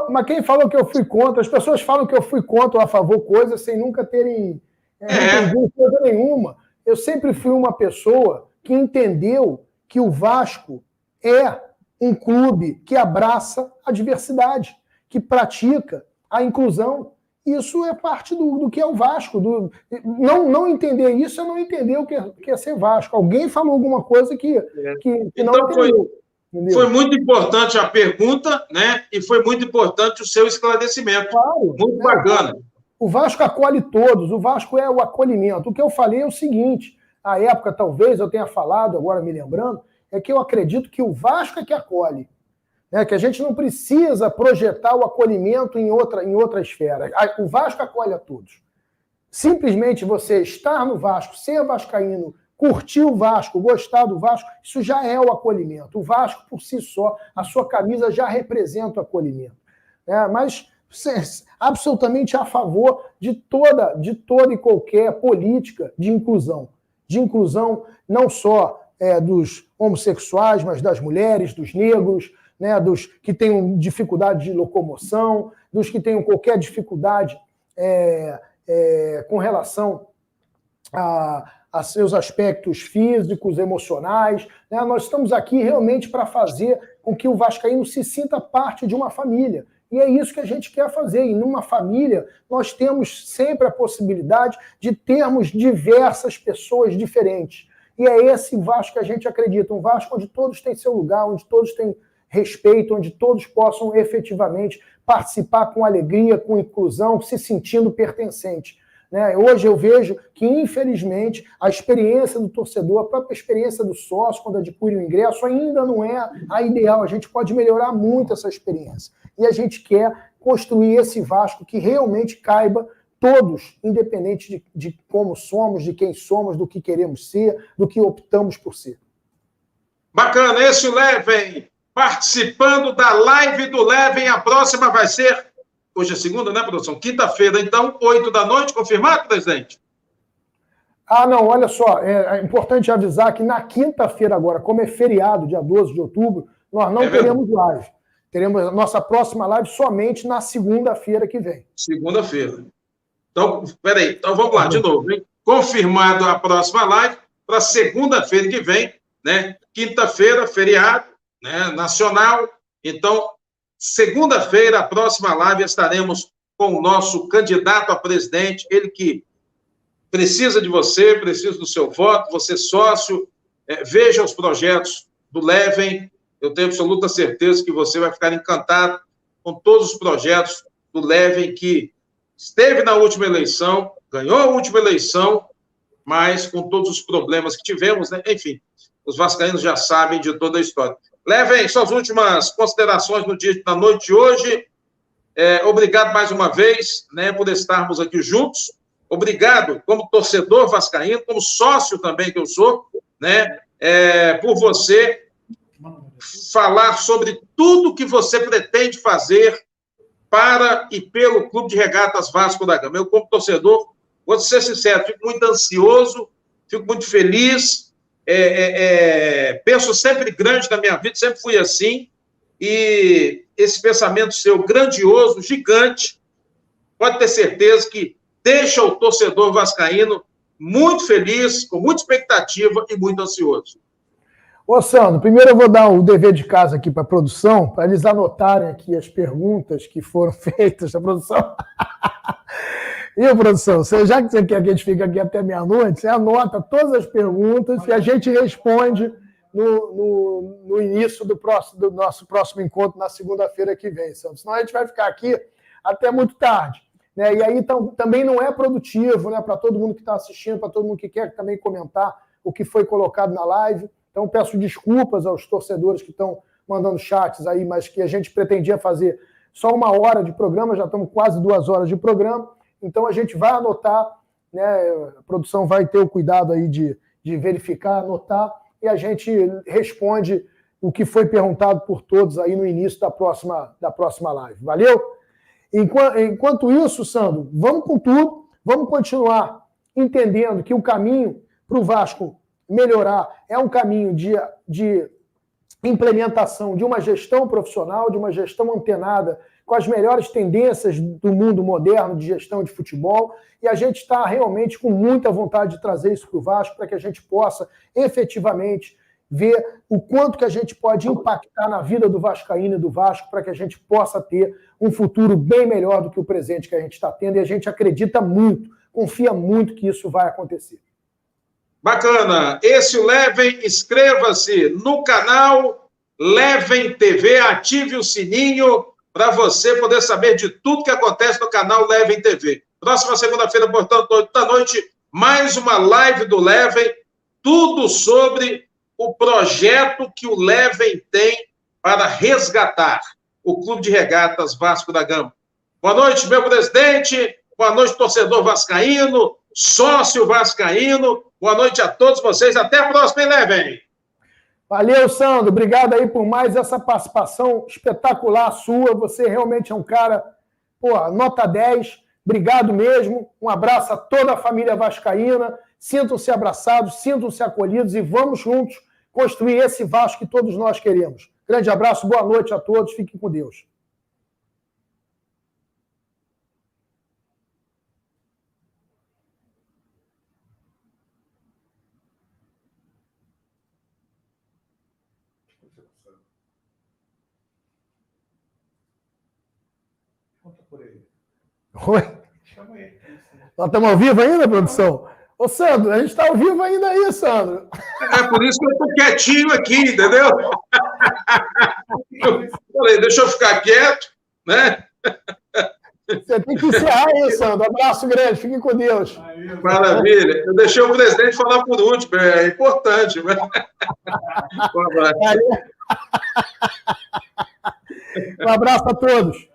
Mas quem falou que eu fui contra? As pessoas falam que eu fui contra ou a favor coisas sem nunca terem entendido coisa nenhuma. Eu sempre fui uma pessoa que entendeu que o Vasco é um clube que abraça a diversidade, que pratica a inclusão. Isso é parte do que é o Vasco. Não entender isso é não entender o que é ser Vasco. Alguém falou alguma coisa que não então entendeu. Foi muito importante a pergunta, né? E foi muito importante o seu esclarecimento. Claro, muito bacana. O Vasco acolhe todos, o Vasco é o acolhimento. O que eu falei é o seguinte, à época talvez eu tenha falado, agora me lembrando, é que eu acredito que o Vasco é que acolhe. Né? Que a gente não precisa projetar o acolhimento em outra esfera. O Vasco acolhe a todos. Simplesmente você estar no Vasco, ser vascaíno, curtir o Vasco, gostar do Vasco, isso já é o acolhimento. O Vasco, por si só, a sua camisa já representa o acolhimento. Mas absolutamente a favor de toda e qualquer política de inclusão. De inclusão não só dos homossexuais, mas das mulheres, dos negros, né, dos que tenham dificuldade de locomoção, dos que tenham qualquer dificuldade com relação a seus aspectos físicos, emocionais. Né? Nós estamos aqui realmente para fazer com que o vascaíno se sinta parte de uma família. E é isso que a gente quer fazer. E numa família, nós temos sempre a possibilidade de termos diversas pessoas diferentes. E é esse Vasco que a gente acredita. Um Vasco onde todos têm seu lugar, onde todos têm respeito, onde todos possam efetivamente participar com alegria, com inclusão, se sentindo pertencente. Né? Hoje eu vejo que, infelizmente, a experiência do torcedor, a própria experiência do sócio, quando adquire o ingresso, ainda não é a ideal. A gente pode melhorar muito essa experiência. E a gente quer construir esse Vasco que realmente caiba todos, independente de como somos, de quem somos, do que queremos ser, do que optamos por ser. Bacana, esse Levem, participando da live do Levem. A próxima vai ser, hoje é segunda, né, produção? Quinta-feira, então, 8 da noite, confirmado, presidente? Não, olha só, é importante avisar que na quinta-feira agora, como é feriado, dia 12 de outubro, nós não teremos live. Teremos a nossa próxima live somente na segunda-feira que vem. Segunda-feira. Então, peraí, então vamos lá, de novo, hein? Confirmado a próxima live para segunda-feira que vem, né? Quinta-feira, feriado, né? Nacional. Então, segunda-feira, a próxima live, estaremos com o nosso candidato a presidente, ele que precisa de você, precisa do seu voto, você sócio, veja os projetos do Levem. Eu tenho absoluta certeza que você vai ficar encantado com todos os projetos do Levem, que esteve na última eleição, ganhou a última eleição, mas com todos os problemas que tivemos, né? Enfim, os vascaínos já sabem de toda a história. Levem suas últimas considerações na noite de hoje Obrigado mais uma vez, né, por estarmos aqui juntos. Obrigado, como torcedor vascaíno, como sócio também que eu sou, né, por você falar sobre tudo que você pretende fazer para e pelo Clube de Regatas Vasco da Gama. Eu, como torcedor, vou ser sincero, fico muito ansioso, fico muito feliz, penso sempre grande na minha vida, sempre fui assim, e esse pensamento seu grandioso, gigante, pode ter certeza que deixa o torcedor vascaíno muito feliz, com muita expectativa e muito ansioso. Ô, Sandro, primeiro eu vou dar o dever de casa aqui para a produção, para eles anotarem aqui as perguntas que foram feitas da produção. E, produção, já que você quer que a gente fique aqui até meia-noite, você anota todas as perguntas e a gente responde no início do nosso próximo encontro, na segunda-feira que vem, Sandro. Senão a gente vai ficar aqui até muito tarde. Né? E aí então, também não é produtivo, né, para todo mundo que está assistindo, para todo mundo que quer também comentar o que foi colocado na live. Então, peço desculpas aos torcedores que estão mandando chats aí, mas que a gente pretendia fazer só 1 hora de programa, já estamos quase 2 horas de programa. Então, a gente vai anotar, né, a produção vai ter o cuidado aí de verificar, anotar, e a gente responde o que foi perguntado por todos aí no início da próxima live. Valeu? Enquanto isso, Sandro, vamos com tudo, vamos continuar entendendo que o caminho para o Vasco melhorar é um caminho de implementação de uma gestão profissional, de uma gestão antenada com as melhores tendências do mundo moderno de gestão de futebol, e a gente está realmente com muita vontade de trazer isso para o Vasco, para que a gente possa efetivamente ver o quanto que a gente pode impactar na vida do vascaíno e do Vasco, para que a gente possa ter um futuro bem melhor do que o presente que a gente está tendo, e a gente acredita muito, confia muito que isso vai acontecer. Bacana. Esse o Levem, inscreva-se no canal Levem TV, ative o sininho para você poder saber de tudo que acontece no canal Levem TV. Próxima segunda-feira, portanto, 8 da noite, mais uma live do Levem, tudo sobre o projeto que o Levem tem para resgatar o Clube de Regatas Vasco da Gama. Boa noite, meu presidente, boa noite, torcedor vascaíno, sócio vascaíno, boa noite a todos vocês, até a próxima, hein, Levem? Valeu, Sandro, obrigado aí por mais essa participação espetacular sua, você realmente é um cara, nota 10, obrigado mesmo, um abraço a toda a família vascaína, sintam-se abraçados, sintam-se acolhidos e vamos juntos construir esse Vasco que todos nós queremos. Grande abraço, boa noite a todos, fiquem com Deus. Oi? Nós estamos ao vivo ainda, produção? Ô, Sandro, a gente está ao vivo ainda aí, Sandro. É por isso que eu estou quietinho aqui, entendeu? Falei, deixa eu ficar quieto, né? Você tem que encerrar aí, Sandro. Abraço grande, fique com Deus. Maravilha. Eu deixei o presidente falar por último, é importante. Né? Um abraço. Um abraço a todos.